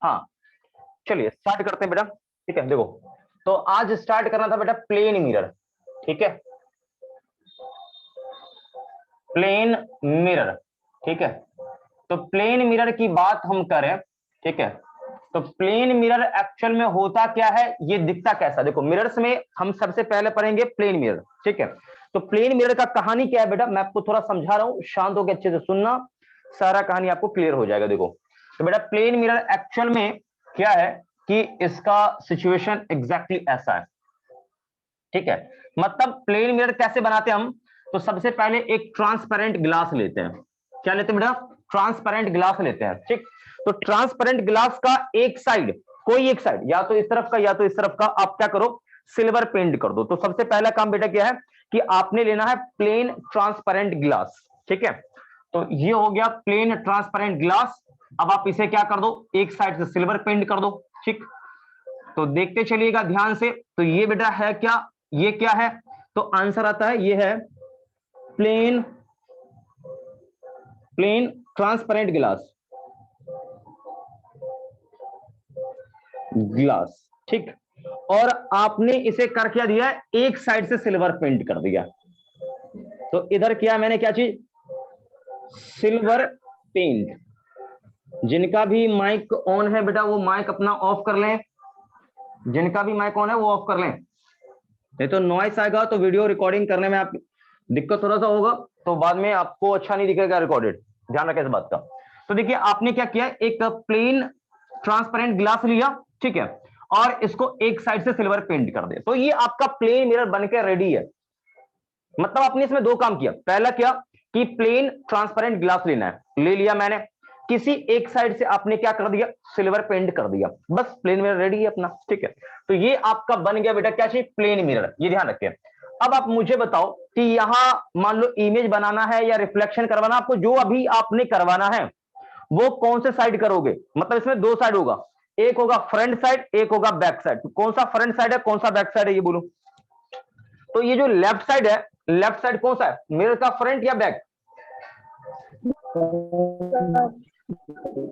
हाँ चलिए स्टार्ट करते हैं बेटा। ठीक है देखो, तो आज स्टार्ट करना था बेटा प्लेन मिरर। ठीक है, प्लेन मिरर। ठीक है, तो प्लेन मिरर की बात हम करें, ठीक है, तो प्लेन मिरर एक्चुअल में होता क्या है, ये दिखता कैसा। देखो मिरर्स में हम सबसे पहले पढ़ेंगे प्लेन मिरर। ठीक है, तो प्लेन मिरर का कहानी क्या है बेटा, मैं आपको थोड़ा समझा रहा हूं, शांत होकर अच्छे से सुनना, सारा कहानी आपको क्लियर हो जाएगा। देखो तो बेटा प्लेन मिरर एक्चुअल में क्या है कि इसका सिचुएशन एग्जैक्टली ऐसा है। ठीक है, मतलब प्लेन मिरर कैसे बनाते हैं हम, तो सबसे पहले एक ट्रांसपेरेंट ग्लास लेते हैं। क्या लेते हैं बेटा, ट्रांसपेरेंट ग्लास लेते हैं। ठीक, तो ट्रांसपेरेंट ग्लास का एक साइड, कोई एक साइड, या तो इस तरफ का या तो इस तरफ का, आप क्या करो सिल्वर पेंट कर दो। तो सबसे पहला काम बेटा क्या है कि आपने लेना है प्लेन ट्रांसपेरेंट ग्लास। ठीक है, तो ये हो गया प्लेन ट्रांसपेरेंट ग्लास। अब आप इसे क्या कर दो, एक साइड से सिल्वर पेंट कर दो। ठीक, तो देखते चलिएगा ध्यान से। तो ये बेटा है क्या, ये क्या है, तो आंसर आता है ये है plane, plane transparent glass, glass. ठीक, और आपने इसे कर क्या दिया, एक साइड से सिल्वर पेंट कर दिया। तो इधर किया मैंने क्या चीज, सिल्वर पेंट। जिनका भी माइक ऑन है बेटा वो माइक अपना ऑफ कर लें, जिनका भी माइक ऑन है वो ऑफ कर लें, नहीं तो नॉइस आएगा तो वीडियो रिकॉर्डिंग करने में आप दिक्कत थोड़ा सा होगा, तो बाद में आपको अच्छा नहीं दिखेगा रिकॉर्डेड, ध्यान रखें इस बात का। तो देखिए आपने क्या किया, एक प्लेन ट्रांसपेरेंट ग्लास लिया, ठीक है, और इसको एक साइड से सिल्वर पेंट कर दे, तो ये आपका प्लेन मिरर बनकर रेडी है। मतलब आपने इसमें दो काम किया, पहला क्या कि प्लेन ट्रांसपेरेंट ग्लास लेना है, ले लिया मैंने, किसी एक साइड से आपने क्या कर दिया, सिल्वर पेंट कर दिया, बस प्लेन मिरर रेडी है अपना। ठीक है, तो ये आपका बन गया बेटा क्या चाहिए, प्लेन मिरर, ये ध्यान रखें। अब आप मुझे बताओ कि यहां मान लो इमेज बनाना है या रिफ्लेक्शन करवाना, आपको जो अभी आपने करवाना है वो कौन से साइड करोगे, मतलब इसमें दो साइड होगा, एक होगा फ्रंट साइड, एक होगा बैक साइड। तो कौन सा फ्रंट साइड है कौन सा बैक साइड है ये बोलो। तो ये जो लेफ्ट साइड है, लेफ्ट साइड कौन सा है, मिरर का फ्रंट या बैक,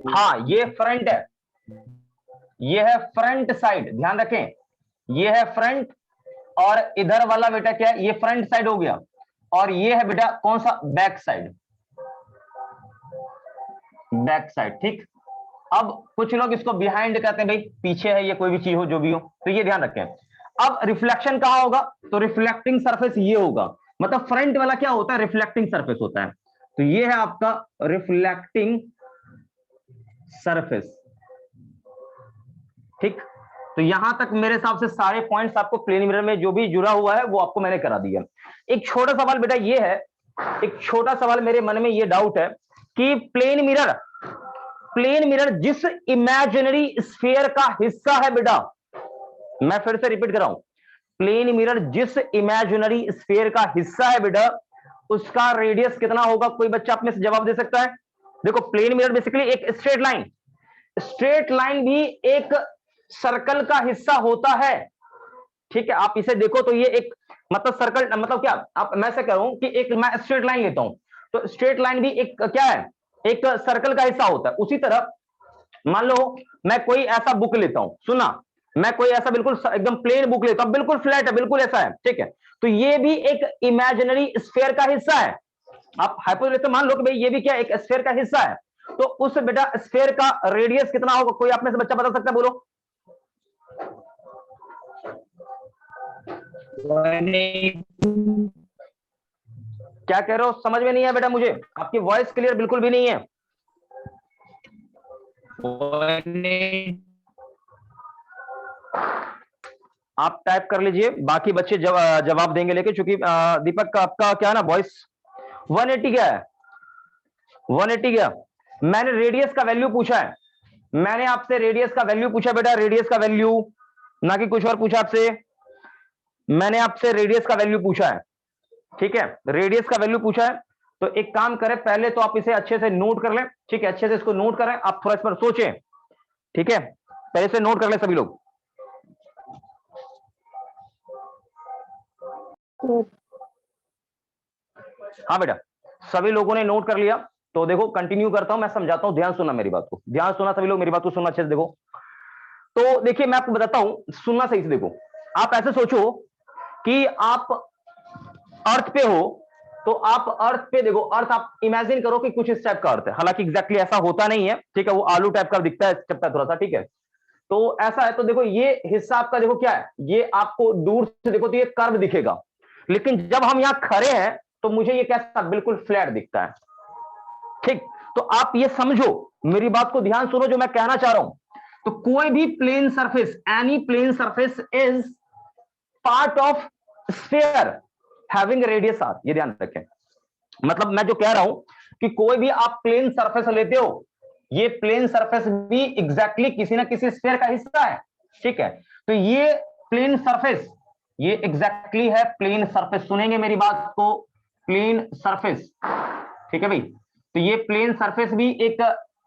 हाँ ये फ्रंट है, ये है फ्रंट साइड, ध्यान रखें, ये है फ्रंट, और इधर वाला बेटा क्या है, ये फ्रंट साइड हो गया, और ये है बेटा कौन सा, बैक साइड, बैक साइड। ठीक, अब कुछ लोग इसको बिहाइंड कहते हैं, भाई पीछे है, ये कोई भी चीज हो जो भी हो, तो ये ध्यान रखें। अब रिफ्लेक्शन कहां होगा, तो रिफ्लेक्टिंग सरफेस ये होगा, मतलब फ्रंट वाला क्या होता है, रिफ्लेक्टिंग सरफेस होता है, तो ये है आपका रिफ्लेक्टिंग सरफेस। ठीक, तो यहां तक मेरे हिसाब से सारे पॉइंट्स आपको प्लेन मिरर में जो भी जुड़ा हुआ है वो आपको मैंने करा दिया। एक छोटा सवाल बेटा ये है, एक छोटा सवाल मेरे मन में ये डाउट है कि प्लेन मिरर, प्लेन मिरर जिस इमेजिनरी स्फीयर का हिस्सा है बेटा, मैं फिर से रिपीट कर रहा हूं, प्लेन मिरर जिस इमेजिनरी स्फीयर का हिस्सा है बेटा, उसका रेडियस कितना होगा, कोई बच्चा अपने से जवाब दे सकता है। देखो प्लेन मिरर बेसिकली एक स्ट्रेट लाइन, स्ट्रेट लाइन भी एक सर्कल का हिस्सा होता है। ठीक है, आप इसे देखो तो ये एक मतलब सर्कल, मतलब क्या, आप मैं से कह रहा हूं कि एक मैं स्ट्रेट लाइन लेता हूं, तो स्ट्रेट लाइन भी एक क्या है, एक सर्कल का हिस्सा होता है। उसी तरह मान लो मैं कोई ऐसा बुक लेता हूं, सुना, मैं कोई ऐसा बिल्कुल एकदम प्लेन बुक लेता हूं, बिल्कुल फ्लैट है, बिल्कुल ऐसा है, ठीक है, तो ये भी एक इमेजिनरी स्फीयर का हिस्सा है। आप हाइपोथेसिस मान लो कि भाई ये भी क्या एक स्फीयर का हिस्सा है, तो उस बेटा स्फीयर का रेडियस कितना होगा, कोई आप में से बच्चा बता सकता है, बोलो। क्या कह रहे हो, समझ में नहीं है बेटा मुझे, आपकी वॉइस क्लियर बिल्कुल भी नहीं है। आप टाइप कर लीजिए, बाकी बच्चे जवाब देंगे लेके, क्योंकि दीपक का आपका क्या है ना वॉइस 180 क्या है, 180 क्या, मैंने रेडियस का वैल्यू पूछा है, मैंने आपसे रेडियस का वैल्यू पूछा बेटा, रेडियस का वैल्यू, ना कि कुछ और पूछा आपसे, मैंने आपसे रेडियस का वैल्यू पूछा है। ठीक है, रेडियस का वैल्यू पूछा है, तो एक काम करें, पहले तो आप इसे अच्छे से नोट कर लें। ठीक है, अच्छे से इसको नोट करें, आप थोड़ा इस पर सोचें। ठीक है, पहले से नोट कर लें सभी लोग। हाँ बेटा, सभी लोगों ने नोट कर लिया। तो देखो कंटिन्यू करता हूं, मैं समझाता हूं, ध्यान सुनना मेरी बात को, ध्यान सुनना सभी लोग, मेरी बात को सुनना अच्छे से देखो। तो देखिए मैं आपको बताता हूं, सुनना सही से देखो। आप ऐसे सोचो कि आप अर्थ पे हो, तो आप अर्थ पे देखो, अर्थ आप इमेजिन करो कि कुछ इस टाइप का अर्थ है, हालांकि एग्जैक्टली ऐसा होता नहीं है, ठीक है, वो आलू टाइप का दिखता है, चपटा थोड़ा सा, ठीक है। तो ऐसा है, तो देखो ये हिस्सा आपका देखो क्या है, ये आपको दूर से देखो तो ये कर्व दिखेगा, लेकिन जब हम यहां खड़े हैं तो मुझे ये कैसा बिल्कुल फ्लैट दिखता है, ठीक। तो आप ये समझो, मेरी बात को ध्यान सुनो जो मैं कहना चाह रहा हूं। तो कोई भी plane surface, any plane surface is part of sphere having radius R, ये ध्यान रखें। मतलब मैं जो कह रहा हूं कि कोई भी आप प्लेन सरफेस लेते हो, ये प्लेन सरफेस भी एग्जैक्टली किसी ना किसी स्फीयर का हिस्सा है, ठीक है। तो ये प्लेन सरफेस, ये एग्जैक्टली है प्लेन सरफेस, सुनेंगे मेरी बात को, प्लेन सरफेस, ठीक है भाई। तो ये प्लेन सरफेस भी एक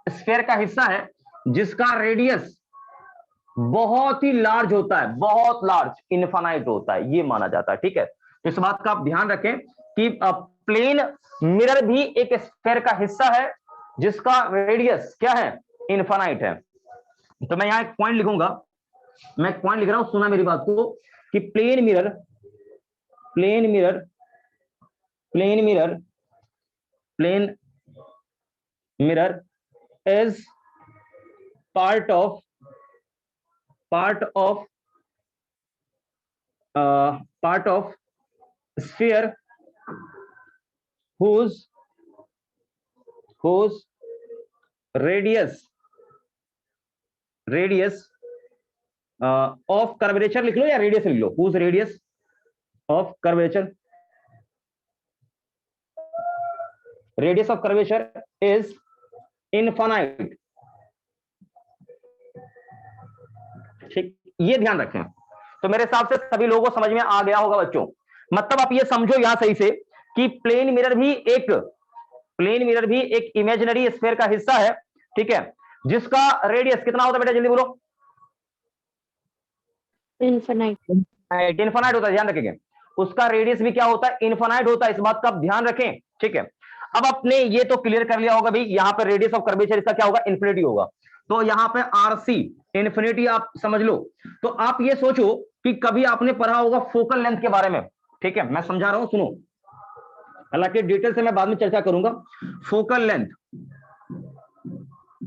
स्फीयर का हिस्सा है जिसका रेडियस बहुत ही लार्ज होता है, बहुत लार्ज, इनफाइनाइट होता है, ये माना जाता है, ठीक है। तो इस बात का आप ध्यान रखें कि प्लेन मिरर भी एक स्फीयर का हिस्सा है जिसका रेडियस क्या है, इनफाइनाइट है। तो मैं यहां एक पॉइंट लिखूंगा, मैं एक पॉइंट लिख रहा हूं, सुना मेरी बात को, कि plane mirror, plane mirror, plane mirror, plane mirror is part of part of sphere whose radius of curvature लिख लो या रेडियस लिख लो, whose radius of curvature is infinite, ठीक, ये ध्यान रखें। तो मेरे हिसाब से सभी लोगों को समझ में आ गया होगा बच्चों। मतलब आप ये समझो यहां सही से कि प्लेन मिरर भी एक इमेजिनरी स्फीयर का हिस्सा है, ठीक है, जिसका रेडियस कितना होता है बेटा, जल्दी बोलो। इनफिनाइट होता है, ध्यान रखेंगे। उसका रेडियस भी क्या होता है, इनफिनाइट होता है, इस बात का आप ध्यान रखें, ठीक है। अब आपने ये तो क्लियर कर लिया होगा भाई, यहां पर रेडियस ऑफ कर्वेचर इसका क्या होगा, इन्फिनिटी होगा। तो यहां पे आरसी इन्फिनिटी आप समझ लो। तो आप ये सोचो कि कभी आपने पढ़ा होगा फोकल लेंथ के बारे में, ठीक है, मैं समझा रहा हूं, सुनो, हालांकि डिटेल से मैं बाद में चर्चा करूंगा। फोकल लेंथ,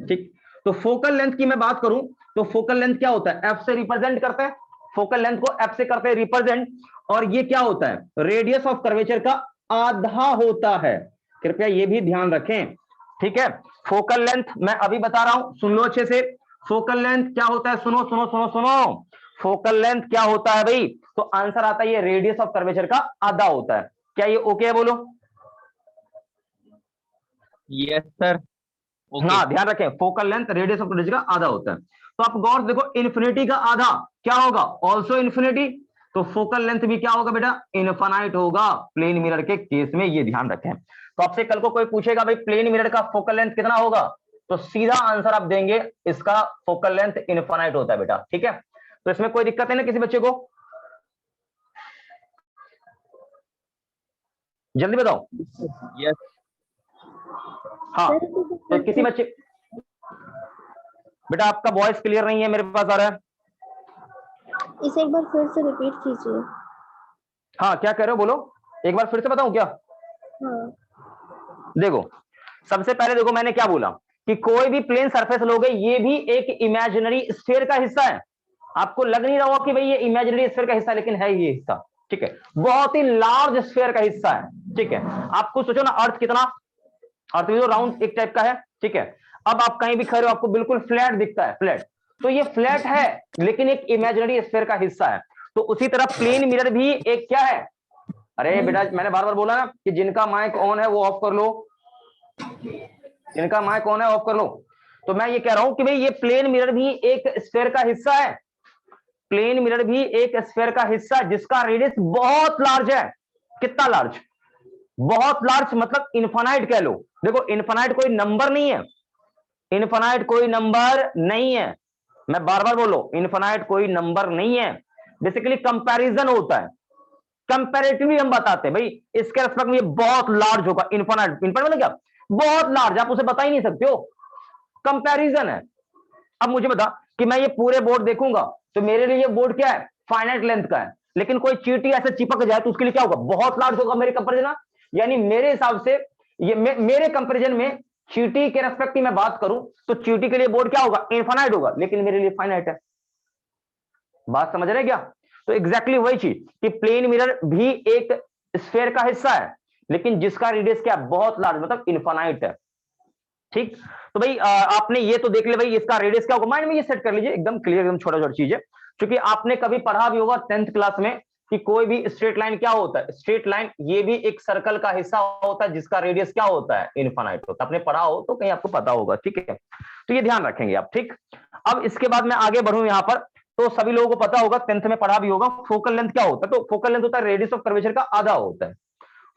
ठीक, तो फोकल लेंथ की मैं बात करूं तो फोकल लेंथ क्या होता है, एफ से रिप्रेजेंट करते हैं, फोकल लेंथ को एफ से करते हैं रिप्रेजेंट, और ये क्या होता है, रेडियस ऑफ कर्वेचर का आधा होता है, कृपया ये भी ध्यान रखें, ठीक है। फोकल लेंथ मैं अभी बता रहा हूं, सुन लो अच्छे से, फोकल लेंथ क्या होता है, सुनो सुनो सुनो सुनो, फोकल लेंथ क्या होता है भाई, तो आंसर आता है ये रेडियस ऑफ कर्वेचर का आधा होता है। क्या ये ओके है, बोलो। यस सर, हाँ ध्यान रखें, focal length radius of curvature का आधा होता है। तो आप गौर से देखो, इन्फिनिटी का आधा क्या होगा, ऑल्सो इन्फिनिटी, तो फोकल लेंथ भी क्या होगा बेटा, इनफाइनाइट होगा प्लेन मिरर के केस में, ये ध्यान रखें। तो आपसे कल को कोई पूछेगा भाई प्लेन मिरर का फोकल लेंथ कितना होगा, तो सीधा आंसर आप देंगे इसका फोकल लेंथ इनफाइनाइट होता है बेटा, ठीक है। तो इसमें कोई दिक्कत है ना किसी बच्चे को, जल्दी बताओ। यस हाँ, तो किसी बच्चे, बेटा आपका वॉइस क्लियर नहीं है, मेरे पास आ रहा है। इसे एक बार फिर से रिपीट कीजिए। हाँ क्या कह रहे हो, बोलो, एक बार फिर से बताऊं क्या। हाँ। देखो सबसे पहले देखो मैंने क्या बोला कि कोई भी प्लेन सरफेस लोगे, ये भी एक इमेजिनरी स्फीयर का हिस्सा है। आपको लग नहीं रहा होगा कि भाई ये इमेजिनरी स्फीयर का हिस्सा, लेकिन है ये हिस्सा, ठीक है, बहुत ही लार्ज स्फीयर का हिस्सा है, ठीक है। आपको सोचो ना, अर्थ कितना, अर्थ भी तो राउंड एक टाइप का है, ठीक है। अब आप कहीं भी खड़े हो आपको बिल्कुल फ्लैट दिखता है, फ्लैट, तो ये फ्लैट है लेकिन एक इमेजिनरी स्फीयर का हिस्सा है। तो उसी तरह प्लेन मिरर भी एक क्या है, अरे बेटा मैंने बार बार बोला ना कि जिनका माइक ऑन है वो ऑफ कर लो, जिनका माइक ऑन है ऑफ कर लो। तो मैं ये कह रहा हूं कि भाई ये प्लेन मिरर भी एक स्फीयर का हिस्सा है, प्लेन मिरर भी एक स्फीयर का हिस्सा जिसका रेडियस बहुत लार्ज है। कितना लार्ज, बहुत लार्ज, मतलब इनफाइनाइट कह लो। देखो इनफाइनाइट कोई नंबर नहीं है, इनफाइनाइट कोई नंबर नहीं है, मैं बार बार बोलो, इनफाइनाइट कोई नंबर नहीं है, बेसिकली कंपैरिजन होता है, कंपैरेटिवली हम बताते हैं भाई इसके रेस्पेक्ट में ये बहुत लार्ज होगा, इनफाइनाइट, इनफाइनाइट मतलब क्या, बहुत लार्ज, आप उसे बता ही नहीं सकते हो, कंपैरिजन है। अब मुझे बता कि मैं ये पूरे बोर्ड देखूंगा तो मेरे लिए ये बोर्ड क्या है, फाइनाइट लेंथ का है, लेकिन कोई चींटी ऐसे चिपक जाए तो उसके लिए क्या होगा, बहुत लार्ज होगा मेरे कंपैरिजन। यानी मेरे हिसाब से ये मेरे कंपैरिजन में चींटी के रेस्पेक्ट में बात करूं तो चींटी के लिए बोर्ड क्या होगा, इनफाइनाइट होगा, लेकिन मेरे लिए फाइनाइट है। बात समझ रहे क्या? तो एग्जैक्टली वही चीज कि प्लेन मिरर भी एक स्फेयर का हिस्सा है, लेकिन जिसका रेडियस क्या है, बहुत लार्ज, मतलब इनफाइनाइट है। ठीक, तो भाई आपने ये तो देख लिया भाई इसका रेडियस क्या होगा, माइंड में ये सेट कर लीजिए, एकदम क्लियर, एकदम छोटा छोटा चीज है। क्योंकि आपने कभी पढ़ा भी होगा 10th क्लास में कि कोई भी स्ट्रेट लाइन क्या होता है, स्ट्रेट लाइन ये भी एक सर्कल का हिस्सा होता है जिसका रेडियस क्या होता है, इनफाइनाइट होता है। आपने पढ़ा हो तो कहीं आपको पता होगा, ठीक है, तो ये ध्यान रखेंगे आप। ठीक, अब इसके बाद मैं आगे बढ़ूं यहां पर, तो सभी लोगों को पता होगा, 10th में पढ़ा भी होगा, फोकल लेंथ क्या होता है, तो फोकल लेंथ होता है रेडियस ऑफ कर्वेचर का आधा होता है।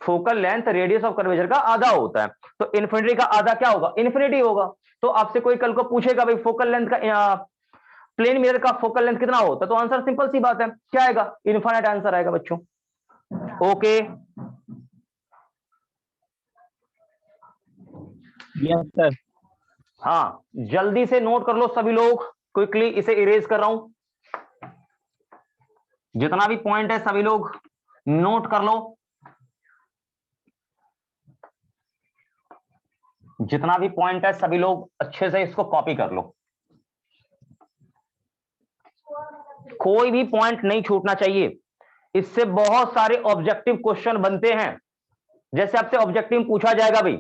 Focal length radius of curvature का आधा होता है, तो इन्फिनिटी का आधा क्या होगा, इन्फिनिटी होगा। तो आपसे कोई कल को पूछेगा भाई फोकल लेंथ का, प्लेन मिरर का फोकल लेंथ कितना होता है, तो आंसर सिंपल सी बात है, क्या आएगा, इनफाइनाइट आंसर आएगा बच्चों। Okay, yes sir. हाँ, जल्दी से नोट कर लो सभी लोग, क्विकली इसे इरेज कर रहा हूं, जितना भी पॉइंट है सभी लोग नोट कर लो, जितना भी पॉइंट है सभी लोग अच्छे से इसको कॉपी कर लो, कोई भी पॉइंट नहीं छूटना चाहिए। इससे बहुत सारे ऑब्जेक्टिव क्वेश्चन बनते हैं। जैसे आपसे ऑब्जेक्टिव पूछा जाएगा भाई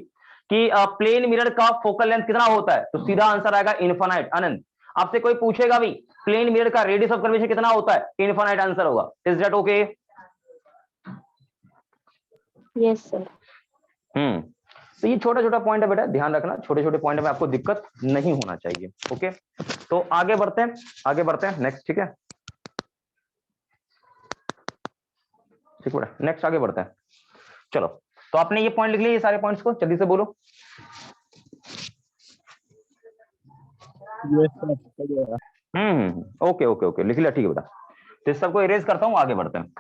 कि प्लेन मिरर का फोकल लेंथ कितना होता है, तो सीधा आंसर आएगा इनफाइनाइट। आनंद, आपसे कोई पूछेगा भाई प्लेन मिरर का रेडियस ऑफ कर्वेचर कितना होता है, इनफाइनाइट आंसर होगा। Is that okay? Yes sir. तो ये छोटा छोटा पॉइंट है बेटा, ध्यान रखना, छोटे छोटे पॉइंट में आपको दिक्कत नहीं होना चाहिए। ओके, तो आगे बढ़ते हैं, आगे बढ़ते हैं नेक्स्ट, ठीक है, ठीक बेटा, नेक्स्ट आगे बढ़ते हैं। चलो, तो आपने ये पॉइंट लिख लिए, ये सारे पॉइंट्स को जल्दी से बोलो। Yes sir. Okay okay okay, लिख लिया, ठीक है बेटा। तो इस सबको इरेज करता हूं, आगे बढ़ते हैं।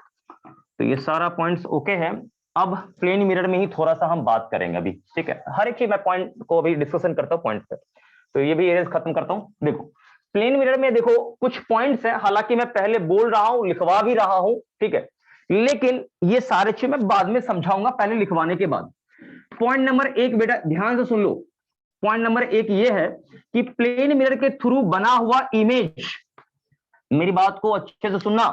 तो ये सारा पॉइंट्स ओके है। अब प्लेन मिरर में ही थोड़ा सा हम बात करेंगे अभी, ठीक है, हर एक ही मैं पॉइंट को अभी डिस्कशन करता हूँ पॉइंट पे। तो ये भी इरेज खत्म करता हूँ। देखो, प्लेन मिरर में देखो कुछ पॉइंट्स है, हालांकि मैं पहले बोल रहा हूं, लिखवा भी रहा हूं, ठीक है, लेकिन ये सारे चीज मैं बाद में समझाऊंगा, पहले लिखवाने के बाद। पॉइंट नंबर 1 बेटा ध्यान से सुन लो, पॉइंट नंबर 1 ये है कि प्लेन मिरर के थ्रू बना हुआ इमेज, मेरी बात को अच्छे से सुनना,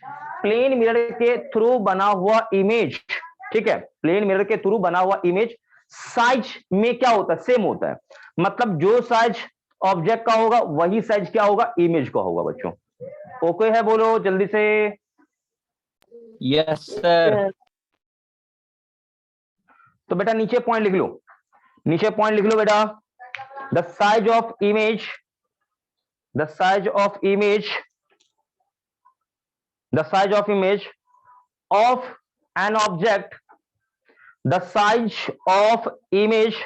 प्लेन मिरर के थ्रू बना हुआ इमेज, ठीक है, प्लेन मिरर के थ्रू बना हुआ इमेज साइज में क्या होता है, सेम होता है। मतलब जो साइज ऑब्जेक्ट का होगा वही साइज क्या होगा, इमेज का होगा बच्चों। ओके है, बोलो जल्दी से। Yes sir. तो बेटा नीचे पॉइंट लिख लो, नीचे पॉइंट लिख लो बेटा, the size of image, the size of image, the size of image of an object, the size of image,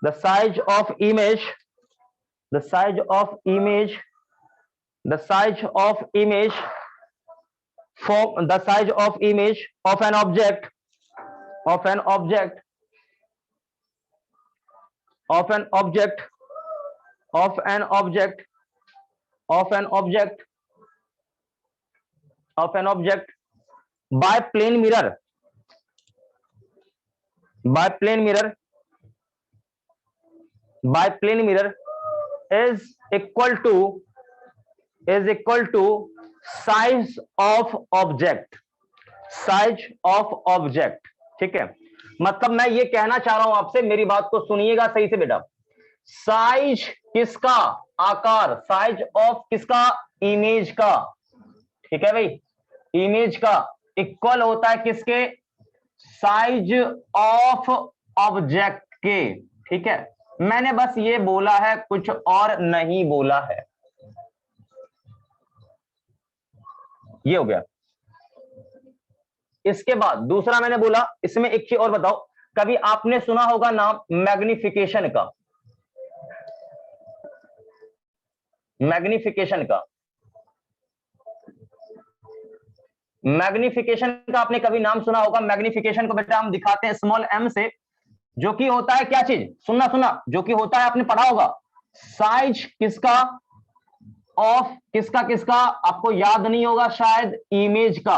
the size of image, the size of image, the size of image, from the size of image of an object, of an object, of an object, of an object, of an object, of an object by plane mirror, by plane mirror, by plane mirror is equal to size of object, size of object, ठीक है। मतलब मैं ये कहना चाह रहा हूं आपसे, मेरी बात को सुनिएगा सही से बेटा, साइज किसका, आकार, साइज ऑफ किसका, इमेज का, ठीक है भाई, इमेज का इक्वल होता है किसके, साइज ऑफ ऑब्जेक्ट के, ठीक है। मैंने बस ये बोला है, कुछ और नहीं बोला है, ये हो गया। इसके बाद दूसरा मैंने बोला, इसमें एक चीज और बताओ, कभी आपने सुना होगा नाम मैग्निफिकेशन का, मैग्निफिकेशन का, मैग्निफिकेशन का आपने कभी नाम सुना होगा। मैग्निफिकेशन को बेटा हम दिखाते हैं स्मॉल m से, जो कि होता है क्या चीज, सुनना सुनना, जो कि होता है आपने पढ़ा होगा साइज किसका, ऑफ किसका किसका, आपको याद नहीं होगा शायद, इमेज का,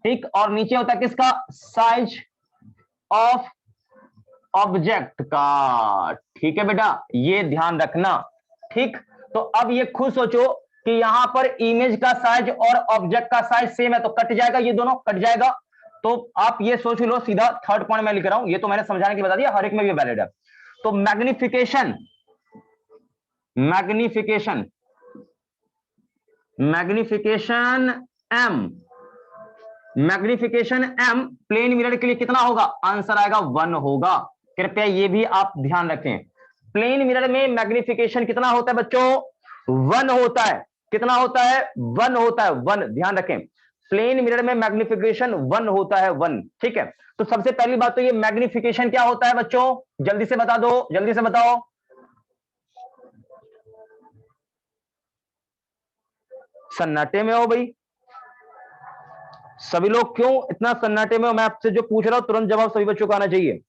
ठीक, और नीचे होता है किसका, साइज ऑफ ऑब्जेक्ट का, ठीक है बेटा, ये ध्यान रखना, ठीक। तो अब ये खुद सोचो कि यहां पर इमेज का साइज और ऑब्जेक्ट का साइज सेम है, तो कट जाएगा, ये दोनों कट जाएगा। तो आप ये सोच लो, सीधा थर्ड पॉइंट मैं लिख रहा हूं, ये तो मैंने समझाने की बता दिया, हर एक में भी वैलिड है। तो magnification, magnification, magnification M, magnification M plane mirror के लिए कितना होगा, आंसर आएगा 1 होगा। कृपया ये भी आप ध्यान रखें, प्लेन मिरर में मैग्निफिकेशन कितना होता है बच्चों, 1 होता है। कितना होता है, 1 होता है, 1, ध्यान रखें, प्लेन मिरर में मैग्निफिकेशन 1 होता है, 1, ठीक है। तो सबसे पहली बात तो ये मैग्निफिकेशन क्या होता है बच्चों, जल्दी से बता दो, जल्दी से बताओ। सन्नाटे में हो भाई, सभी लोग क्यों इतना सन्नाटे में हो, मैं आपसे जो पूछ रहा हूं तुरंत जवाब सभी बच्चों को आना चाहिए।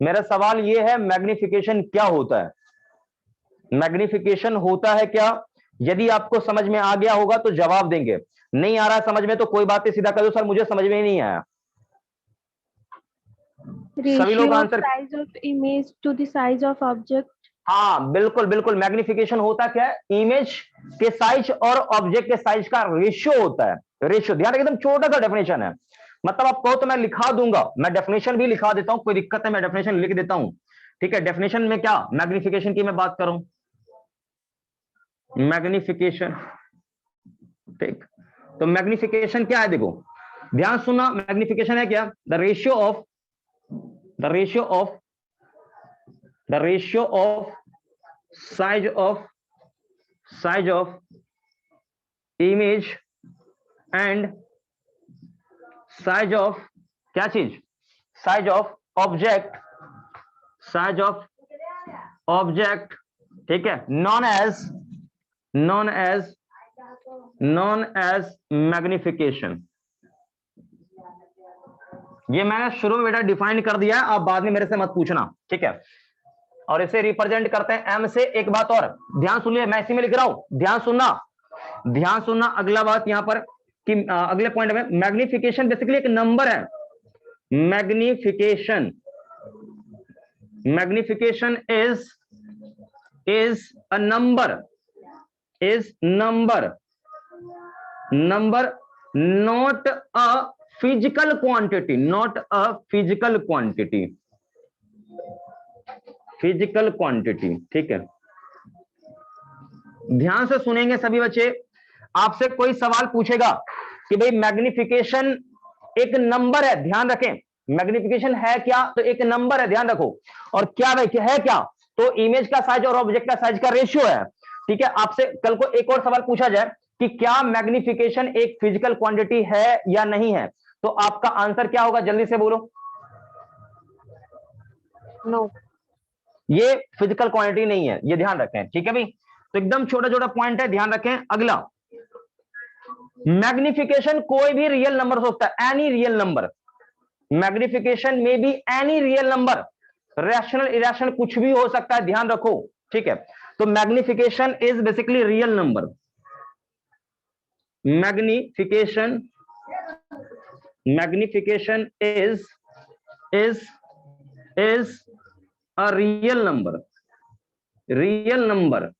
मेरा सवाल यह है, मैग्निफिकेशन क्या होता है, मैग्निफिकेशन होता है क्या, यदि आपको समझ में आ गया होगा तो जवाब देंगे, नहीं आ रहा समझ में तो कोई बात नहीं, सीधा कर दो सर मुझे समझ में ही नहीं आया। सभी लोग ratio of answer, size of image to the size of object. हाँ बिल्कुल बिल्कुल, मैग्निफिकेशन होता क्या है, इमेज के साइज और ऑब्जेक्ट के साइज का रेशियो होता है, रेशियो, ध्यान रखिए एकदम छोटा सा डेफिनेशन है, मतलब आप कहो तो मैं लिखा दूंगा, मैं डेफिनेशन भी लिखा देता हूं, कोई दिक्कत है, मैं डेफिनेशन लिख देता हूं, ठीक है। डेफिनेशन में क्या, मैग्निफिकेशन की मैं बात करूं, मैग्निफिकेशन, ठीक, तो मैग्निफिकेशन क्या है, देखो ध्यान सुनना, मैग्निफिकेशन है क्या, the ratio of, the ratio of, the ratio of size of, size of image and size of क्या चीज, size of object, size of object, ठीक है, known as, known as, known as magnification. ये मैंने शुरू में बेटा डिफाइन कर दिया है, आप बाद में मेरे से मत पूछना, ठीक है। और इसे रिप्रेजेंट करते हैं एम से। एक बात और ध्यान सुनिए, मैं इसी में लिख रहा हूं, ध्यान सुनना, ध्यान सुनना, अगला बात यहां पर कि अगले पॉइंट में, मैग्निफिकेशन बेसिकली एक नंबर है, magnification, magnification is a number, is number, number, not a physical quantity, not a physical quantity, physical quantity, ठीक है। ध्यान से सुनेंगे सभी बच्चे, आपसे कोई सवाल पूछेगा कि भाई मैग्निफिकेशन एक नंबर है, ध्यान रखें, मैग्निफिकेशन है क्या, तो एक नंबर है, ध्यान रखो, और क्या भाई है क्या, तो इमेज का साइज और ऑब्जेक्ट का साइज का रेशियो है, ठीक है। आपसे कल को एक और सवाल पूछा जाए कि क्या मैग्निफिकेशन एक फिजिकल क्वांटिटी है या नहीं है, तो आपका आंसर क्या होगा, जल्दी से बोलो। नो, ये फिजिकल क्वांटिटी नहीं है, ये ध्यान रखें, ठीक है भाई। तो एकदम छोटा छोटा पॉइंट है, ध्यान रखें। अगला, मैग्निफिकेशन कोई भी रियल नंबर हो सकता है, एनी रियल नंबर, मैग्निफिकेशन में भी any real number, rational irrational कुछ भी हो सकता है, ध्यान रखो, ठीक है। तो magnification is basically real number, magnification, magnification is a real number, real number,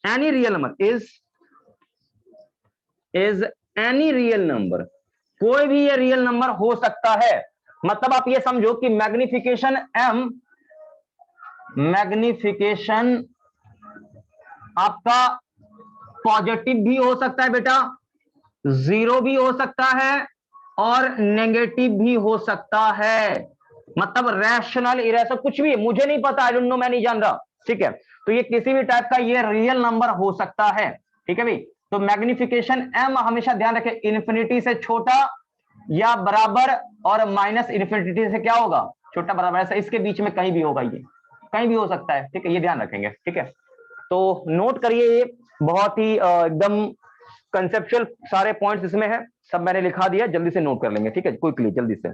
any real number is any real number, कोई भी ये रियल नंबर हो सकता है। मतलब आप ये समझो कि मैग्निफिकेशन एम, मैग्निफिकेशन आपका पॉजिटिव भी हो सकता है बेटा, जीरो भी हो सकता है, और नेगेटिव भी हो सकता है, मतलब रैशनल इरेशनल कुछ भी, मुझे नहीं पता, आई डोंट नो, मैं नहीं जान रहा, ठीक है। तो ये किसी भी टाइप का ये रियल नंबर हो सकता है, ठीक है भाई। तो मैग्निफिकेशन एम हमेशा ध्यान रखें, इन्फिनिटी से छोटा या बराबर, और माइनस इन्फिनिटी से क्या होगा, छोटा बराबर, ऐसा इसके बीच में कहीं भी होगा, ये कहीं भी हो सकता है, ठीक है, ये ध्यान रखेंगे, ठीक है। तो नोट करिए, ये बहुत ही एकदम कंसेप्चुअल सारे पॉइंट्स इसमें है, सब मैंने लिखा दिया, जल्दी से नोट कर लेंगे, ठीक है, क्विकली जल्दी से।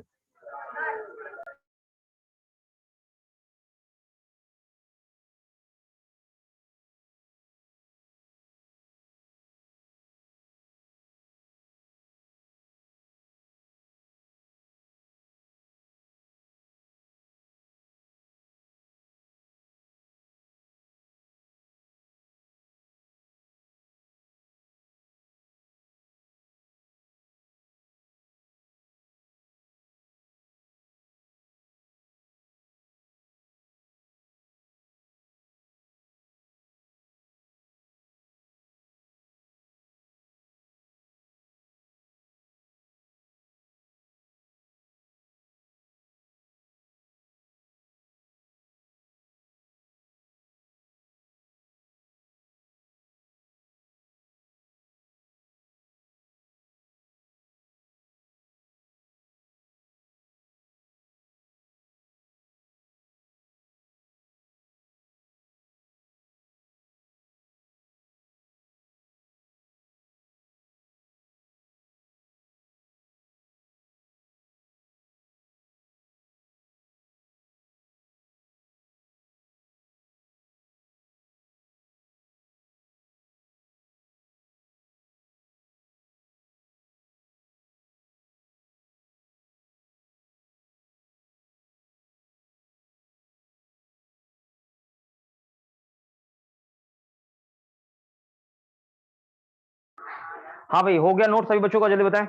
हाँ भाई, हो गया नोट सभी बच्चों का? जल्दी बताएं।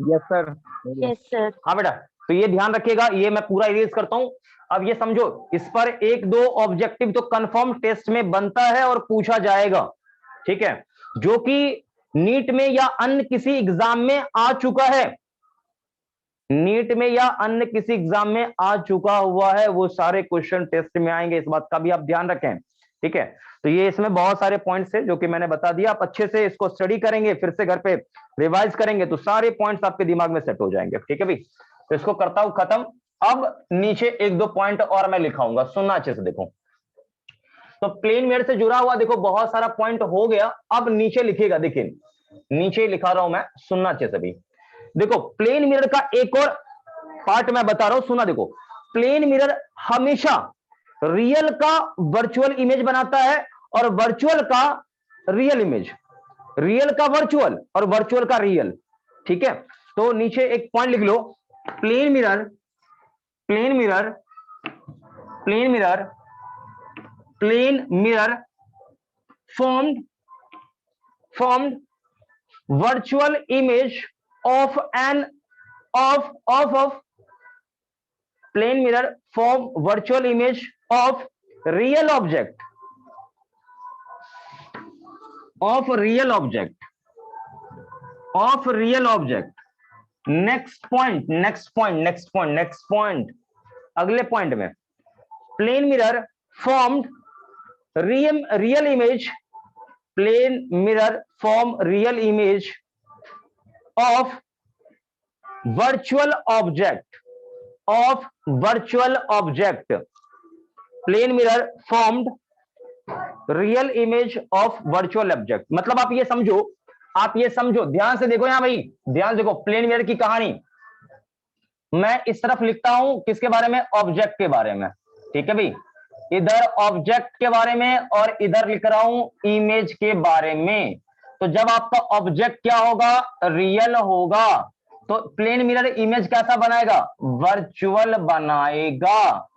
Yes sir. Yes sir. हाँ बेटा, तो ये ध्यान रखिएगा, ये मैं पूरा इरेज करता हूं। अब ये समझो, इस पर एक दो ऑब्जेक्टिव तो कंफर्म टेस्ट में बनता है और पूछा जाएगा, ठीक है, जो कि नीट में या अन्य किसी एग्जाम में आ चुका है, नीट में या अन्य किसी एग्जाम में आ चुका हुआ है, वो सारे क्वेश्चन टेस्ट में आएंगे, इस बात का भी आप ध्यान रखें, ठीक है। तो ये इसमें बहुत सारे पॉइंट्स है जो कि मैंने बता दिया, आप अच्छे से इसको स्टडी करेंगे, फिर से घर पे रिवाइज करेंगे तो सारे पॉइंट्स आपके दिमाग में सेट हो जाएंगे, ठीक है भाई। तो इसको करता हूं खत्म। अब नीचे एक दो पॉइंट और मैं लिखाऊंगा, सुनना अच्छे से देखो। तो प्लेन मिरर से जुड़ा हुआ देखो बहुत सारा पॉइंट हो गया, अब नीचे लिखिएगा, देखिए नीचे लिखा रहा हूं मैं, सुनना अच्छे से भी। देखो प्लेन मिरर का एक और पार्ट मैं बता रहा हूं, सुना देखो। प्लेन मिरर हमेशा रियल का वर्चुअल इमेज बनाता है और वर्चुअल का रियल इमेज, रियल का वर्चुअल और वर्चुअल का रियल, ठीक है। तो नीचे एक पॉइंट लिख लो, plane mirror, plane mirror, plane mirror, plane mirror formed virtual image of an of plane mirror form virtual image of real object, of real object, of real object. next point, next point, next point, next point, अगले point में plane mirror formed real image, plane mirror form real image of virtual object, of virtual object, plane mirror formed real image of virtual object। मतलब आप ये समझो, आप ये समझो, ध्यान से देखो यहां भाई, ध्यान देखो, प्लेन मिरर की कहानी मैं इस तरफ लिखता हूं, किसके बारे में? ऑब्जेक्ट के बारे में, ठीक है भाई। इधर ऑब्जेक्ट के बारे में और इधर लिख रहा हूं इमेज के बारे में। तो जब आपका ऑब्जेक्ट क्या होगा? रियल होगा, तो प्लेन मिरर इमेज कैसा बनाएगा? वर्चुअल बनाएगा,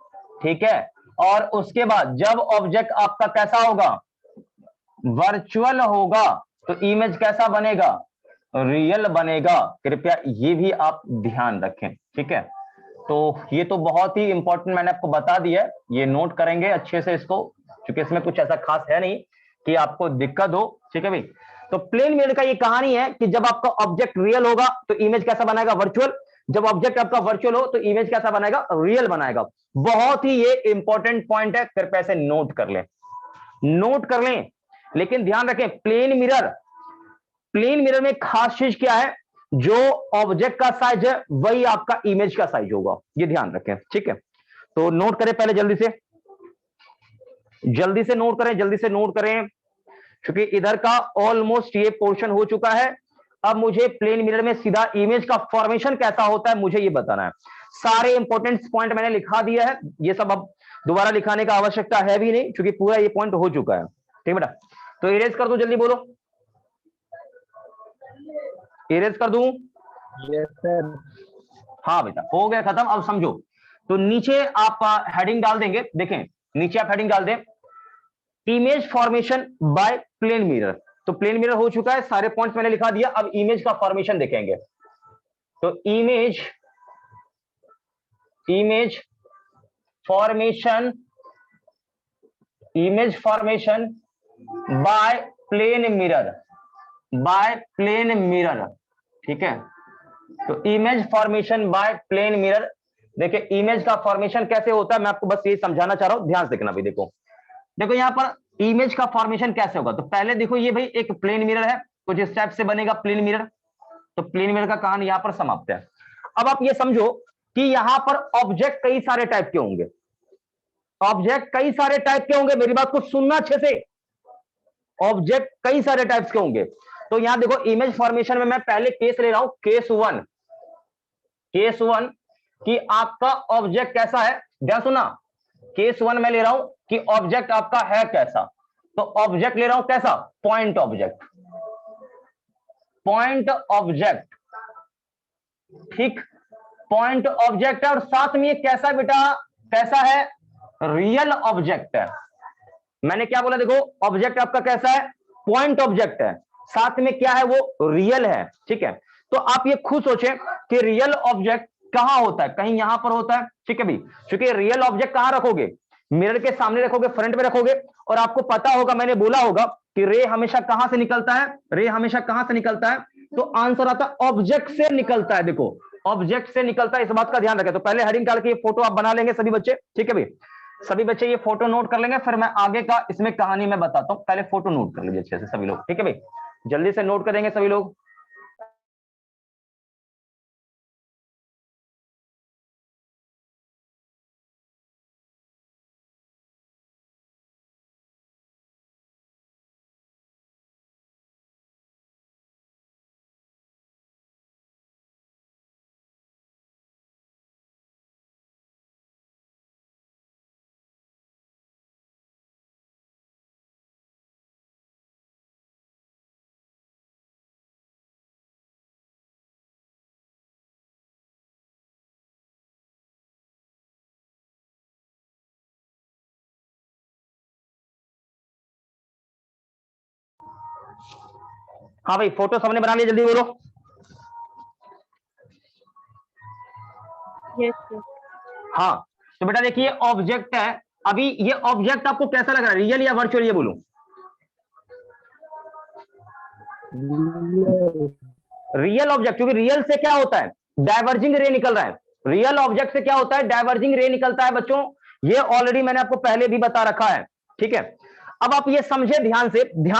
ठीक है। और उसके बाद जब ऑब्जेक्ट आपका कैसा होगा? वर्चुअल होगा, तो इमेज कैसा बनेगा? रियल बनेगा। कृपया ये भी आप ध्यान रखें, ठीक है। तो ये तो बहुत ही इंपॉर्टेंट मैंने आपको बता दिया है, ये नोट करेंगे अच्छे से इसको, क्योंकि इसमें कुछ ऐसा खास है नहीं कि आपको दिक्कत हो, ठीक है भाई। तो प्लेन मिरर का ये कहानी है कि जब आपका ऑब्जेक्ट रियल होगा तो इमेज कैसा बनाएगा? वर्चुअल। जब ऑब्जेक्ट आपका वर्चुअल हो तो इमेज कैसा बनाएगा? रियल बनाएगा। बहुत ही ये इंपॉर्टेंट पॉइंट है, कृपया इसे नोट कर लें, नोट कर लें। लेकिन ध्यान रखें, प्लेन मिरर, प्लेन मिरर में खास चीज क्या है? जो ऑब्जेक्ट का साइज है वही आपका इमेज का साइज होगा, ये ध्यान रखें, ठीक है। तो नोट करें पहले, जल्दी से नोट करें, जल्दी से नोट करें, क्योंकि इधर का ऑलमोस्ट ये पोर्शन हो चुका है। अब मुझे प्लेन मिरर में सीधा इमेज का फॉर्मेशन कैसा होता है मुझे ये बताना है। सारे इंपॉर्टेंट पॉइंट मैंने लिखा दिया है, ये सब अब दोबारा लिखाने का आवश्यकता है भी नहीं, क्योंकि पूरा ये पॉइंट हो चुका है, ठीक बेटा। तो इरेज कर दो, जल्दी बोलो, इरेज कर दूं? Yes sir. हाँ बेटा, हो गया खत्म। अब समझो, तो नीचे आप हेडिंग डाल देंगे, देखें नीचे आप हेडिंग डाल दें, image formation by plane mirror. तो प्लेन मिरर हो चुका है, सारे पॉइंट्स मैंने लिखा दिया, अब इमेज का फॉर्मेशन देखेंगे। तो image formation, image formation by plane mirror, by plane mirror, ठीक है। तो image formation by plane mirror, देखिए इमेज का फॉर्मेशन कैसे होता है मैं आपको बस ये समझाना चाह रहा हूं, ध्यान से देखना भी। देखो देखो यहां पर इमेज का फॉर्मेशन कैसे होगा। तो पहले देखो ये भाई एक प्लेन मिरर है, कुछ इस टाइप से बनेगा प्लेन मिरर। तो प्लेन मिरर का कहानी यहां पर समाप्त है। अब आप ये समझो कि यहां पर ऑब्जेक्ट कई सारे टाइप के होंगे, ऑब्जेक्ट कई सारे टाइप के होंगे, मेरी बात को सुनना अच्छे से, ऑब्जेक्ट कई सारे टाइप्स के होंगे। तो यहां देखो इमेज फॉर्मेशन में मैं पहले केस ले रहा हूं, केस वन कि आपका ऑब्जेक्ट कैसा है, ध्यान सुना, केस वन में ले रहा हूं कि ऑब्जेक्ट आपका है कैसा। तो ऑब्जेक्ट ले रहा हूं कैसा? पॉइंट ऑब्जेक्ट, पॉइंट ऑब्जेक्ट, ठीक, पॉइंट ऑब्जेक्ट है। और साथ में ये कैसा बेटा, कैसा है? रियल ऑब्जेक्ट है। मैंने क्या बोला? देखो ऑब्जेक्ट आपका कैसा है? पॉइंट ऑब्जेक्ट है, साथ में क्या है, वो रियल है। ठीक है, तो आप ये खुद सोचें कि रियल ऑब्जेक्ट कहां होता है, कहीं यहां पर होता है। ठीक है भाई, क्योंकि रियल ऑब्जेक्ट कहां रखोगे, मिरर के सामने रखोगे, फ्रंट में रखोगे। और आपको पता होगा, मैंने बोला होगा कि रे हमेशा कहां से निकलता है, रे हमेशा कहां से निकलता है, तो आंसर आता है ऑब्जेक्ट से निकलता है। देखो, ऑब्जेक्ट से निकलता है, इस बात का ध्यान रखें। तो पहले हेडिंग डाल के ये फोटो आप बना लेंगे सभी बच्चे। ठीक है भाई, सभी बच्चे ये फोटो नोट कर लेंगे, फिर मैं आगे का इसमें कहानी में बताता हूं। पहले फोटो नोट कर लीजिए अच्छे से सभी लोग। ठीक है भाई, जल्दी से नोट करेंगे सभी लोग। हाँ भाई, फोटो सबने बना लिया, जल्दी बोलो। Yes sir. हाँ, तो बेटा देखिए, ऑब्जेक्ट है। अभी ये ऑब्जेक्ट आपको कैसा लग रहा है, रियल या वर्चुअल, ये बोलो। रियल ऑब्जेक्ट, क्योंकि रियल से क्या होता है, डाइवर्जिंग रे निकल रहा है। रियल ऑब्जेक्ट से क्या होता है, डाइवर्जिंग रे निकलता है बच्चों। ये ऑलरेडी मैंने आपको पहले भी बता रखा है। ठीक है, अब आप ये समझे, ध्यान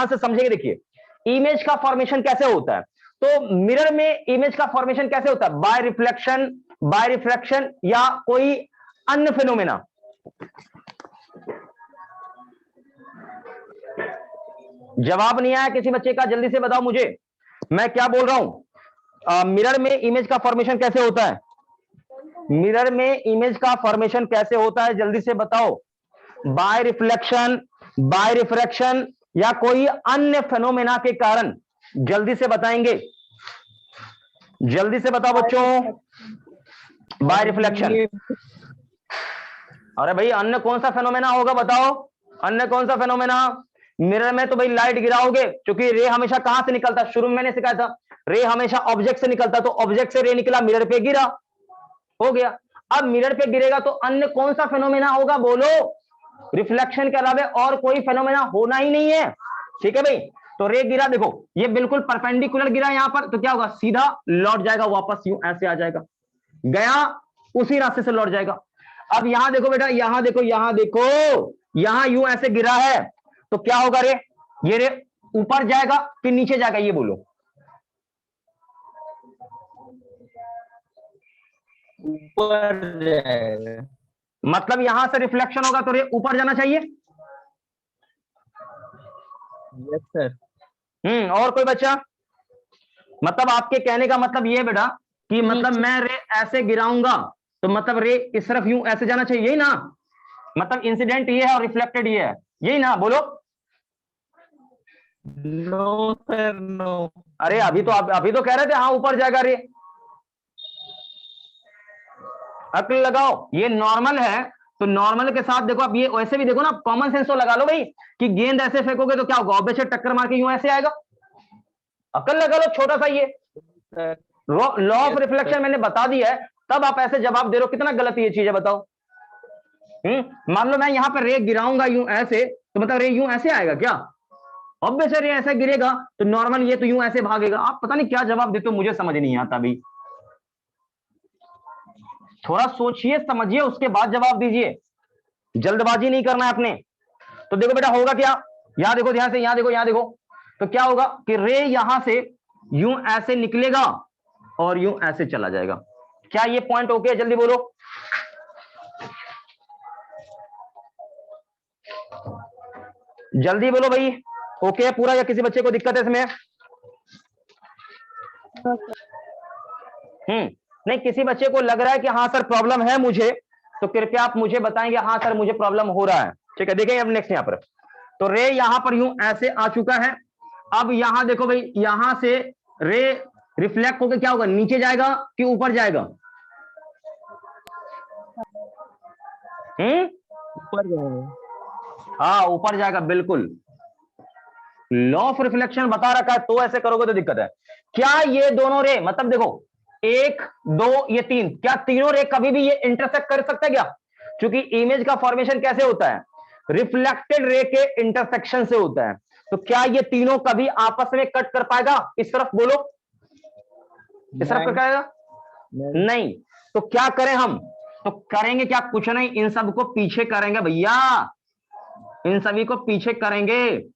से समझेंगे। देखिए, इमेज का फॉर्मेशन कैसे होता है, तो मिरर में इमेज का फॉर्मेशन कैसे होता है, बाय रिफ्लेक्शन या कोई अन्य फिनोमेना। जवाब नहीं आया किसी बच्चे का, जल्दी से बताओ मुझे, मैं क्या बोल रहा हूं। मिरर में इमेज का फॉर्मेशन कैसे होता है, मिरर में इमेज का फॉर्मेशन कैसे होता है, जल्दी से बताओ। बाय रिफ्लेक्शन, बाय रिफ्रैक्शन या कोई अन्य फेनोमेना के कारण। जल्दी से बताएंगे, जल्दी से बताओ बच्चों। Bye reflection. अरे भाई, अन्य कौन सा फेनोमेना होगा बताओ, अन्य कौन सा फेनोमेना। मिरर में तो भाई लाइट गिराओगे, क्योंकि रे हमेशा कहां से निकलता है, शुरू में मैंने सिखाया था, रे हमेशा ऑब्जेक्ट से निकलता, तो ऑब्जेक्ट से रे निकला, मिरर पे गिरा, हो गया। अब मिरर पे गिरेगा तो अन्य कौन सा फेनोमेना होगा, बोलो। रिफ्लेक्शन के अलावा और कोई फेनोमेना होना ही नहीं है। ठीक है भाई, तो रे गिरा, देखो ये बिल्कुल परपेंडिकुलर गिरा यहां पर, तो क्या होगा, सीधा लौट जाएगा वापस, यूं ऐसे आ जाएगा, गया उसी रास्ते से लौट जाएगा। अब यहां देखो बेटा, यहां देखो, यहां देखो, यहां यूं ऐसे गिरा है, तो क्या होगा रे, ये रे ऊपर जाएगा कि नीचे जाएगा, ये बोलो। ऊपर जाएगा। मतलब यहां से रिफ्लेक्शन होगा तो रे ऊपर जाना चाहिए। Yes sir. और कोई बच्चा, मतलब आपके कहने का मतलब ये है बेटा कि मतलब नीचे। मैं रे ऐसे गिराऊंगा, तो मतलब रे इस तरफ यूं ऐसे जाना चाहिए, यही ना, मतलब इंसिडेंट ये है और रिफ्लेक्टेड ये है, यही ना, बोलो। No sir, no. अरे अभी तो कह रहे थे हाँ ऊपर जाएगा रे, अक्ल लगाओ, ये नॉर्मल है। तो नॉर्मल के साथ देखो, अब ये वैसे भी देखो ना, कॉमन सेंस तो लगा लो भाई, कि गेंद ऐसे फेंकोगे तो क्या होगा, ऑब्जेक्ट टक्कर मार के यूं ऐसे आएगा। अक्ल लगा लो, छोटा सा ये sir. Law of yes sir. Reflection मैंने बता दिया है, तब आप ऐसे जवाब दे रहे हो, कितना गलत ये चीज है बताओ। मान लो मैं यहां पर रे गिराऊंगा यूं ऐसे, तो मतलब रे यूं ऐसे आएगा क्या, ऑब्वियस रे ऐसे गिरेगा, तो नॉर्मल ये तो यूं ऐसे भागेगा। आप पता नहीं क्या जवाब देते हो, मुझे समझ नहीं आता भाई, थोड़ा सोचिए समझिए उसके बाद जवाब दीजिए, जल्दबाजी नहीं करना है अपने। तो देखो बेटा होगा क्या, यहां देखो ध्यान से, यहां देखो, यहां देखो, तो क्या होगा कि रे यहां से यूं ऐसे निकलेगा और यूं ऐसे चला जाएगा। क्या ये पॉइंट ओके है, जल्दी बोलो। जल्दी बोलो भाई, ओके है पूरा या किसी बच्चे को दिक्कत है इसमें। नहीं, किसी बच्चे को लग रहा है कि हाँ सर प्रॉब्लम है मुझे, तो कृपया आप मुझे बताएंगे हाँ सर मुझे प्रॉब्लम हो रहा है। ठीक है, देखेंगे अब नेक्स्ट यहां पर, तो रे यहां पर यूं ऐसे आ चुका है। अब यहां देखो भाई, यहां से रे रिफ्लेक्ट होकर क्या होगा, नीचे जाएगा कि ऊपर जाएगा। ऊपर जाएगा। हाँ ऊपर जाएगा बिल्कुल, लॉ ऑफ रिफ्लेक्शन बता रखा है तो ऐसे करोगे तो दिक्कत है। क्या ये दोनों रे, मतलब देखो 1 2 ये 3, क्या तीनों रे कभी भी ये इंटरसेक्ट कर सकता है क्या? क्योंकि इमेज का फॉर्मेशन कैसे होता है, रिफ्लेक्टेड रे के इंटरसेक्शन से होता है। तो क्या ये तीनों कभी आपस में कट कर पाएगा? इस तरफ बोलो, इस तरफ कर पाएगा? नहीं। तो क्या करें हम? तो करेंगे क्या, कुछ नहीं, इन सबको पीछे करेंगे भैया, इन सभी को पीछे करेंगे,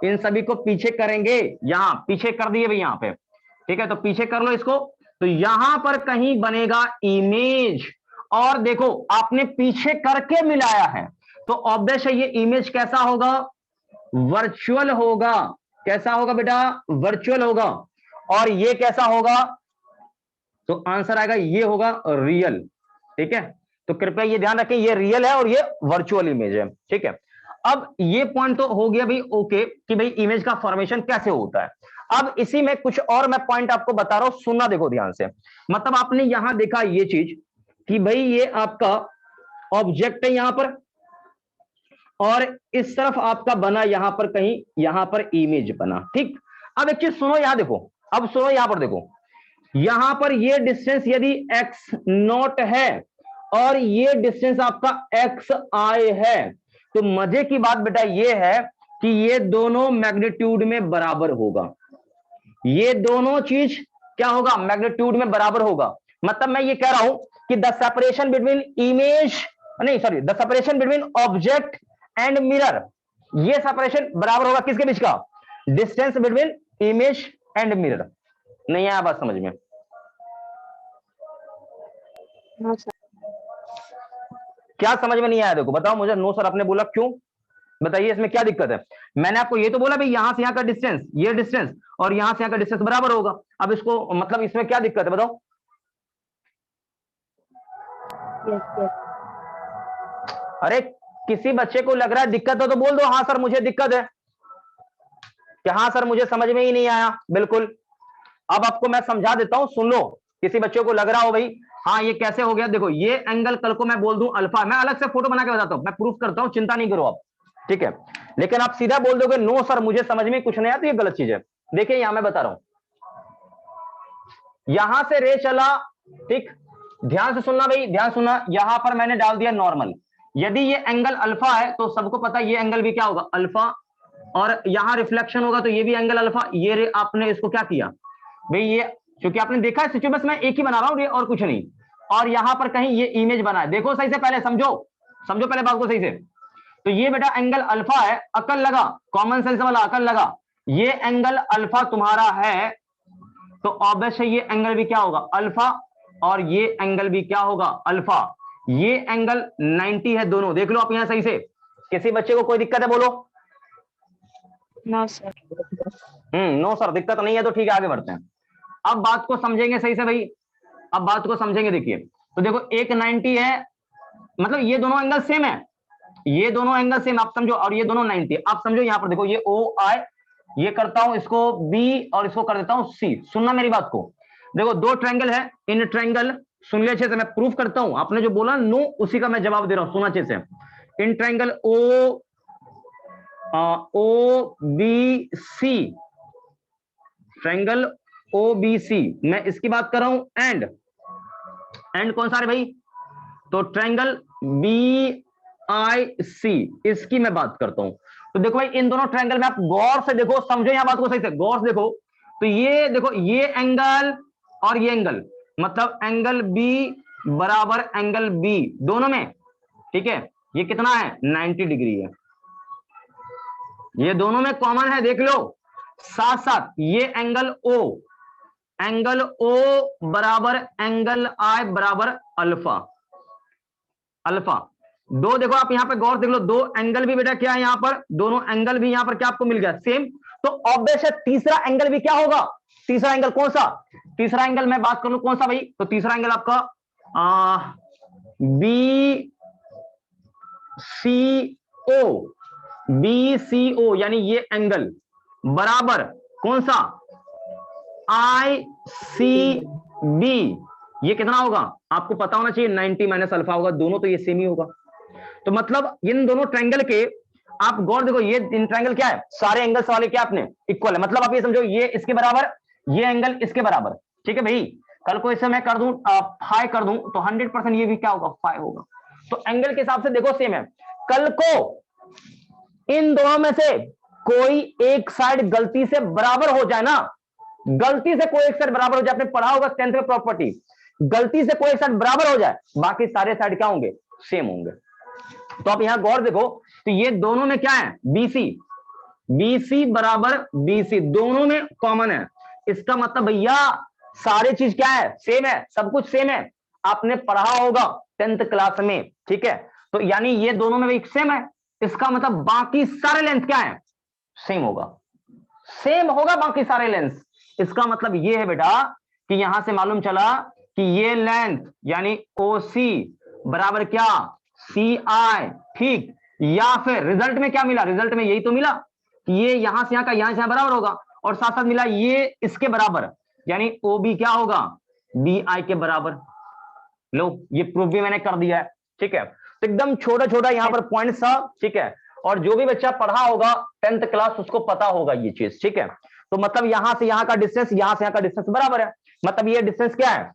इन सभी को पीछे करेंगे। यहां पीछे कर दिए भाई यहां पे, ठीक है, तो पीछे कर लो इसको। तो यहां पर कहीं बनेगा इमेज, और देखो आपने पीछे करके मिलाया है, तो ऑब्वियस है ये इमेज कैसा होगा, वर्चुअल होगा। कैसा होगा बेटा? वर्चुअल होगा। और ये कैसा होगा? तो आंसर आएगा ये होगा रियल। ठीक है, तो कृपया ये ध्यान रखें, ये रियल है और ये वर्चुअल इमेज है। ठीक है, अब ये पॉइंट तो हो गया भाई ओके कि भाई इमेज का फॉर्मेशन कैसे होता है। अब इसी में कुछ और मैं पॉइंट आपको बता रहा हूं, सुनना देखो ध्यान से। मतलब आपने यहां देखा ये चीज कि भाई ये आपका ऑब्जेक्ट है यहां पर, और इस तरफ आपका बना यहां पर कहीं, यहां पर इमेज बना। ठीक, अब एक चीज सुनो, यहां देखो, अब सुनो यहां पर देखो, यहां पर ये डिस्टेंस यदि x0 है और ये डिस्टेंस आपका xi है, तो मजे की बात बेटा ये है कि ये दोनों मैग्नीट्यूड में बराबर होगा। ये दोनों चीज क्या होगा? मैग्नीट्यूड में बराबर होगा। मतलब मैं ये कह रहा हूं कि द सेपरेशन बिटवीन इमेज, नहीं sorry, the separation between object and mirror, ये सेपरेशन बराबर होगा किसके बीच का? Distance between image and mirror. नहीं आया बात समझ में? हाँ सर। क्या समझ में नहीं आया? देखो बताओ मुझे, नो सर आपने बोला क्यों, बताइए इसमें क्या दिक्कत है? मैंने आपको ये तो बोला भाई यहां से यहां का डिस्टेंस, ये डिस्टेंस और यहां से यहां का डिस्टेंस बराबर होगा। अब इसको मतलब इसमें क्या दिक्कत है बताओ? Yes yes. अरे किसी बच्चे को लग रहा है दिक्कत है तो बोल दो हाँ सर मुझे दिक्कत है, कि हाँ सर मुझे समझ में ही नहीं आया। बिल्कुल, अब आपको मैं समझा देता हूं, सुन लो। किसी बच्चे को लग रहा हो भाई हाँ ये कैसे हो गया, देखो ये एंगल कल को मैं बोल दूं अल्फा, मैं अलग से फोटो बना के बताता हूं, मैं प्रूफ करता हूं, चिंता नहीं करो आप। ठीक है, लेकिन आप सीधा बोल दोगे नो सर मुझे समझ में कुछ नहीं आया, तो ये गलत चीज है। देखिए यहां मैं बता रहा हूं, यहां से रे चला, ठीक, ध्यान से सुनना भाई, ध्यान सुनना, यहां पर मैंने डाल दिया नॉर्मल। यदि ये एंगल अल्फा है तो सबको पता है ये एंगल भी क्या होगा? अल्फा। और यहां रिफ्लेक्शन होगा तो ये भी एंगल अल्फा। ये रे आपने इसको क्या किया भाई, ये क्योंकि आपने देखा है सिचुएशन, बस मैं एक ही बना रहा हूं ये और कुछ नहीं। और यहां पर कहीं ये इमेज बना है, देखो सही से, पहले समझो, समझो पहले बात को सही से। तो ये बेटा एंगल अल्फा है, अकल लगा, कॉमन सेंस वाला अकल लगा, ये एंगल अल्फा तुम्हारा है, तो ऑब्वियस है ये एंगल भी क्या होगा? अल्फा। और ये एंगल भी क्या होगा? अल्फा। ये एंगल 90 है दोनों, देख लो आप यहां सही से। किसी बच्चे को कोई दिक्कत है बोलो? No sir. नो सर दिक्कत नहीं है तो ठीक है, आगे बढ़ते हैं। अब बात को समझेंगे सही से भाई, अब बात को समझेंगे। देखिए तो देखो एक 90 है, मतलब ये दोनों एंगल सेम है, ये दोनों एंगल सेम आप समझो, और ये दोनों 90। आप समझो यहां पर देखो ये ओ आई, ये करता हूं इसको बी और इसको कर देता हूं सी। सुनना मेरी बात को, देखो दो ट्रायंगल है, इन ट्रायंगल, सुन लिया अच्छे से, मैं प्रूफ करता हूं, आपने जो बोला नो उसी का मैं जवाब दे रहा हूं, सुना अच्छे से। In triangle O B C, triangle O B C, मैं इसकी बात कर रहा हूं। एंड कौन सा है भाई? तो ट्रायंगल बी आई सी, इसकी मैं बात करता हूं। तो देखो भाई इन दोनों ट्रायंगल में आप गौर से देखो, समझो यहां बात को सही से, गौर से देखो। तो ये देखो ये एंगल और ये एंगल, मतलब एंगल बी बराबर एंगल बी दोनों में, ठीक है, ये कितना है? 90 डिग्री है, ये दोनों में कॉमन है, देख लो। साथ साथ ये एंगल ओ बराबर एंगल आई बराबर अल्फा। अल्फा दो, देखो आप यहां पे गौर देख लो, दो एंगल भी बेटा क्या है यहां पर, दोनों एंगल भी यहां पर क्या आपको मिल गया? सेम। तो ऑब्वियस है तीसरा एंगल भी क्या होगा? तीसरा एंगल कौन सा? तीसरा एंगल मैं बात कर लूं कौन सा भाई? तो तीसरा एंगल आपका बी सी ओ, यानी ये एंगल बराबर कौन सा? आई सी बी। ये कितना होगा आपको पता होना चाहिए, 90 माइनस अल्फा होगा, दोनों तो ये सेम ही होगा। तो मतलब इन दोनों ट्रायंगल के आप गौर देखो, ये इन ट्रायंगल क्या है, सारे एंगल्स वाले क्या अपने इक्वल है, मतलब आप ये समझो ये इसके बराबर, ये एंगल इसके बराबर, ठीक है भाई। कल को इसे मैं कर दूं फाई कर दूं तो 100% ये भी क्या होगा, फाई होगा। तो एंगल के हिसाब से देखो सेम है। कल को इन दोनों में से कोई एक साइड गलती से बराबर हो जाए ना, गलती से कोई एक साइड बराबर हो जाए, आपने पढ़ा होगा 10th में प्रॉपर्टी, गलती से कोई एक साइड बराबर हो जाए, बाकी सारे साइड क्या होंगे, सेम होंगे। तो आप यहां गौर देखो, तो ये दोनों में क्या है, बीसी, बीसी बराबर बीसी, दोनों में कॉमन है। इसका मतलब भैया सारी चीज क्या है, सेम है, सब कुछ सेम है, आपने पढ़ा होगा 10th क्लास में, ठीक है। तो यानी ये दोनों में भी सेम है, इसका मतलब बाकी सारे लेंथ क्या है, सेम होगा, सेम होगा बाकी सारे लेंथ। इसका मतलब ये है बेटा कि यहां से मालूम चला कि ये लेंथ यानी OC बराबर क्या, CI, ठीक। या फिर रिजल्ट में क्या मिला, रिजल्ट में यही तो मिला कि ये यहां से यहां का यहां से यहां बराबर होगा, और साथ साथ मिला ये इसके बराबर, यानी OB क्या होगा, BI के बराबर। लो ये प्रूफ भी मैंने कर दिया है, ठीक है। तो एकदम छोटा छोटा यहाँ पर पॉइंट था, ठीक है। और जो भी बच्चा पढ़ा होगा 10th क्लास उसको पता होगा ये चीज, ठीक है। तो मतलब यहां से यहां का डिस्टेंस, यहां से यहां का डिस्टेंस बराबर है, मतलब ये डिस्टेंस क्या है,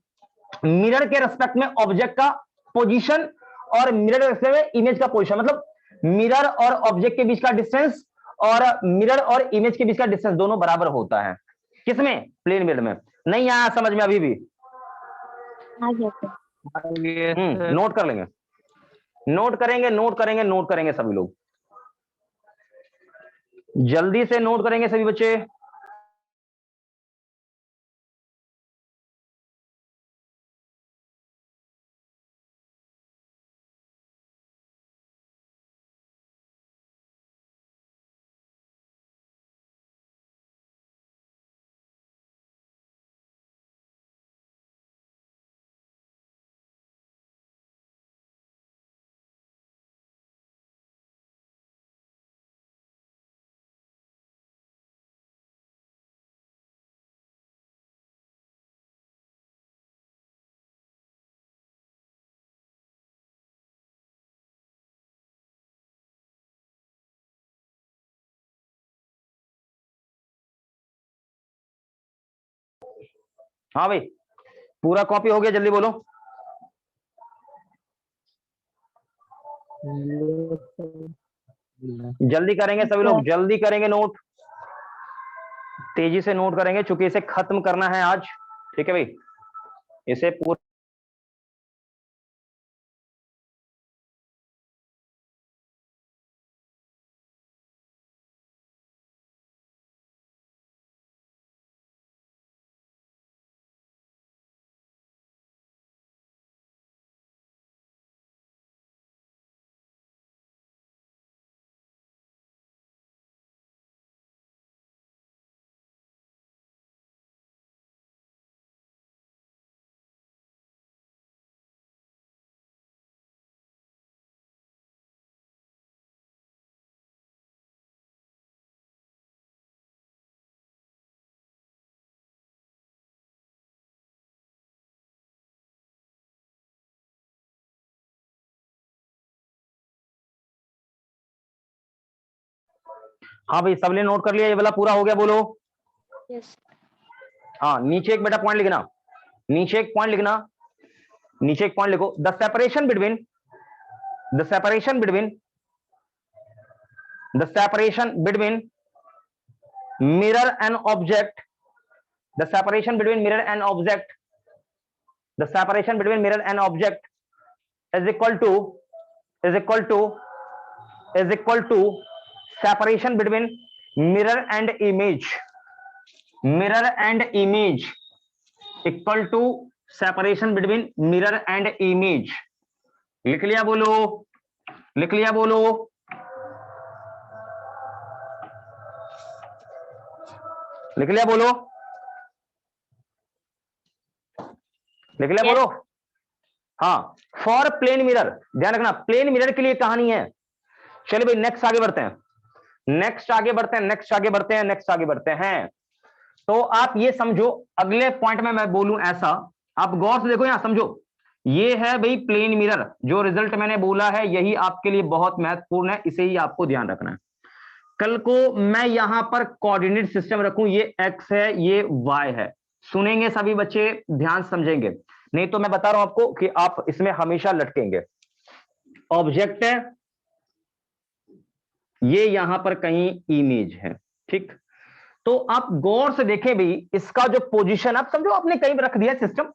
मिरर के रेस्पेक्ट में ऑब्जेक्ट का पोजीशन और मिरर के रेस्पेक्ट में इमेज का पोजीशन, मतलब मिरर और ऑब्जेक्ट के बीच का डिस्टेंस और मिरर और इमेज के बीच का डिस्टेंस दोनों बराबर होता है। किसमें, प्लेन मिरर में। नहीं आया समझ में अभी भी, आ गया सर। नोट कर लेंगे, नोट करेंगे, नोट करेंगे, नोट करेंगे सभी लोग, जल्दी से नोट करेंगे सभी बच्चे। हाँ भाई पूरा कॉपी हो गया, जल्दी बोलो। जल्दी करेंगे सभी लोग, जल्दी करेंगे नोट, तेजी से नोट करेंगे चूंकि इसे खत्म करना है आज, ठीक है भाई। इसे पूरा हाँ भाई सबने नोट कर लिया, ये वाला पूरा हो गया, बोलो। यस। हाँ नीचे एक बेटा पॉइंट लिखना, नीचे एक पॉइंट लिखना, नीचे एक पॉइंट लिखो, the separation between, the separation between, the separation between mirror and object, the separation between mirror and object, the separation between mirror and object is equal to, is equal to, is equal to separation between mirror and image, mirror and image equal to separation between mirror and image। लिख लिया बोलो, लिख लिया बोलो, लिख लिया बोलो, लिख लिया बोलो। हाँ फॉर प्लेन मिरर, ध्यान रखना प्लेन मिरर के लिए कहानी है। चलिए भाई नेक्स्ट आगे बढ़ते हैं, नेक्स्ट आगे बढ़ते हैं, नेक्स्ट आगे बढ़ते हैं, नेक्स्ट आगे बढ़ते हैं। तो आप ये समझो, अगले पॉइंट में मैं बोलूं ऐसा, आप गौर से देखो यहां समझो, ये है भाई प्लेन मिरर। जो रिजल्ट मैंने बोला है यही आपके लिए बहुत महत्वपूर्ण है, इसे ही आपको ध्यान रखना है। कल को मैं यहां पर कोऑर्डिनेट सिस्टम रखूं, ये एक्स है ये वाई है, सुनेंगे सभी बच्चे, ध्यान समझेंगे, नहीं तो मैं बता रहा हूं आपको कि आप इसमें हमेशा लटकेंगे। ऑब्जेक्ट है, ये यहां पर कहीं इमेज है, ठीक। तो आप गौर से देखें भी, इसका जो पोजीशन, आप समझो आपने कहीं रख दिया सिस्टम,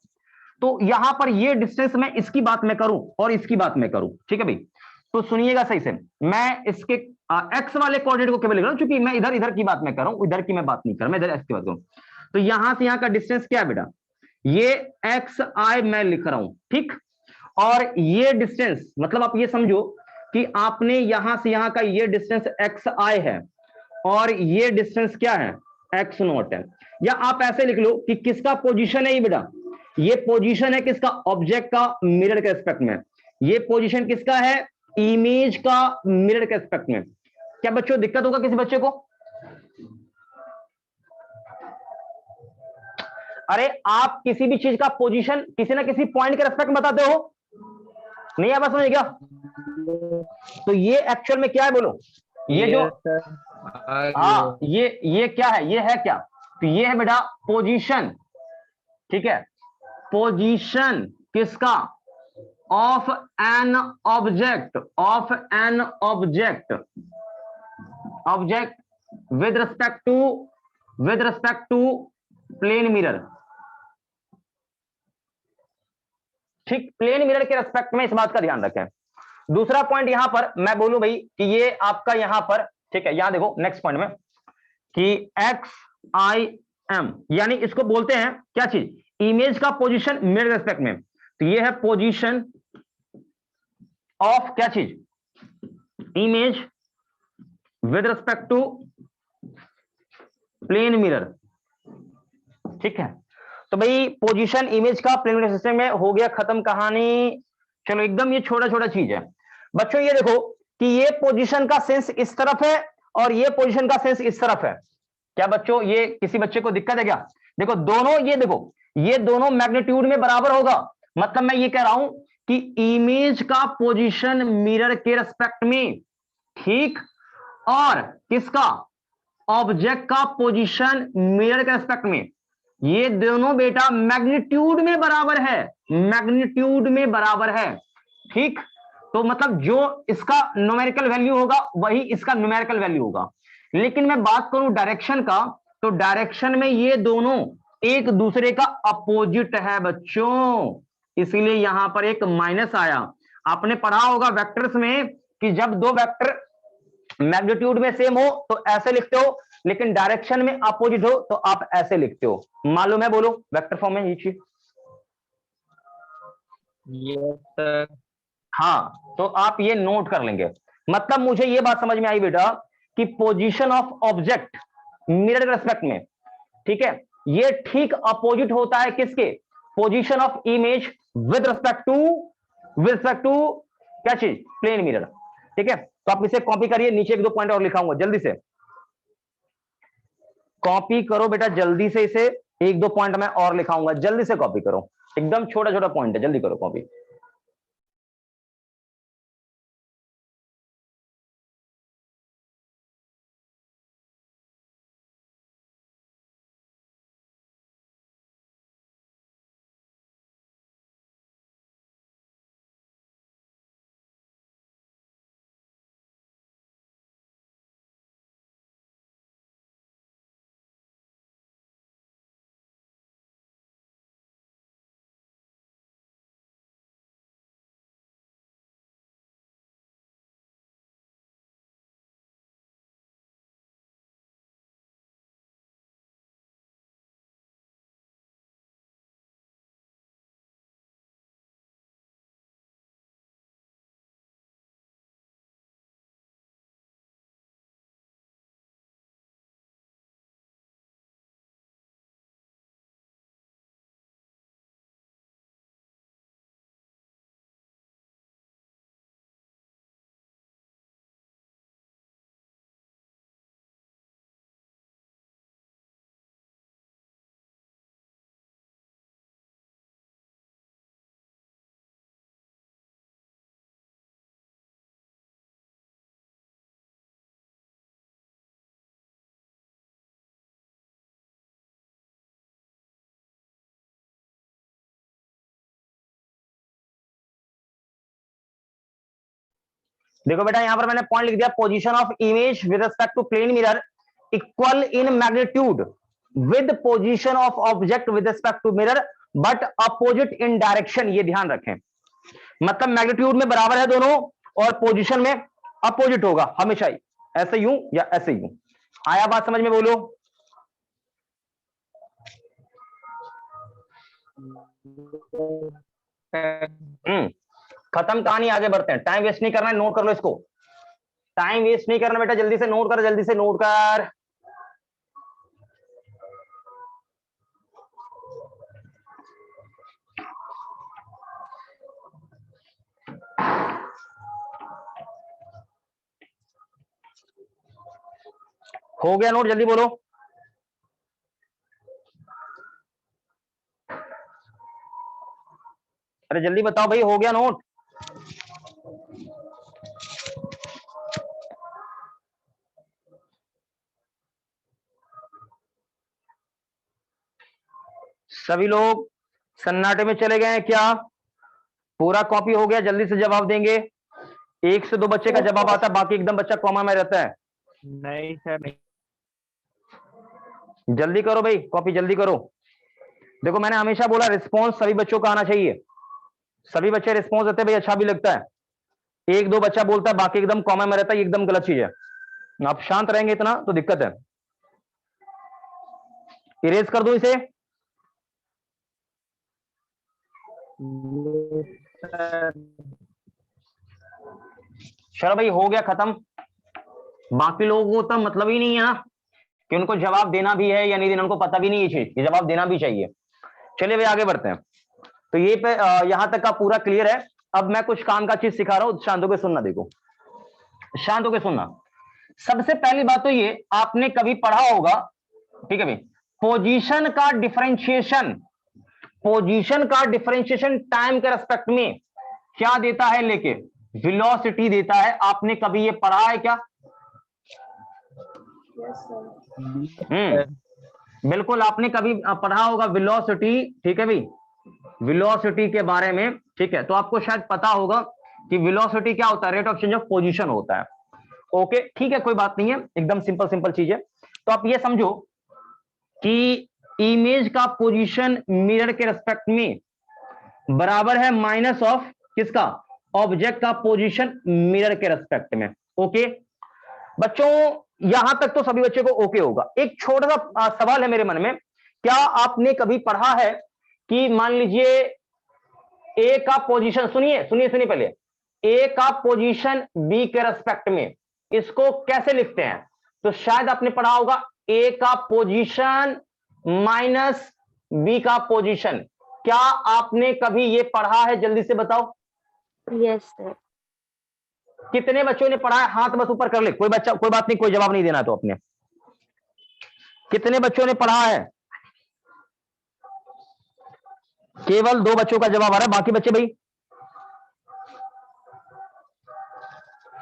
तो यहां पर ये डिस्टेंस मैं इसकी बात में करूं और इसकी बात में करूं, ठीक है भाई। तो सुनिएगा सही से, मैं इसके एक्स वाले कोऑर्डिनेट को केवल लिख रहा हूं, क्योंकि मैं इधर इधर की बात में कर रहा हूं, इधर की मैं बात नहीं कर रहा, मैं इधर एक्स की बात करूं। तो यहां से यहां का डिस्टेंस क्या है बेटा, ये एक्स आई मैं लिख रहा हूं, ठीक। और ये डिस्टेंस मतलब आप ये समझो कि आपने यहां से यहां का ये डिस्टेंस एक्स आई है और ये डिस्टेंस क्या है, एक्स नॉट है। या आप ऐसे लिख लो कि किसका पोजीशन है ये बेटा, ये पोजीशन है किसका, ऑब्जेक्ट का मिरर के रिस्पेक्ट में। ये पोजीशन किसका है, इमेज का मिरर के रिस्पेक्ट में। क्या बच्चों दिक्कत होगा किसी बच्चे को? अरे आप किसी भी चीज का पोजीशन किसी ना किसी पॉइंट के रिस्पेक्ट में बताते हो, नहीं आप समझ क्या? तो ये एक्चुअल में क्या है बोलो, ये जो हाँ ये क्या है, ये है क्या, तो ये है बेटा पोजीशन, ठीक है। पोजीशन किसका, of an object, of an object, object with respect to plane mirror, ठीक। प्लेन मिरर के रिस्पेक्ट में इस बात का ध्यान रखें। दूसरा पॉइंट यहां पर मैं बोलूं भाई कि ये आपका यहां पर, ठीक है, यहां देखो नेक्स्ट पॉइंट में कि एक्स आई एम, यानी इसको बोलते हैं क्या चीज, इमेज का पोजीशन मिरर रिस्पेक्ट में। तो ये है पोजीशन ऑफ क्या चीज, image with respect to plane mirror, ठीक है। तो भाई पोजीशन इमेज का प्लेन मिरर सिस्टम में हो गया खत्म कहानी। चलो एकदम ये छोटा छोटा चीज है बच्चों, ये देखो कि ये पोजीशन का सेंस इस तरफ है और ये पोजीशन का सेंस इस तरफ है। क्या बच्चों ये किसी बच्चे को दिक्कत है क्या? देखो दोनों, ये देखो ये दोनों मैग्नीट्यूड में बराबर होगा, मतलब मैं ये कह रहा हूं कि इमेज का पोजीशन मिरर के रिस्पेक्ट में, ठीक, और किसका, ऑब्जेक्ट का पोजीशन मिरर के रिस्पेक्ट में, ये दोनों बेटा मैग्नीट्यूड में बराबर है, मैग्नीट्यूड में बराबर है, ठीक। तो मतलब जो इसका न्यूमेरिकल वैल्यू होगा वही इसका न्यूमेरिकल वैल्यू होगा। लेकिन मैं बात करूं डायरेक्शन का, तो डायरेक्शन में ये दोनों एक दूसरे का अपोजिट है बच्चों, इसीलिए यहां पर एक माइनस आया। आपने पढ़ा होगा वेक्टर्स में कि जब दो वेक्टर मैग्नीट्यूड में सेम हो तो ऐसे लिखते हो, लेकिन डायरेक्शन में अपोजिट हो तो आप ऐसे लिखते हो। मालूम है बोलो वेक्टर फॉर्म में ये चीज? हाँ, तो आप ये नोट कर लेंगे। मतलब मुझे ये बात समझ में आई बेटा कि position of object mirror respect में, ठीक है, ये ठीक अपोजिट होता है किसके, position of image with respect to क्या चीज, प्लेन मिरर, ठीक है। तो आप इसे कॉपी करिए, नीचे एक दो पॉइंट और लिखाऊंगा, जल्दी से कॉपी करो बेटा, जल्दी से इसे एक दो पॉइंट मैं और लिखाऊंगा, जल्दी से कॉपी करो, एकदम छोटा छोटा पॉइंट है, जल्दी करो कॉपी। देखो बेटा यहां पर मैंने पॉइंट लिख दिया, position of image with respect to plane mirror equal in magnitude with position of object with respect to mirror but opposite in direction. ये ध्यान रखें, मतलब मैग्नीट्यूड में बराबर है दोनों और पोजीशन में अपोजिट होगा हमेशा ही, ऐसे यूं या ऐसे यूं। आया बात समझ में? बोलो। खत्म कहानी, आगे बढ़ते हैं। टाइम वेस्ट नहीं करना है, नोट कर लो इसको। टाइम वेस्ट नहीं करना बेटा, जल्दी से नोट कर, जल्दी से नोट कर। हो गया नोट? जल्दी बोलो। अरे जल्दी बताओ भाई, हो गया नोट? सभी लोग सन्नाटे में चले गए हैं क्या? पूरा कॉपी हो गया? जल्दी से जवाब देंगे। 1 से 2 बच्चे का जवाब आता है, बाकी एकदम बच्चा कॉमा में रहता है। नहीं सर नहीं। जल्दी करो भाई, कॉपी जल्दी करो। देखो मैंने हमेशा बोला रिस्पॉन्स सभी बच्चों का आना चाहिए। सभी बच्चे रिस्पॉन्स देते भाई, अच्छा भी लगता है। 1-2 बच्चा बोलता है, बाकी एकदम कॉमा में रहता है, एकदम गलत चीज है। आप शांत रहेंगे इतना तो दिक्कत है। इरेज कर दो इसे। चलो भाई हो गया खत्म। बाकी लोगों को तो मतलब ही नहीं है ना कि उनको जवाब देना भी है या नहीं देना, उनको पता भी नहीं ये चीज, ये जवाब देना भी चाहिए। चलिए भाई आगे बढ़ते हैं। तो ये पे यहां तक का पूरा क्लियर है। अब मैं कुछ काम का चीज सिखा रहा हूं, शांत होकर सुनना। देखो शांत होकर सुनना। सबसे पहली बात तो ये आपने कभी पढ़ा होगा, ठीक है भाई, पोजीशन का डिफरेंशिएशन। पोजीशन का डिफरेंशिएशन टाइम के रेस्पेक्ट में क्या देता है? लेके वेलोसिटी देता है। आपने कभी ये पढ़ा है क्या? बिल्कुल आपने कभी पढ़ा होगा वेलोसिटी, ठीक है भाई, वेलोसिटी के बारे में, ठीक है। तो आपको शायद पता होगा कि वेलोसिटी क्या होता है, rate of change of position होता है। ओके ठीक है, कोई बात नहीं है, एकदम सिंपल सिंपल चीज है। तो आप ये समझो कि इमेज का पोजीशन मिरर के रेस्पेक्ट में बराबर है माइनस ऑफ किसका? ऑब्जेक्ट का पोजीशन मिरर के रेस्पेक्ट में। ओके बच्चों, यहां तक तो सभी बच्चों को ओके होगा। एक छोटा सा सवाल है मेरे मन में, क्या आपने कभी पढ़ा है कि मान लीजिए ए का पोजीशन, सुनिए सुनिए सुनिए पहले, ए का पोजीशन बी के रेस्पेक्ट में इसको कैसे लिखते हैं? तो शायद आपने पढ़ा होगा ए का पोजीशन माइनस बी का पोजीशन। क्या आपने कभी ये पढ़ा है? जल्दी से बताओ। Yes sir. कितने बच्चों ने पढ़ा है? हाथ बस ऊपर कर ले, कोई बच्चा, कोई बात नहीं, कोई जवाब नहीं देना तो अपने। कितने बच्चों ने पढ़ा है? केवल 2 बच्चों का जवाब आ रहा है, बाकी बच्चे भाई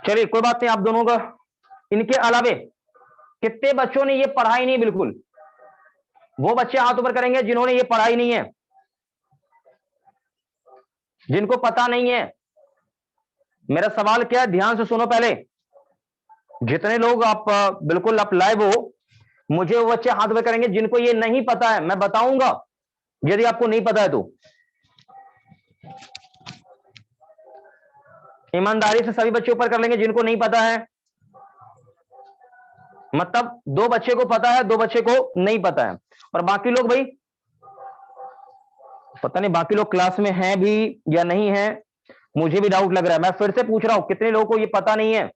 चलिए कोई बात नहीं, आप दोनों का। इनके अलावे कितने बच्चों ने ये पढ़ा ही नहीं बिल्कुल? वो बच्चे हाथ ऊपर करेंगे जिन्होंने ये पढ़ा ही नहीं है, जिनको पता नहीं है। मेरा सवाल क्या है, ध्यान से सुनो पहले। जितने लोग आप बिल्कुल आप लाइव हो, मुझे वो बच्चे हाथ ऊपर करेंगे जिनको ये नहीं पता है। मैं बताऊंगा यदि आपको नहीं पता है तो। ईमानदारी से सभी बच्चे ऊपर कर लेंगे जिनको नहीं पता है। मतलब 2 बच्चे को पता है, 2 बच्चे को नहीं पता है, और बाकी लोग भाई पता नहीं बाकी लोग क्लास में हैं भी या नहीं है, मुझे भी डाउट लग रहा है। मैं फिर से पूछ रहा हूं, कितने लोगों को ये पता नहीं है?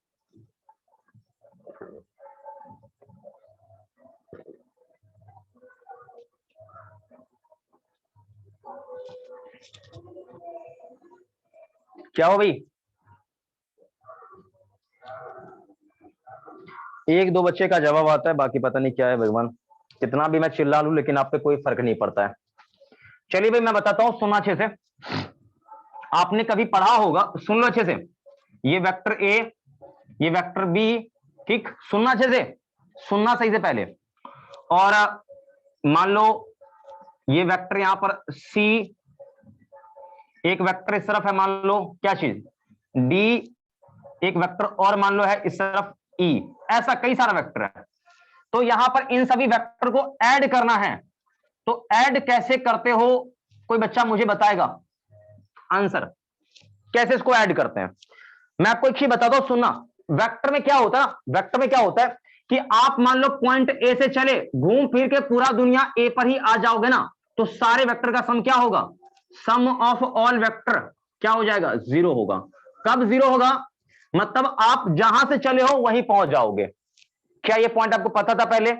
क्या हो भाई? 1-2 बच्चे का जवाब आता है, बाकी पता नहीं क्या है भगवान। कितना भी मैं चिल्ला लूं लेकिन आप पे कोई फर्क नहीं पड़ता है। चलिए भाई मैं बताता हूं, सुनना अच्छे से। आपने कभी पढ़ा होगा, सुन लो अच्छे से, ये वेक्टर ए, ये वेक्टर बी, ठीक, सुनना अच्छे से, सुनना सही से पहले। और मान लो ये वेक्टर यहां पर सी, एक वेक्टर इस तरफ है, मान लो क्या चीज डी, एक वेक्टर और मान लो है इस तरफ E, ऐसा कई सारा वेक्टर है। तो यहां पर इन सभी वेक्टर को ऐड करना है, तो ऐड कैसे करते हो, कोई बच्चा मुझे बताएगा आंसर, कैसे इसको ऐड करते हैं? मैं आपको एक चीज बताता हूं, सुनना। वेक्टर में क्या होता है, वेक्टर में क्या होता है कि आप मान लो पॉइंट ए से चले, घूम फिर के पूरा दुनिया ए पर ही आ जाओगे ना, तो सारे वेक्टर का सम क्या होगा, सम ऑफ ऑल वेक्टर क्या हो जाएगा, 0 होगा। कब 0 होगा, मतलब आप जहां से चले हो वहीं पहुंच जाओगे। क्या ये पॉइंट आपको पता था पहले?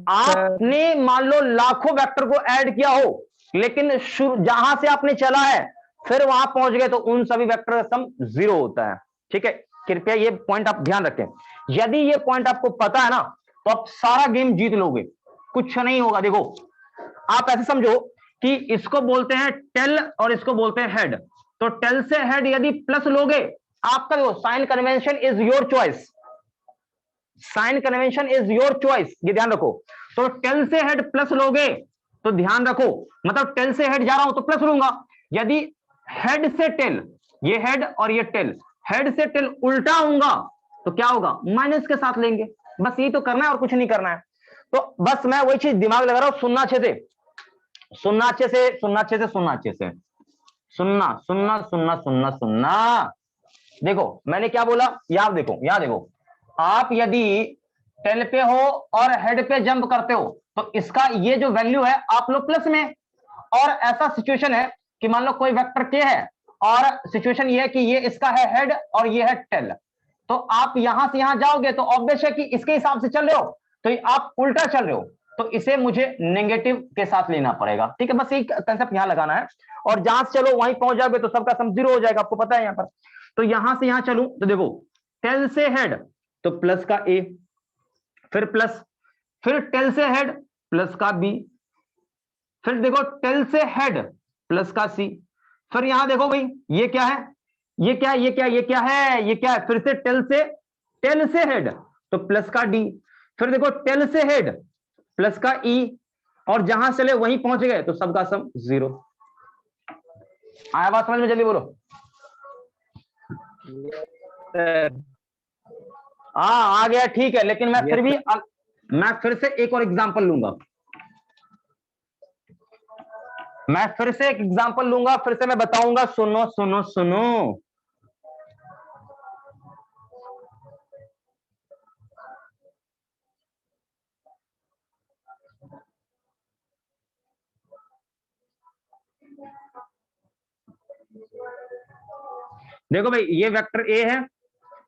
आपने मान लो लाखों वेक्टर को ऐड किया हो, लेकिन जहां से आपने चला है फिर वहां पहुंच गए, तो उन सभी वेक्टर का सम 0 होता है। ठीक है, कृपया ये पॉइंट आप ध्यान रखें। यदि ये पॉइंट आपको पता है ना, तो आप सारा गेम जीत लोगे, कुछ नहीं होगा। देखो आप ऐसे समझो कि इसको बोलते हैं टेल और इसको बोलते हैं हेड, तो टेल से हेड यदि प्लस लोगे, आपका देखो sign convention is your choice, sign convention is your choice, ये ध्यान रखो। तो टेल से हेड प्लस लोगे तो ध्यान रखो, मतलब टेल से हेड जा रहा हूं तो प्लस लूंगा। यदि हेड से टेल, ये हेड और ये टेल, हेड से टेल उल्टा होगा तो क्या होगा, माइनस के साथ लेंगे। बस ये तो करना है और कुछ नहीं करना है। तो बस मैं वही चीज दिमाग लगा रहा हूं, सुनना अच्छे से, सुनना अच्छे से, सुनना अच्छे से, सुनना अच्छे से, सुनना सुनना सुनना सुनना सुनना। देखो मैंने क्या बोला, यहां देखो, यहां देखो, आप यदि टेल पे हो और हेड पे जंप करते हो, तो इसका ये जो वैल्यू है आप लोग प्लस में। और ऐसा सिचुएशन है कि मान लो कोई वेक्टर के है और सिचुएशन ये है कि ये इसका है हेड और ये है टेल, तो आप यहां से यहां जाओगे तो ऑब्वियस है कि इसके हिसाब से चल रहे हो, तो आप उल्टा चल रहे हो, तो इसे मुझे नेगेटिव के साथ लेना पड़ेगा। ठीक है, बस एक कंसेप्ट यहां लगाना है, और जहां से चलो वहीं पहुंच जाओगे तो सबका सम 0 हो जाएगा, आपको पता है यहां पर। तो यहां से यहां चलूं तो देखो टेल से हेड तो प्लस का ए, फिर प्लस, फिर टेल से हेड प्लस का बी, फिर देखो टेल से हेड प्लस का सी, फिर यहां देखो भाई ये क्या है, ये क्या है, ये क्या, ये क्या है, ये क्या है, फिर से टेल से हेड तो प्लस का डी, फिर देखो टेल से हेड प्लस का ई, और जहां से ले वहीं पहुंच गए तो सबका सम 0। आया बात समझ में, जल्दी बोलो। हाँ आ गया, ठीक है, लेकिन मैं फिर भी मैं फिर से एक और एग्जांपल लूंगा, मैं फिर से एक एग्जांपल लूंगा, फिर से मैं बताऊंगा, सुनो सुनो सुनो। देखो भाई ये वेक्टर ए है,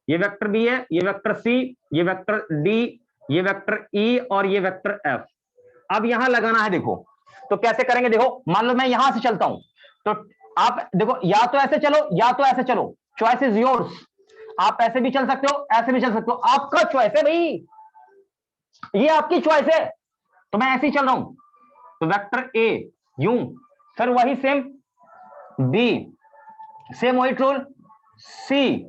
ये वेक्टर बी है, ये वेक्टर सी, ये वेक्टर डी, ये वेक्टर ई और ये वेक्टर एफ। अब यहां लगाना है, देखो तो कैसे करेंगे, देखो मान लो मैं यहां से चलता हूं, तो आप देखो या तो ऐसे चलो या तो ऐसे चलो, चॉइस इज योर्स। आप ऐसे भी चल सकते हो, ऐसे भी चल सकते हो, आपका चॉइस है भाई, ये आपकी चॉइस है। तो मैं ऐसे ही चल रहा हूं, तो वेक्टर ए यूं, फिर वही सेम बी, सेम वही ट्रूल सी,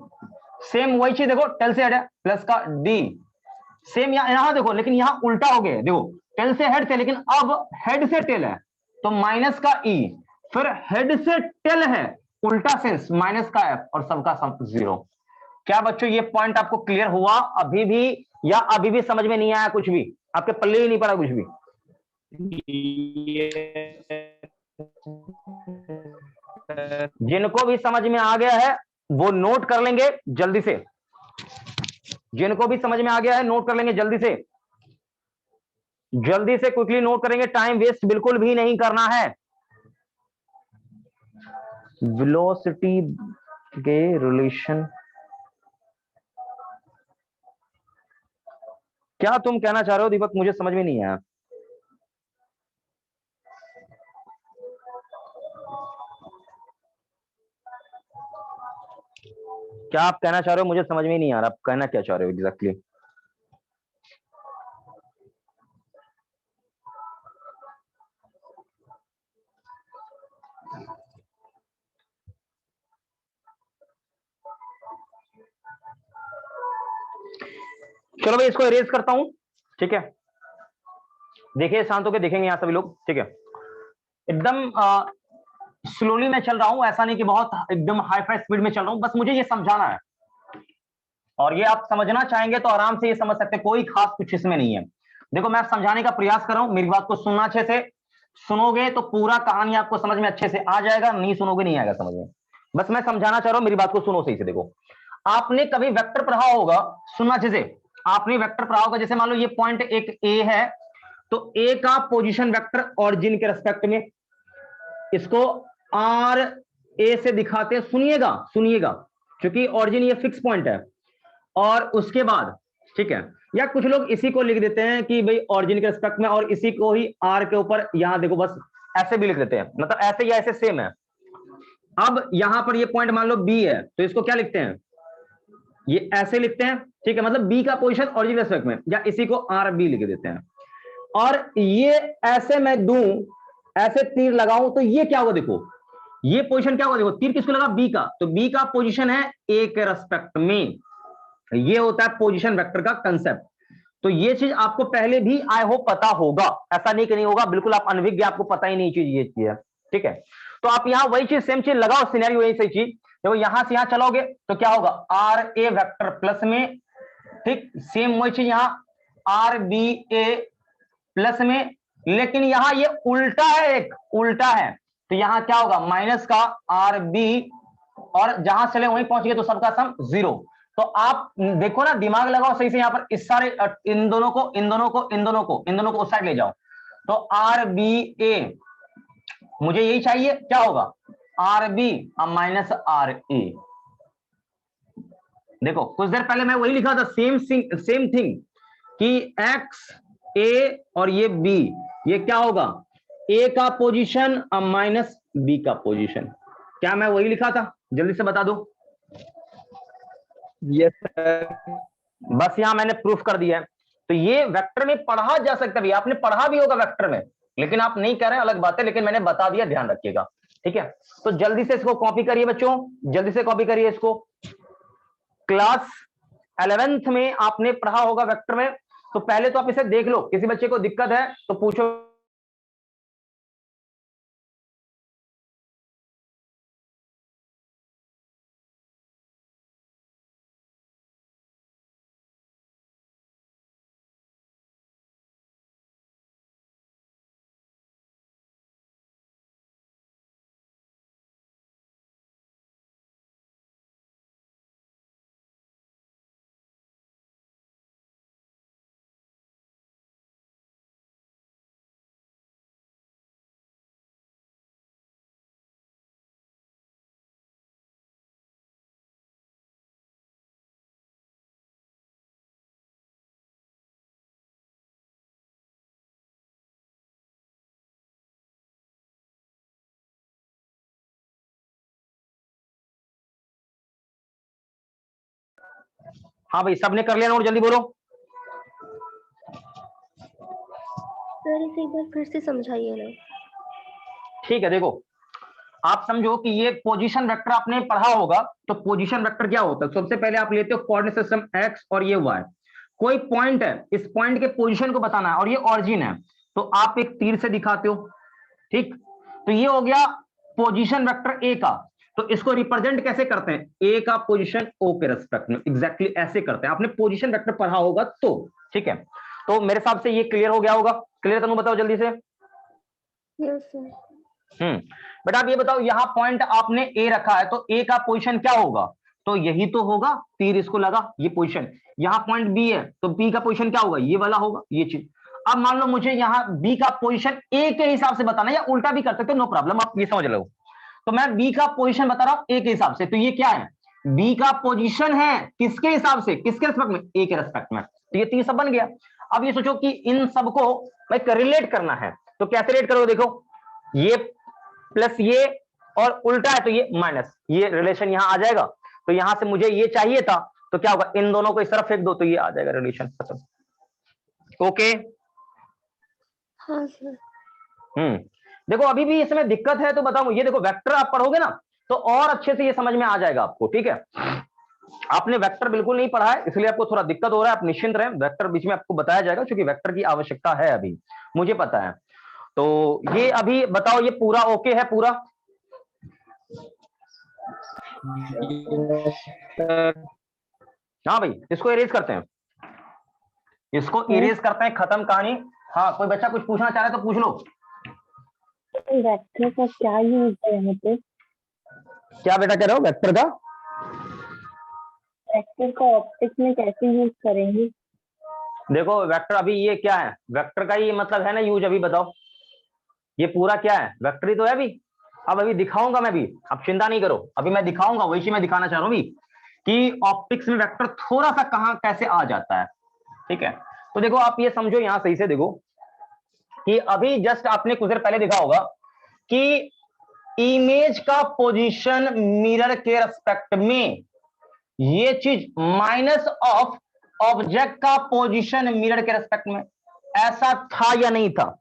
सेम वही चीज, देखो टेल से हेड है प्लस का डी, सेम यहां देखो, लेकिन यहां उल्टा हो गया, देखो टेल से हेड थे लेकिन अब हेड से टेल है तो माइनस का ई, फिर हेड से टेल है उल्टा सेंस माइनस का एफ, और सबका सम 0। क्या बच्चों ये पॉइंट आपको क्लियर हुआ अभी भी, या अभी भी समझ में नहीं आया कुछ भी, आपके पल्ले ही नहीं पड़ा कुछ भी? जिनको भी समझ में आ गया है वो नोट कर लेंगे जल्दी से, जिनको भी समझ में आ गया है नोट कर लेंगे जल्दी से, जल्दी से क्विकली नोट करेंगे, टाइम वेस्ट बिल्कुल भी नहीं करना है। वेलोसिटी के रिलेशन, क्या तुम कहना चाह रहे हो दीपक, मुझे समझ में नहीं आया। क्या आप कहना चाह रहे हो, मुझे समझ में नहीं आ रहा, आप कहना क्या चाह रहे हो एग्जैक्टली? चलो भाई इसको इरेज करता हूं, ठीक है, देखिए शांत होकर देखेंगे यहां सभी लोग, ठीक है, एकदम स्लोली मैं चल रहा हूं, ऐसा नहीं कि बहुत एकदम हाई फाई स्पीड में चल रहा हूं, बस मुझे ये समझाना है और ये आप समझना चाहेंगे तो आराम से ये समझ सकते हैं, कोई खास कुछ इसमें नहीं है। देखो मैं समझाने का प्रयास कर रहा हूं, मेरी बात को सुनना अच्छे से, सुनोगे तो पूरा कहानी आपको समझ में अच्छे से आ जाएगा, नहीं सुनोगे नहीं आएगा समझ में। बस मैं समझाना चाह रहा हूं, मेरी बात को सुनो सही से। देखो आपने कभी वेक्टर पढ़ा होगा, सुनना अच्छे से, आपने वेक्टर पढ़ा होगा, जैसे मान लो ये पॉइंट एक ए है, तो ए का पोजीशन वेक्टर ऑरिजिन के रेस्पेक्ट में, इसको आर ए से दिखाते हैं, सुनिएगा सुनिएगा, क्योंकि ऑरिजिन ये फिक्स पॉइंट है। और उसके बाद ठीक है, या कुछ लोग इसी को लिख देते हैं कि भाई ऑरिजिन के रिस्पेक्ट में, और इसी को ही आर के ऊपर, यहां देखो बस ऐसे भी लिख देते हैं, मतलब ऐसे या ऐसे सेम है। अब यहां पर ये पॉइंट मान लो बी है, तो इसको क्या लिखते हैं, ये ऐसे लिखते हैं, ठीक है, मतलब बी का पोजीशन ऑरिजिन के रिस्पेक्ट में, या इसी को आर बी लिख देते हैं। और ये ऐसे मैं दूं, ऐसे तीर लगाऊं, तो ये क्या होगा, देखो ये पोजीशन क्या होगा, देखो तीर किसको लगा, बी का, तो बी का पोजीशन है ए के रेस्पेक्ट में, ये होता है पोजीशन वेक्टर का कंसेप्ट। तो ये चीज आपको पहले भी आई होप पता होगा, ऐसा नहीं कि नहीं होगा, बिल्कुल आप अनभिज्ञ, आपको पता ही नहीं चीज ये चीज है, ठीक है। तो आप यहां वही चीज सेम चीज लगाओ, सिनेरियो वही सही चीज, देखो यहां से यहां चलोगे तो क्या होगा, आर ए वेक्टर प्लस में, ठीक, सेम वही चीज यहां आर बी ए प्लस में, लेकिन यहां ये उल्टा है, एक उल्टा है, तो यहां क्या होगा, माइनस का आर बी, और जहां चले वहीं पहुंच गए तो सबका सम 0। तो आप देखो ना, दिमाग लगाओ सही से, यहां पर इस सारे इन दोनों को इन दोनों को इन दोनों को इन दोनों को उस साइड ले जाओ, तो आर बी ए मुझे यही चाहिए, क्या होगा, R B minus R A. देखो कुछ देर पहले मैं वही लिखा था, सेम थिंग कि एक्स ए और ये बी, ये क्या होगा, ए का पोजीशन माइनस बी का पोजीशन, क्या मैं वही लिखा था, जल्दी से बता दो। Yes sir. बस यहां मैंने प्रूफ कर दिया है। तो ये वेक्टर में पढ़ा जा सकता है, आपने पढ़ा भी होगा वेक्टर में, लेकिन आप नहीं कह रहे, अलग बात है, लेकिन मैंने बता दिया, ध्यान रखिएगा, ठीक है। तो जल्दी से इसको कॉपी करिए बच्चों, जल्दी से कॉपी करिए इसको। क्लास 11th में आपने पढ़ा होगा वेक्टर में, तो पहले तो आप इसे देख लो, किसी बच्चे को दिक्कत है तो पूछो। हाँ भाई, सबने कर लिया नोट, जल्दी बोलो। सर इसे एक बार फिर से समझाइए ना। ठीक है, देखो आप समझो कि ये पोजीशन वेक्टर आपने पढ़ा होगा, तो पोजीशन वेक्टर क्या होता है, सबसे पहले आप लेते हो कोऑर्डिनेट सिस्टम एक्स और ये वाई, कोई पॉइंट है, इस पॉइंट के पोजीशन को बताना है और ये ऑरिजिन है, तो आप एक तीर से दिखाते हो, ठीक। तो ये हो गया पोजीशन वेक्टर ए का। तो इसको रिप्रेजेंट कैसे करते हैं, ए का पोजीशन ओ के रेस्पेक्ट में, एग्जैक्टली ऐसे करते हैं, आपने पोजीशन वेक्टर पढ़ा होगा तो, ठीक है। तो मेरे हिसाब से ये क्लियर हो गया होगा, क्लियर तनु बताओ जल्दी से। Yes sir. बेटा आप ये बताओ, यहां पॉइंट आपने ए रखा है, तो ए का पोजीशन क्या होगा, तो यही तो होगा, तीर इसको लगा, ये पोजीशन, यहां पॉइंट बी है, तो बी का पोजीशन क्या होगा, ये वाला होगा, ये चीज। अब मान लो मुझे यहां बी का पोजीशन ए के हिसाब से बताना, या उल्टा भी कर सकते हो, नो प्रॉब्लम, आप ये समझ लो। तो मैं बी का पोजीशन बता रहा हूं ए के हिसाब से, तो ये क्या है, बी का पोजीशन है किसके हिसाब से, किसके रिस्पेक्ट में, ए के रिस्पेक्ट में, तो ये तीर सब बन गया। अब ये सोचो कि इन सबको लाइक रिलेट करना है, तो कैसे रिलेट करोगे, देखो ये प्लस ये और उल्टा है तो ये माइनस, ये रिलेशन यहां आ जाएगा, तो यहां से मुझे ये चाहिए था, तो क्या होगा, इन दोनों को इस तरफ फेंक दो, तो ये आ जाएगा रिलेशन खत्म। ओके हाँ सर। देखो अभी भी इसमें दिक्कत है तो बताऊं, ये देखो वेक्टर आप पढ़ोगे ना तो और अच्छे से ये समझ में आ जाएगा आपको, ठीक है। आपने वेक्टर बिल्कुल नहीं पढ़ा है, इसलिए आपको थोड़ा दिक्कत हो रहा है, आप निश्चिंत रहें, वेक्टर बीच में आपको बताया जाएगा, क्योंकि वेक्टर की आवश्यकता है अभी, मुझे पता है। तो ये अभी बताओ, ये पूरा ओके है, पूरा Yes, sir. हाँ भाई, इसको इरेज करते हैं, इसको इरेज करते हैं, खत्म कहानी। हाँ, कोई बच्चा कुछ पूछना चाह रहा है तो पूछ लो। वेक्टर का क्या यूज है यहाँ पे? क्या बेटा कह रहे हो, वेक्टर का? वेक्टर का ऑप्टिक्स में कैसे यूज करेंगे? देखो वेक्टर अभी ये क्या है, वेक्टर का ये मतलब है ना यूज, अभी बताओ ये पूरा क्या है, वेक्टर ही तो है अभी। अब अभी दिखाऊंगा मैं भी, अब चिंता नहीं करो, अभी मैं दिखाऊंगा, वही चीज मैं दिखाना चाह रहा हूँ अभी कि ऑप्टिक्स में वेक्टर थोड़ा सा कहां कैसे आ जाता है। ठीक है, तो देखो आप ये समझो यहां सही से देखो कि अभी जस्ट आपने कुछ देर पहले देखा होगा कि इमेज का पोजीशन मिरर के रेस्पेक्ट में, ये चीज माइनस ऑफ ऑब्जेक्ट का पोजीशन मिरर के रेस्पेक्ट में, ऐसा था या नहीं था?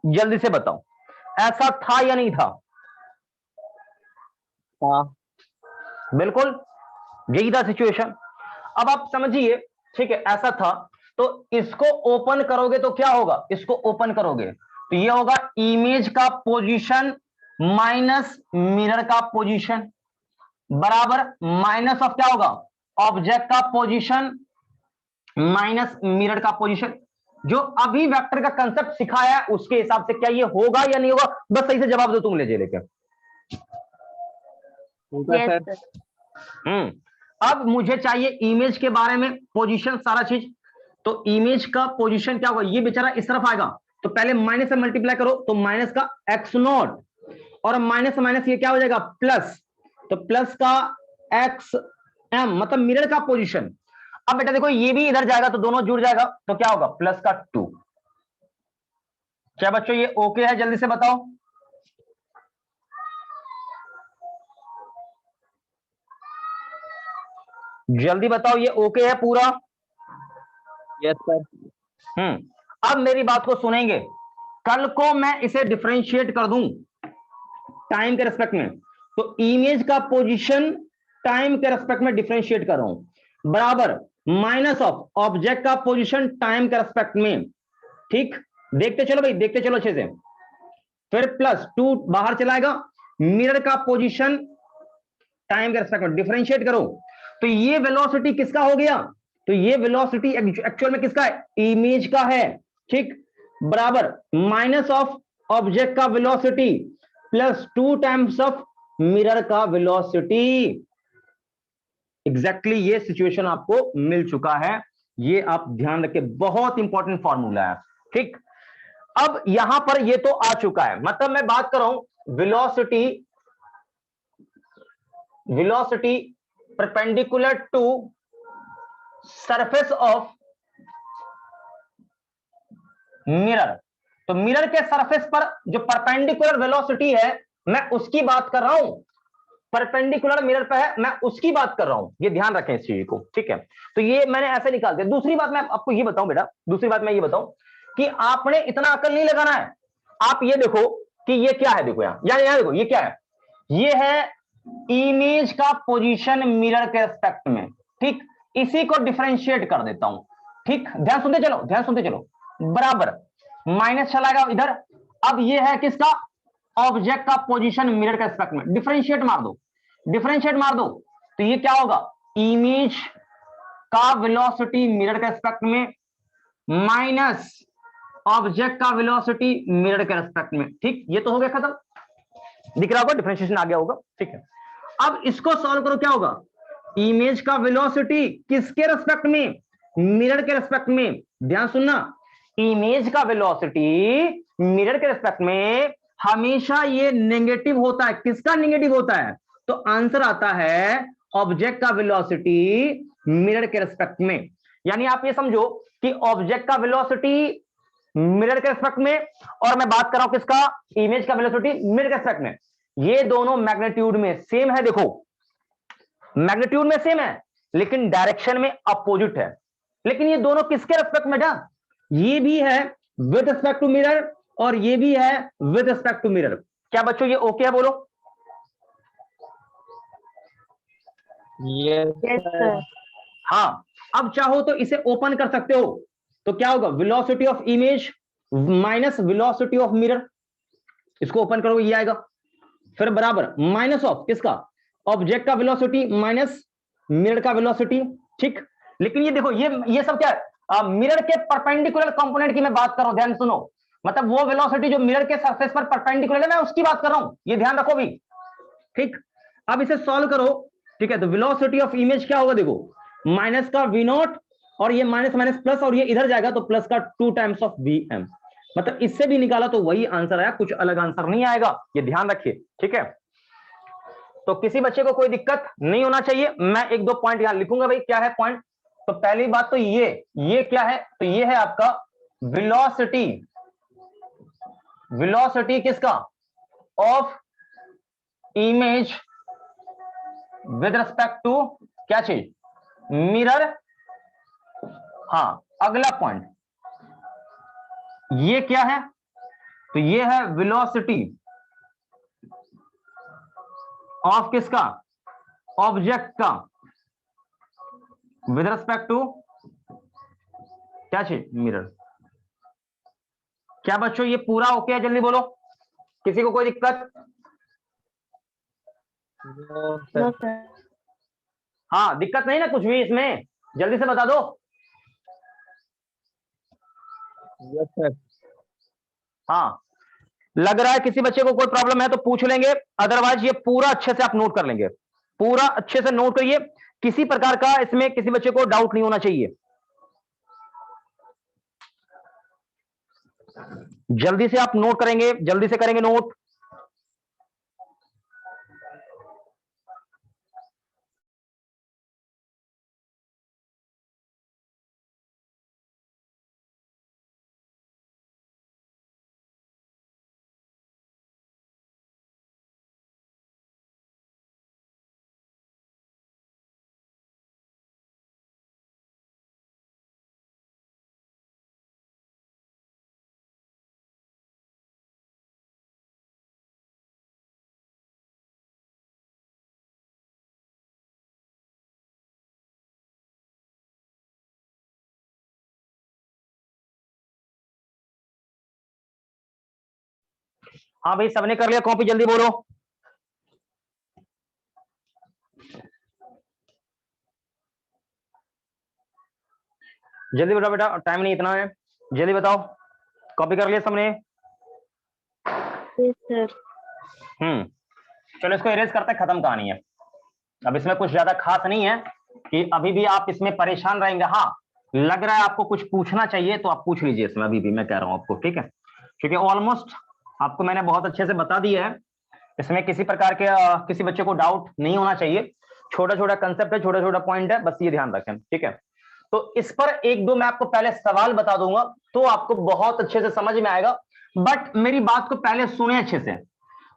जल्दी से बताओ, ऐसा था या नहीं था? हाँ, बिल्कुल, यही था सिचुएशन। अब आप समझिए, ठीक है, ऐसा था, तो इसको ओपन करोगे तो क्या होगा, इसको ओपन करोगे तो ये होगा इमेज का पोजीशन माइनस मिरर का पोजीशन बराबर माइनस ऑफ क्या होगा, ऑब्जेक्ट का पोजीशन माइनस मिरर का पोजीशन। जो अभी वेक्टर का कंसेप्ट सिखाया है उसके हिसाब से क्या ये होगा या नहीं होगा, बस सही से जवाब दो तुम, ले लेके। होगा यस सर। सर। अब मुझे चाहिए इमेज के बारे में पोजीशन सारा चीज, तो इमेज का पोजीशन क्या होगा, ये बेचारा इस तरफ आएगा, तो पहले माइनस से मल्टीप्लाई करो, तो माइनस का एक्स नॉट, और माइनस माइनस ये क्या हो जाएगा प्लस, तो प्लस का एक्स एम, मतलब मिरर का पोजीशन। अब बेटा देखो ये भी इधर जाएगा तो दोनों जुड़ जाएगा, तो क्या होगा प्लस का 2। क्या बच्चों ये ओके है, जल्दी से बताओ। जल्दी बताओ ये ओके है पूरा? Yes sir. अब मेरी बात को सुनेंगे, कल को मैं इसे डिफरेंशिएट कर दूं टाइम के रेस्पेक्ट में, तो इमेज का पोजीशन टाइम के रेस्पेक्ट में डिफरेंशिएट कर रहा हूं, बराबर माइनस ऑफ ऑब्जेक्ट का पोजीशन टाइम के रेस्पेक्ट में। ठीक, देखते चलो भाई, देखते चलो अच्छे से, फिर प्लस 2 बाहर चलाएगा, मिरर का पोजीशन टाइम के रेस्पेक्ट में डिफरेंशिएट करो, तो ये वेलोसिटी किसका हो गया, तो ये वेलोसिटी एक्चुअल में किसका है, इमेज का है। ठीक, बराबर माइनस ऑफ ऑब्जेक्ट का velocity plus 2 times of mirror का वेलोसिटी। एग्जैक्टली ये सिचुएशन आपको मिल चुका है, ये आप ध्यान रखें, बहुत इंपॉर्टेंट फॉर्मूला है। ठीक, अब यहां पर ये तो आ चुका है, मतलब मैं बात कर रहा हूं velocity, velocity perpendicular to surface of mirror, तो मिरर के सरफेस पर जो परपेंडिकुलर वेलोसिटी है मैं उसकी बात कर रहा हूं, परपेंडिकुलर मिरर पे है मैं उसकी बात कर रहा हूं, ये ध्यान रखें इस चीज को। ठीक है, तो ये मैंने ऐसे निकाल दिया। दूसरी बात मैं आपको ये बताऊं बेटा, दूसरी बात मैं ये बताऊं कि आपने इतना अकल नहीं लगाना है, आप ये देखो कि ये क्या है, देखो यहां देखो ये क्या है, ये है इमेज का पोजीशन मिरर के रेस्पेक्ट में। ठीक, इसी को डिफरेंशिएट कर देता हूं। ठीक, ध्यान सुनते चलो, ध्यान सुनते चलो, बराबर माइनस चलाएगा इधर, अब ये है किसका, ऑब्जेक्ट का पोजीशन मिरर के रेस्पेक्ट में, डिफरेंशिएट मार दो, डिफरेंशिएट मार दो, तो ये क्या होगा, इमेज का वेलोसिटी मिरर के रेस्पेक्ट में माइनस ऑब्जेक्ट का वेलोसिटी मिरर के रेस्पेक्ट में। ठीक, ये तो हो गया खत्म, दिख रहा होगा डिफरेंशिएशन आ गया होगा। ठीक है, अब इसको सॉल्व करो, क्या होगा, इमेज का वेलोसिटी किसके रेस्पेक्ट में, मिरर के रेस्पेक्ट में। ध्यान सुनना, इमेज का वेलोसिटी मिरर के रेस्पेक्ट में हमेशा ये नेगेटिव होता है, किसका नेगेटिव होता है, तो आंसर आता है ऑब्जेक्ट का वेलोसिटी मिरर के रेस्पेक्ट में। यानी आप ये समझो कि ऑब्जेक्ट का वेलोसिटी मिरर के रेस्पेक्ट में, और मैं बात कर रहा हूं किसका, इमेज का वेलोसिटी मिरर के रेस्पेक्ट में, ये दोनों मैग्नीट्यूड में सेम है। देखो मैग्नीट्यूड में सेम है लेकिन डायरेक्शन में अपोजिट है, लेकिन ये दोनों किसके रेस्पेक्ट में, ये भी है विद रिस्पेक्ट टू मिरर और ये भी है विद रिस्पेक्ट टू मिरर। क्या बच्चों ये ओके है, बोलो। Yes yes sir. सर। हाँ, अब चाहो तो इसे ओपन कर सकते हो, तो क्या होगा, velocity of image minus velocity of mirror, इसको ओपन करोगे ये आएगा, फिर बराबर माइनस ऑफ किसका, ऑब्जेक्ट का वेलोसिटी माइनस मिरर का वेलोसिटी, ठीक। लेकिन ये देखो, ये सब क्या है, मिरर के परपेंडिकुलर कंपोनेंट की मैं बात कर रहा हूं, ध्यान सुनो। मतलब वो वेलोसिटी जो मिरर के सरफेस पर परपेंडिकुलर है, मैं उसकी बात कर रहा हूं, ये ध्यान रखो भी, ठीक। अब इसे सॉल्व करो, ठीक है। तो वेलोसिटी ऑफ इमेज क्या होगा, देखो माइनस का वी नॉट, और ये माइनस माइनस प्लस, और ये इधर जाएगा तो प्लस का 2 टाइम्स ऑफ वी एम। मतलब इससे भी निकाला तो वही आंसर आया, कुछ अलग आंसर नहीं आएगा, ये ध्यान रखिए, ठीक है। तो किसी बच्चे को कोई दिक्कत नहीं होना चाहिए। मैं एक दो पॉइंट यहां लिखूंगा भाई, क्या है पॉइंट। तो पहली बात तो ये क्या है, तो ये है आपका वेलोसिटी, वेलोसिटी किसका, of image with respect to क्या चीज, मिरर। हाँ, अगला पॉइंट ये क्या है, तो ये है वेलोसिटी ऑफ किसका, ऑब्जेक्ट का विद रिस्पेक्ट टू क्या चीज, मिरर। क्या बच्चों ये पूरा ओके है, जल्दी बोलो, किसी को कोई दिक्कत। No, sir. हाँ, दिक्कत नहीं ना कुछ भी इसमें, जल्दी से बता दो। Yes, sir. हाँ, लग रहा है किसी बच्चे को कोई प्रॉब्लम है तो पूछ लेंगे, अदरवाइज ये पूरा अच्छे से आप नोट कर लेंगे, पूरा अच्छे से नोट करिए, किसी प्रकार का इसमें किसी बच्चे को डाउट नहीं होना चाहिए। जल्दी से आप नोट करेंगे, जल्दी से करेंगे नोट। हाँ भाई, सबने कर लिया कॉपी, जल्दी बोलो। जल्दी बताओ बेटा, टाइम नहीं इतना है, जल्दी बताओ, कॉपी कर लिया सबने। Yes sir. चलो इसको इरेज करते हैं, खत्म कहानी है। अब इसमें कुछ ज्यादा खास नहीं है कि अभी भी आप इसमें परेशान रहेंगे। हाँ, लग रहा है आपको कुछ पूछना चाहिए तो आप पूछ लीजिए इसमें, अभी भी मैं कह रहा हूं आपको, ठीक है। क्योंकि ऑलमोस्ट आपको मैंने बहुत अच्छे से बता दिया है, इसमें किसी प्रकार के किसी बच्चे को डाउट नहीं होना चाहिए। छोटा छोटा कंसेप्ट है, छोटा छोटा पॉइंट है, बस ये ध्यान रखें, ठीक है। तो इस पर एक दो मैं आपको पहले सवाल बता दूंगा तो आपको बहुत अच्छे से समझ में आएगा। बट मेरी बात को पहले सुने अच्छे से,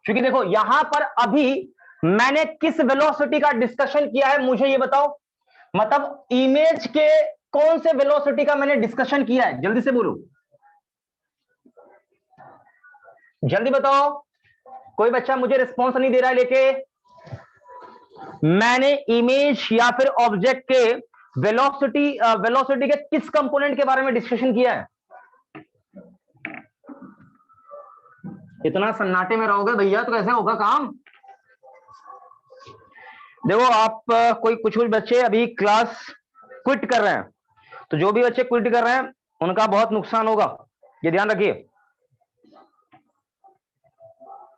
क्योंकि देखो यहां पर अभी मैंने किस वेलोसिटी का डिस्कशन किया है, मुझे ये बताओ। मतलब इमेज के कौन से वेलोसिटी का मैंने डिस्कशन किया है, जल्दी से बोलो, जल्दी बताओ। कोई बच्चा मुझे रिस्पॉन्स नहीं दे रहा है लेके। मैंने इमेज या फिर ऑब्जेक्ट के वेलोसिटी के किस कंपोनेंट के बारे में डिस्कशन किया है। इतना सन्नाटे में रहोगे भैया तो कैसे होगा काम। देखो आप कोई कुछ बच्चे अभी क्लास क्विट कर रहे हैं, तो जो भी बच्चे क्विट कर रहे हैं उनका बहुत नुकसान होगा, ये ध्यान रखिए।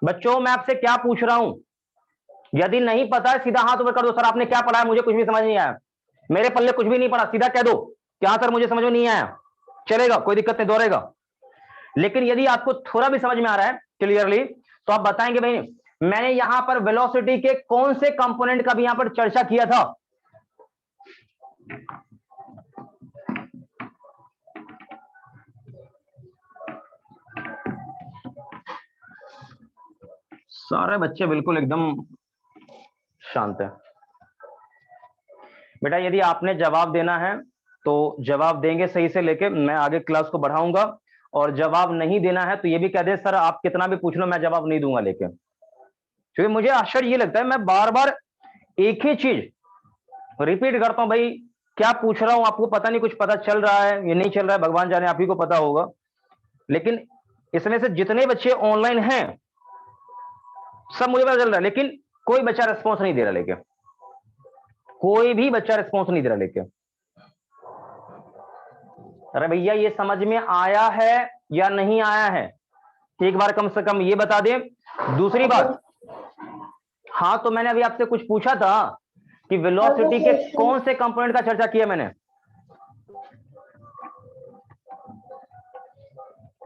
बच्चों मैं आपसे क्या पूछ रहा हूं, यदि नहीं पता है सीधा हाथ ऊपर कर दो, सर आपने क्या पढ़ा है मुझे कुछ भी समझ नहीं आया, मेरे पल्ले कुछ भी नहीं पड़ा, सीधा कह दो क्या सर मुझे समझ में नहीं आया, चलेगा, कोई दिक्कत नहीं, दोहरेगा। लेकिन यदि आपको थोड़ा भी समझ में आ रहा है क्लियरली तो आप बताएंगे भाई मैंने यहां पर वेलोसिटी के कौन से कंपोनेंट का भी यहां पर चर्चा किया था। सारे बच्चे बिल्कुल एकदम शांत है। बेटा यदि आपने जवाब देना है तो जवाब देंगे सही से लेके, मैं आगे क्लास को बढ़ाऊंगा। और जवाब नहीं देना है तो ये भी कह दे सर आप कितना भी पूछ लो मैं जवाब नहीं दूंगा लेके। क्योंकि मुझे आश्चर्य ये लगता है मैं बार बार एक ही चीज रिपीट करता हूं, भाई क्या पूछ रहा हूं आपको पता नहीं, कुछ पता चल रहा है ये नहीं चल रहा है भगवान जाने, आप ही को पता होगा। लेकिन इसमें से जितने बच्चे ऑनलाइन हैं सब मुझे पता चल रहा है, लेकिन कोई बच्चा रिस्पॉन्स नहीं दे रहा लेके, कोई भी बच्चा रिस्पॉन्स नहीं दे रहा लेके। अरे भैया ये समझ में आया है या नहीं आया है, एक बार कम से कम ये बता दें। दूसरी बात, हाँ तो मैंने अभी आपसे कुछ पूछा था कि वेलोसिटी के कौन से कंपोनेंट का चर्चा किया मैंने?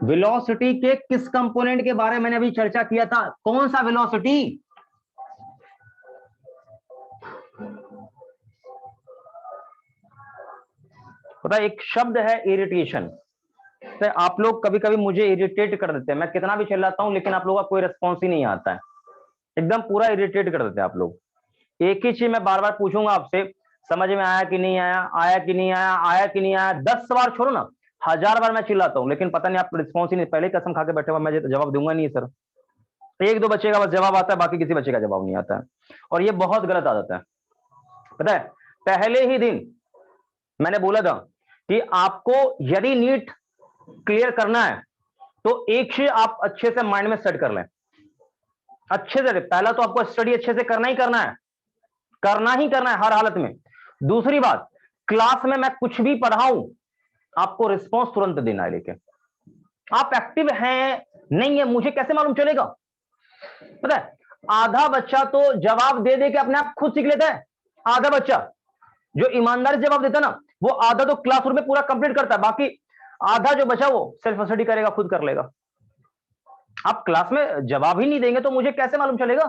वेलोसिटी के किस कंपोनेंट के बारे में मैंने अभी चर्चा किया था? कौन सा वेलोसिटी? पता है एक शब्द है इरिटेशन। तो आप लोग कभी कभी मुझे इरिटेट कर देते हैं, मैं कितना भी चिल्लाता हूं लेकिन आप लोगों का कोई रिस्पॉन्स ही नहीं आता है, एकदम पूरा इरिटेट कर देते हैं आप लोग। एक ही चीज मैं बार बार पूछूंगा आपसे, समझ में आया कि नहीं आया, आया कि नहीं आया, आया कि नहीं आया, 10 बार छोड़ो ना, 1000 बार मैं चिल्लाता हूं लेकिन पता नहीं आप रिस्पॉन्स ही नहीं। पहले कसम खा के बैठे हुआ मैं जवाब दूंगा नहीं सर, एक दो बच्चे का बस जवाब आता है, बाकी किसी बच्चे का जवाब नहीं आता है, और ये बहुत गलत आदत है। पता है पहले ही दिन मैंने बोला था कि आपको यदि नीट क्लियर करना है तो एक चीज आप अच्छे से माइंड में सेट कर लें, अच्छे से। पहला तो आपको स्टडी अच्छे से करना ही करना है, करना ही करना है हर हालत में। दूसरी बात, क्लास में मैं कुछ भी पढ़ाऊं आपको रिस्पॉन्स तुरंत देना है, लेकिन आप एक्टिव हैं नहीं है मुझे कैसे मालूम चलेगा? पता है आधा बच्चा तो जवाब दे दे के अपने आप खुद सीख लेता है, आधा बच्चा जो ईमानदारी से जवाब देता है ना वो आधा तो क्लासरूम में पूरा कंप्लीट करता है, बाकी आधा जो बचा वो सेल्फ स्टडी करेगा, खुद कर लेगा। आप क्लास में जवाब ही नहीं देंगे तो मुझे कैसे मालूम चलेगा?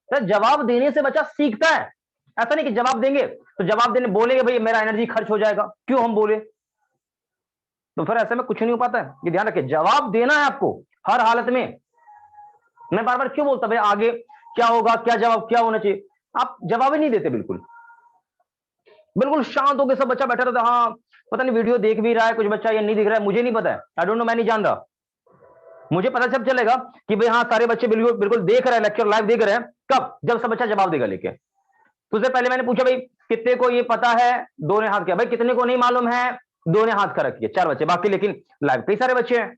तो जवाब देने से बच्चा सीखता है, ऐसा नहीं कि जवाब देंगे तो जवाब देने बोलेंगे भाई मेरा एनर्जी खर्च हो जाएगा, क्यों हम बोले? तो फिर ऐसे में कुछ नहीं हो पाता है। ये ध्यान रखिए, जवाब देना है आपको हर हालत में। मैं बार बार क्यों बोलता भाई आगे क्या होगा, क्या जवाब क्या होना चाहिए, आप जवाब ही नहीं देते, बिल्कुल बिल्कुल शांत हो गए, सब बच्चा बैठा रहता है, हाँ पता नहीं वीडियो देख भी रहा है कुछ बच्चा या नहीं दिख रहा है, मुझे नहीं पता है, आई डोंट नो, मैं नहीं जान रहा। मुझे पता जब चलेगा कि भाई हाँ सारे बच्चे बिल्कुल बिल्कुल देख रहे हैं, लेक्चर लाइव देख रहे हैं, कब? जब सब बच्चा जवाब देगा लेके। उससे पहले मैंने पूछा भाई कितने को ये पता है, दो ने हाथ किया, भाई कितने को नहीं मालूम है, दो ने हाथ कर रखिए, 4 बच्चे, बाकी लेकिन लाइव कई सारे बच्चे हैं।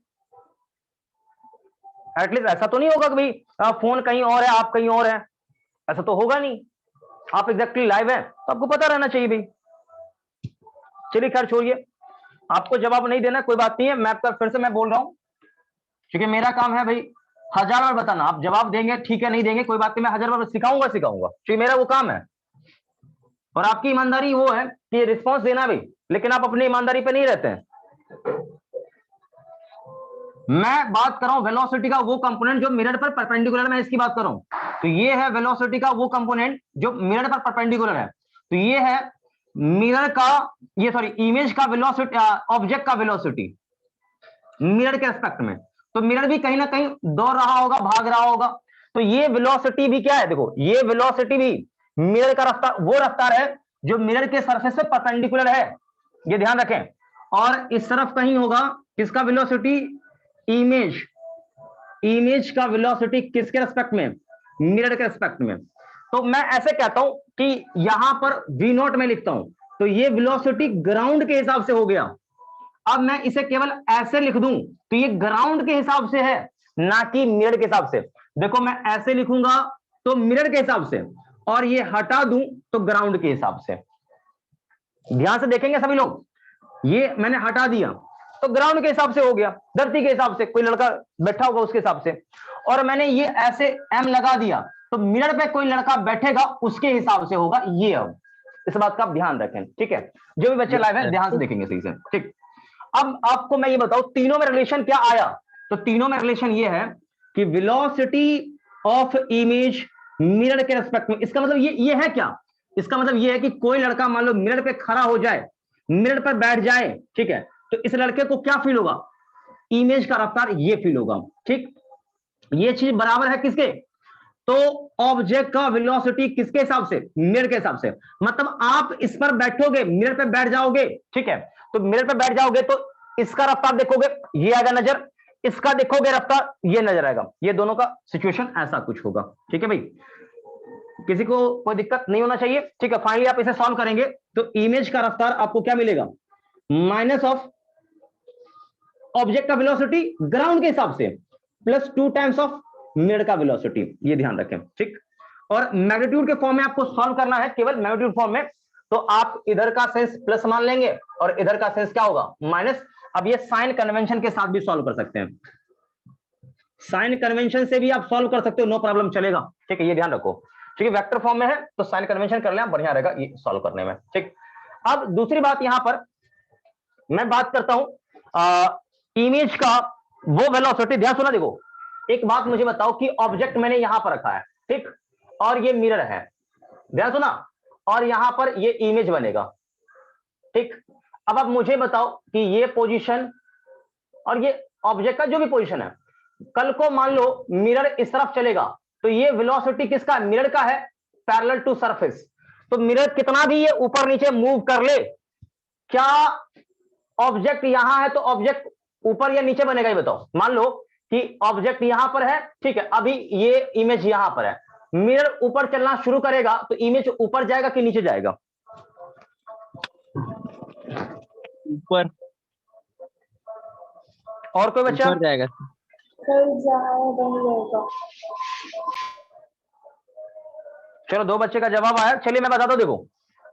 एटलीस्ट ऐसा तो नहीं होगा कि भाई फोन कहीं और है आप कहीं और है, ऐसा तो होगा नहीं, आप एग्जैक्टली लाइव है तो आपको पता रहना चाहिए भाई। चलिए खैर छोड़िए, आपको जवाब नहीं देना कोई बात नहीं है, मैं फिर से मैं बोल रहा हूं क्योंकि मेरा काम है भाई 1000 बार बताना, आप जवाब देंगे ठीक है, नहीं देंगे कोई बात नहीं, मैं 1000 बार सिखाऊंगा क्योंकि मेरा वो काम है। और आपकी ईमानदारी वो है कि रिस्पॉन्स देना भी, लेकिन आप अपनी ईमानदारी पे नहीं रहते हैं। मैं बात कर रहा हूं वेलोसिटी का वो कंपोनेंट जो मिरर पर परपेंडिकुलर, मैं इसकी बात कर रहा हूं। तो ये है वेलोसिटी का वो कंपोनेंट जो मिरर पर परपेंडिकुलर है। तो ये है मिरर का, ये सॉरी इमेज का वेलोसिटी, ऑब्जेक्ट का वेलोसिटी मिरर के रिस्पेक्ट में। तो मिरर भी कहीं ना कहीं दौड़ रहा होगा, भाग रहा होगा, तो ये वेलोसिटी भी क्या है, देखो ये वेलोसिटी भी मिरर का रफ्तार, वो रफ्तार है जो मिरर के सरफेस से परपेंडिकुलर है, ये ध्यान रखें। और इस तरफ कहीं होगा किसका वेलोसिटी, इमेज का वेलोसिटी किसके रिस्पेक्ट में, मिरर के रिस्पेक्ट में। तो मैं ऐसे कहता हूं कि यहां पर v0 में लिखता हूं, तो ये वेलोसिटी ग्राउंड के हिसाब से हो गया। अब मैं इसे केवल ऐसे लिख दूं तो ये ग्राउंड के हिसाब से है, ना कि मिरर के हिसाब से। देखो मैं ऐसे लिखूंगा तो मिरर के हिसाब से, और ये हटा दूं तो ग्राउंड के हिसाब से। ध्यान से देखेंगे सभी लोग, ये मैंने हटा दिया तो ग्राउंड के हिसाब से हो गया, धरती के हिसाब से, कोई लड़का बैठा होगा उसके हिसाब से। और मैंने ये ऐसे एम लगा दिया तो मिरर पे कोई लड़का बैठेगा उसके हिसाब से होगा ये। अब इस बात का आप ध्यान रखें, ठीक है? जो भी बच्चे लाइव हैं ध्यान से देखेंगे सही से, ठीक। अब आपको मैं ये बताऊं तीनों में रिलेशन क्या आया, तो तीनों में रिलेशन ये है कि वेलोसिटी ऑफ इमेज मिरर के रिस्पेक्ट में। इसका मतलब ये है क्या, इसका मतलब ये है कि कोई लड़का मान लो मिरर पे खड़ा हो जाए, मिरर पर बैठ जाए, ठीक है, तो इस लड़के को क्या फील होगा, इमेज का रफ्तार ये फील होगा, ठीक। ये चीज बराबर है किसके, तो ऑब्जेक्ट का वेलोसिटी किसके हिसाब से, मिरर के हिसाब से। मतलब आप इस पर बैठोगे, मिरर पे बैठ जाओगे, ठीक है, तो मिरर पे बैठ जाओगे तो इसका रफ्तार देखोगे ये आएगा नजर, इसका देखोगे रफ्तार ये नजर आएगा, ये दोनों का सिचुएशन ऐसा कुछ होगा, ठीक है भाई। किसी को कोई दिक्कत नहीं होना चाहिए, ठीक है। फाइनली आप इसे सॉल्व करेंगे तो इमेज का रफ्तार आपको क्या मिलेगा, माइनस ऑफ ऑब्जेक्ट का वेलोसिटी ग्राउंड के हिसाब से प्लस 2 टाइम्स ऑफ मिरर का वेलोसिटी, ये ध्यान रखें, ठीक। और मैग्नीट्यूड के फॉर्म में आपको सॉल्व करना है, केवल मैग्नीट्यूड फॉर्म में, तो आप इधर का सेंस प्लस मान लेंगे और इधर का सेंस क्या होगा, माइनस। अब ये साइन कन्वेंशन के साथ भी सॉल्व कर सकते हैं, साइन कन्वेंशन से भी आप सॉल्व कर सकते हो, नो प्रॉब्लम, चलेगा। ठीक है, ये ध्यान रखो, ठीक है, वेक्टर फॉर्म में है तो साइन कन्वेंशन कर लें, बढ़िया रहेगा ये सॉल्व करने में। ठीक, अब दूसरी बात यहां पर मैं बात करता हूं इमेज का वो वेलोसिटी, ध्यान सुना, देखो एक बात मुझे बताओ कि ऑब्जेक्ट मैंने यहां पर रखा है, ठीक, और ये मिरर है, ध्यान सुना, और यहां पर ये इमेज बनेगा, ठीक। अब आप मुझे बताओ कि ये पोजीशन और ये ऑब्जेक्ट का जो भी पोजीशन है, कल को मान लो मिरर इस तरफ चलेगा तो ये वेलोसिटी किसका, मिरर का है, पैरेलल टू सरफेस। तो मिरर कितना भी ये ऊपर नीचे मूव कर ले, क्या ऑब्जेक्ट यहां है तो ऑब्जेक्ट ऊपर या नीचे बनेगा, ये बताओ। मान लो कि ऑब्जेक्ट यहां पर है, ठीक है, अभी ये इमेज यहां पर है, मिरर ऊपर चलना शुरू करेगा तो इमेज ऊपर जाएगा कि नीचे जाएगा, ऊपर। और कोई बच्चा, ऊपर जाएगा। चलो दो बच्चे का जवाब आया, चलिए मैं बताता हूं, देखो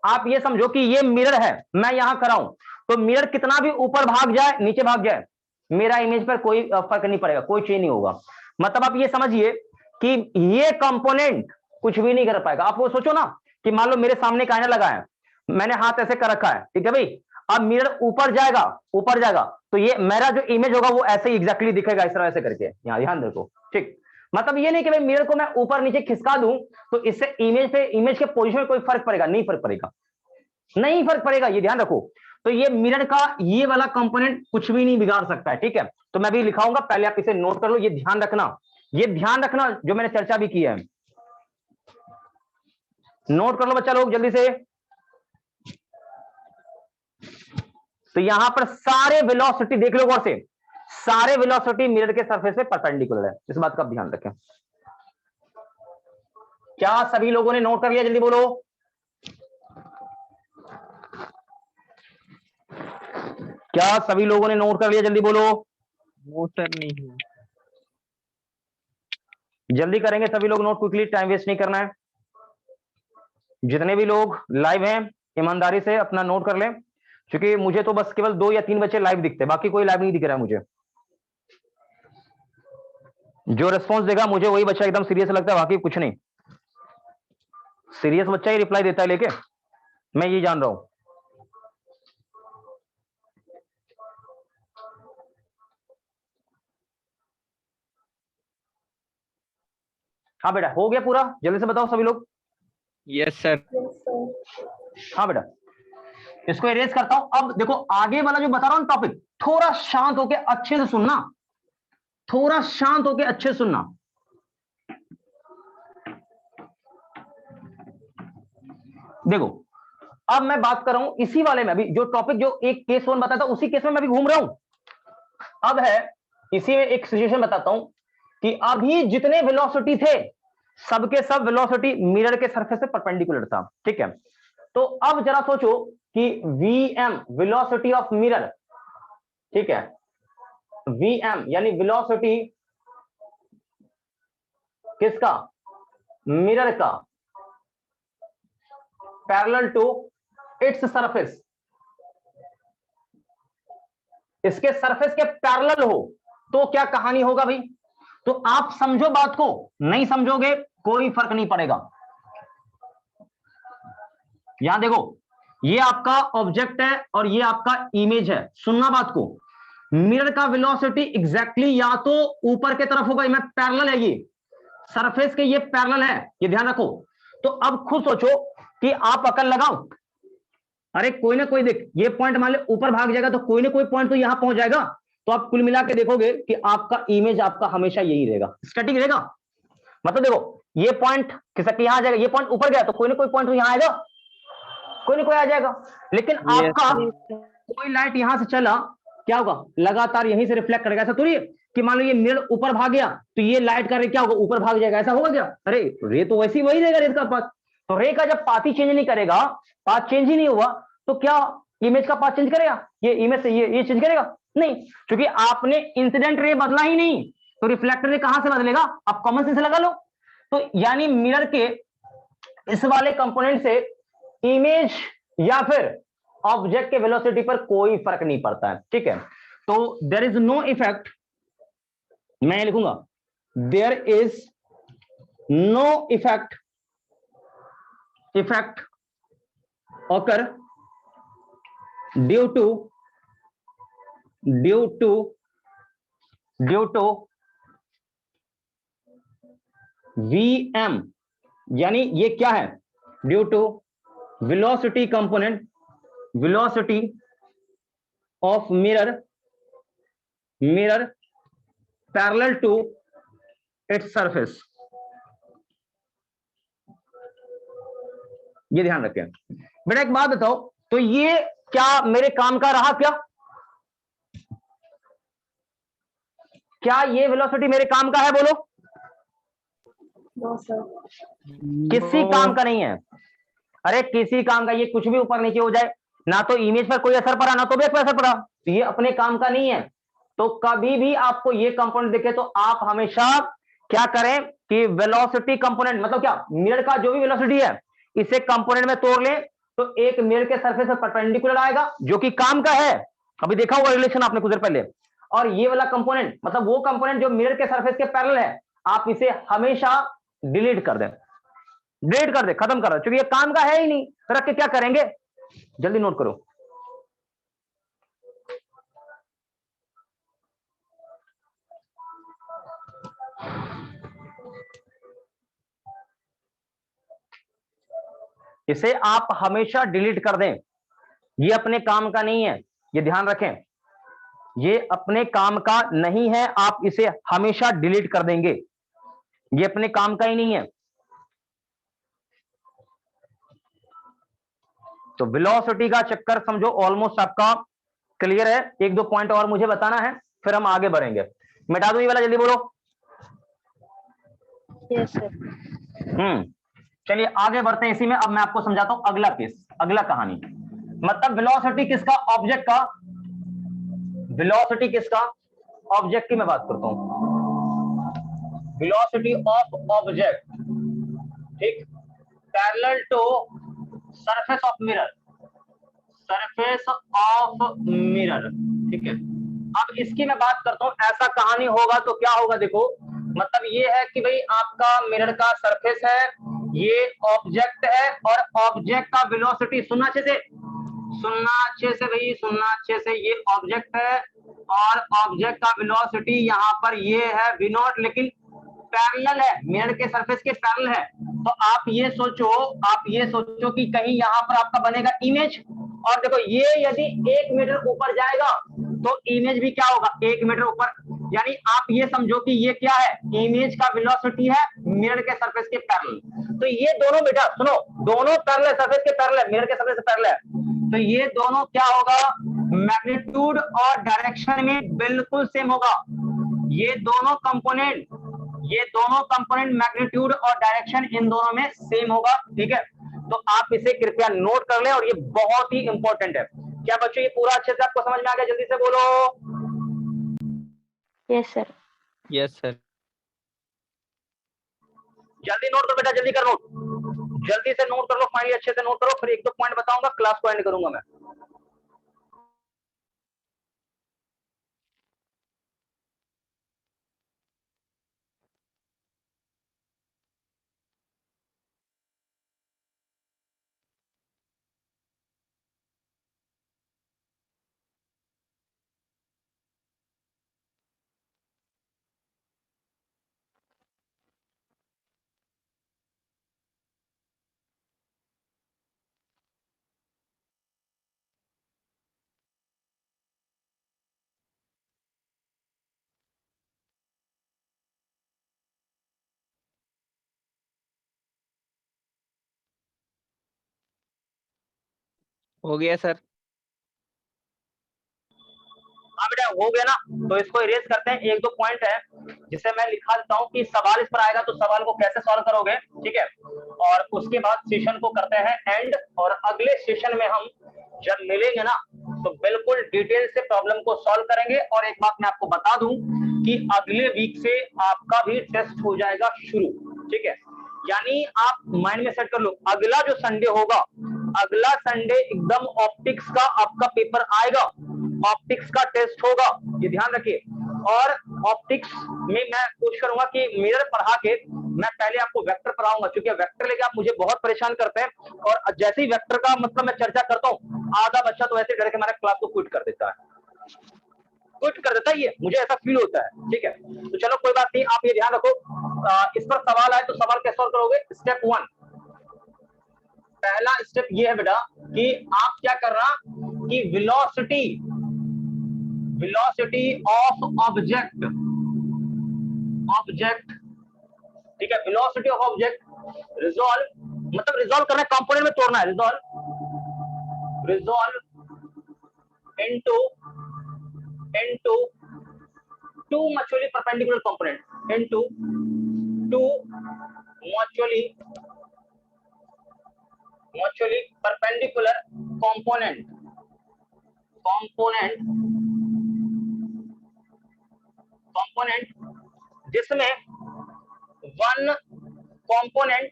आप ये समझो कि ये मिरर है, मैं यहां खड़ा हूं, तो मिरर कितना भी ऊपर भाग जाए नीचे भाग जाए, मेरा इमेज पर कोई फर्क नहीं पड़ेगा, कोई चेंज नहीं होगा। मतलब आप ये समझिए कि ये कंपोनेंट कुछ भी नहीं कर पाएगा। आप वो सोचो ना कि मान लो मेरे सामने एक आईना लगा है, मैंने हाथ ऐसे कर रखा है, ठीक है भाई, अब मिरर ऊपर जाएगा, ऊपर जाएगा तो ये मेरा जो इमेज होगा वो ऐसे ही एग्जैक्टली दिखेगा, इस तरह ऐसे करके, यहां ध्यान देखो, ठीक। मतलब ये नहीं कि भाई मिरर को मैं ऊपर नीचे खिसका दूं तो इससे इमेज पे, इमेज के पोजीशन में कोई फर्क पड़ेगा, नहीं फर्क पड़ेगा, नहीं फर्क पड़ेगा, ये ध्यान रखो। तो ये मिरर का ये वाला कंपोनेंट कुछ भी नहीं बिगाड़ सकता है, ठीक है। तो मैं भी लिखाऊंगा, पहले आप इसे नोट कर लो, ये ध्यान रखना, ये ध्यान रखना जो मैंने चर्चा भी की है, नोट कर लो बच्चा लोग जल्दी से। तो यहां पर सारे वेलोसिटी देख लो गौर से, सारे वेलोसिटी मिरर के सरफेस पे परपेंडिकुलर है, इस बात का ध्यान रखें। क्या सभी लोगों ने नोट कर लिया, जल्दी बोलो। क्या सभी लोगों ने नोट कर लिया, जल्दी बोलो। वो सर नहीं है। जल्दी करेंगे सभी लोग नोट, क्विकली, टाइम वेस्ट नहीं करना है। जितने भी लोग लाइव हैं ईमानदारी से अपना नोट कर लें, क्योंकि मुझे तो बस केवल 2 या 3 बच्चे लाइव दिखते हैं, बाकी कोई लाइव नहीं दिख रहा है मुझे। जो रिस्पॉन्स देगा मुझे वही बच्चा एकदम सीरियस लगता है, बाकी कुछ नहीं। सीरियस बच्चा ही रिप्लाई देता है लेके, मैं ये जान रहा हूं। हाँ बेटा, हो गया पूरा, जल्दी से बताओ सभी लोग। Yes sir. हाँ बेटा, इसको इरेज करता हूं। अब देखो आगे वाला जो बता रहा हूं टॉपिक, थोड़ा शांत होके अच्छे से सुनना, थोड़ा शांत होके अच्छे से सुनना। देखो अब मैं बात कर रहा हूं इसी वाले में, अभी जो टॉपिक जो एक केस 1 बताया था उसी केस में मैं भी घूम रहा हूं। अब है इसी में एक सिचुएशन बताता हूं कि अभी जितने वेलोसिटी थे सबके सब वेलोसिटी मिरर के सरफेस पे परपेंडिकुलर था, ठीक है। तो अब जरा सोचो कि Vm वेलोसिटी ऑफ मिरर, ठीक है, Vm यानी वेलोसिटी किसका, मिरर का, पैरेलल टू इट्स सरफेस, इसके सरफेस के पैरेलल हो तो क्या कहानी होगा भाई। तो आप समझो बात को, नहीं समझोगे कोई फर्क नहीं पड़ेगा। यहां देखो ये आपका ऑब्जेक्ट है और ये आपका इमेज है, सुनना बात को। मिरर का वेलोसिटी एग्जैक्टली या तो ऊपर के तरफ होगा, मैं पैरेलल है, ये सरफेस के ये पैरेलल है, ये ध्यान रखो। तो अब खुद सोचो कि आप अकल लगाओ, अरे कोई ना कोई देख, ये पॉइंट मान ले ऊपर भाग जाएगा तो कोई ना कोई पॉइंट तो यहां पहुंच जाएगा। तो आप कुल मिला के देखोगे कि आपका इमेज आपका हमेशा यही रहेगा, स्टैटिक रहेगा। मतलब देखो ये पॉइंट किसके यहां आ जाएगा, ये पॉइंट ऊपर गया तो कोई ना कोई पॉइंट तो यहां आएगा, कोई ना कोई आ जाएगा। लेकिन आपका कोई लाइट यहां से चला, क्या होगा, लगातार यहीं से रिफ्लेक्ट करेगा। ऐसा थोड़ी है कि मान लो ये मिरर ऊपर भाग गया तो ये लाइट का रे क्या होगा, ऊपर भाग जाएगा, ऐसा होगा क्या। अरे रे तो वैसी वही रहेगा, रेत का पाथ। तो रे का जब पाथ ही चेंज नहीं करेगा, पाथ चेंज ही नहीं हुआ, तो क्या इमेज का पाथ चेंज करेगा, ये इमेज से ये चेंज करेगा नहीं, क्योंकि आपने इंसिडेंट रे बदला ही नहीं, तो रिफ्लेक्टर रे कहां से बदलेगा। आप कॉमन सेंस लगा लो, तो यानी मिरर के इस वाले कंपोनेंट से इमेज या फिर ऑब्जेक्ट के वेलोसिटी पर कोई फर्क नहीं पड़ता है, ठीक है। तो देयर इज नो इफेक्ट, मैं लिखूंगा there is no effect occur due to VM, यानी ये क्या है, due to velocity component, velocity of mirror parallel to its surface. ये ध्यान रखें बेटा। एक बात बताओ, तो ये क्या मेरे काम का रहा क्या ये वेलोसिटी मेरे काम का है, बोलो? No sir. किसी काम का नहीं है। अरे किसी काम का, ये कुछ भी ऊपर नीचे हो जाए, ना तो इमेज पर कोई असर पड़ा ना तो बेस पर असर पड़ा, तो ये अपने काम का नहीं है। तो कभी भी आपको ये कंपोनेंट दिखे तो आप हमेशा क्या करें कि वेलोसिटी कंपोनेंट, मतलब क्या, मिरर का जो भी वेलोसिटी है इसे कंपोनेंट में तोड़ ले, तो एक मिरर के सरफेस पर परपेंडिकुलर आएगा जो कि काम का है, अभी देखा होगा रिलेशन आपने कुछ देर पहले। और ये वाला कंपोनेंट, मतलब वो कंपोनेंट जो मिरर के सरफेस के पैरेलल है, आप इसे हमेशा डिलीट कर दें, खत्म कर दें, क्योंकि ये काम का है ही नहीं, रख के क्या करेंगे, जल्दी नोट करो। इसे आप हमेशा डिलीट कर दें, ये अपने काम का नहीं है, ये ध्यान रखें, ये अपने काम का नहीं है, आप इसे हमेशा डिलीट कर देंगे, ये अपने काम का ही नहीं है। तो वेलोसिटी का चक्कर समझो ऑलमोस्ट आपका क्लियर है। एक दो पॉइंट और मुझे बताना है, फिर हम आगे बढ़ेंगे। मिटा दो ये वाला, जल्दी बोलो। Yes sir. चलिए आगे बढ़ते हैं इसी में। अब मैं आपको समझाता हूं अगला केस, अगला कहानी। मतलब वेलोसिटी किसका, ऑब्जेक्ट का, वेलोसिटी किसका, ऑब्जेक्ट की मैं बात करता हूं, वेलोसिटी ऑफ ऑब्जेक्ट, ठीक, parallel to surface of mirror, ठीक है। अब इसकी मैं बात करता हूं, ऐसा कहानी होगा तो क्या होगा, देखो मतलब ये है कि भाई आपका मिरर का सरफेस है, ये ऑब्जेक्ट है, और ऑब्जेक्ट का वेलोसिटी, सुनना अच्छे से भाई, सुनना अच्छे से, ये ऑब्जेक्ट है और ऑब्जेक्ट का वेलोसिटी यहाँ पर ये है v0, लेकिन पैरेलल है, मिरर के सरफेस के पैरेलल है। तो आप ये सोचो कि कहीं यहाँ पर आपका बनेगा इमेज, और देखो ये यदि 1 मीटर ऊपर जाएगा तो इमेज भी क्या होगा, 1 मीटर ऊपर, यानी आप ये समझो कि ये क्या है, इमेज का वेलोसिटी है मिरर के सरफेस के पैरेलल। तो ये दोनों बेटा सुनो, दोनों पैरेलल, सरफेस के पैरेलल, मिरर के सरफेस से पैरेलल है, तो ये दोनों क्या होगा, मैग्नीट्यूड और डायरेक्शन में बिल्कुल सेम होगा। ये दोनों कंपोनेंट मैग्नीट्यूड और डायरेक्शन इन दोनों में सेम होगा, ठीक है। तो आप इसे कृपया नोट कर लें, और ये बहुत ही इंपॉर्टेंट है। क्या बच्चों ये पूरा अच्छे से आपको समझ में आ गया, जल्दी से बोलो। Yes sir. जल्दी नोट करो बेटा, जल्दी कर नोट, जल्दी से नोट कर लो, फाइनली अच्छे से नोट करो, फिर एक दो पॉइंट बताऊंगा, क्लास को एंड करूंगा मैं। हो गया सर। हाँ बेटा हो गया ना, तो इसको इरेज करते हैं। एक दो पॉइंट है जिसे मैं लिखा देता हूँ कि सवाल इस पर आएगा, तो सवाल को कैसे सॉल्व करोगे, ठीक है। और उसके बाद सेशन को करते हैं एंड, और अगले सेशन में हम जब मिलेंगे ना तो बिल्कुल डिटेल से प्रॉब्लम को सॉल्व करेंगे। और एक बात मैं आपको बता दूं कि अगले वीक से आपका भी टेस्ट हो जाएगा शुरू, ठीक है, यानी आप माइंड में सेट कर लो, अगला जो संडे होगा, अगला संडे एकदम ऑप्टिक्स का आपका पेपर आएगा, ऑप्टिक्स का टेस्ट होगा, ये ध्यान रखिए। और ऑप्टिक्स में मैं कोशिश करूंगा कि मिरर पढ़ा के मैं पहले आपको वेक्टर पढ़ाऊंगा, क्योंकि वेक्टर लेके आप मुझे बहुत परेशान करते हैं, और जैसे ही वेक्टर का मतलब मैं चर्चा करता हूँ, आधा बच्चा तो ऐसे डर के हमारे क्लास को क्विट कर देता है, क्विट कर देता है, ये मुझे ऐसा फील होता है। ठीक है, तो चलो कोई बात नहीं, आप ये ध्यान रखो। इस पर सवाल आए तो सवाल कैसे सॉल्व करोगे? स्टेप 1, पहला स्टेप ये है बेटा कि आप क्या कर रहा कि velocity, velocity of object, object, ठीक है, वेलोसिटी ऑफ ऑब्जेक्ट रिजॉल्व, मतलब रिजॉल्व करना है, कंपोनेंट में तोड़ना है, resolve, resolve into two mutually perpendicular component into two mutually perpendicular component जिसमें one component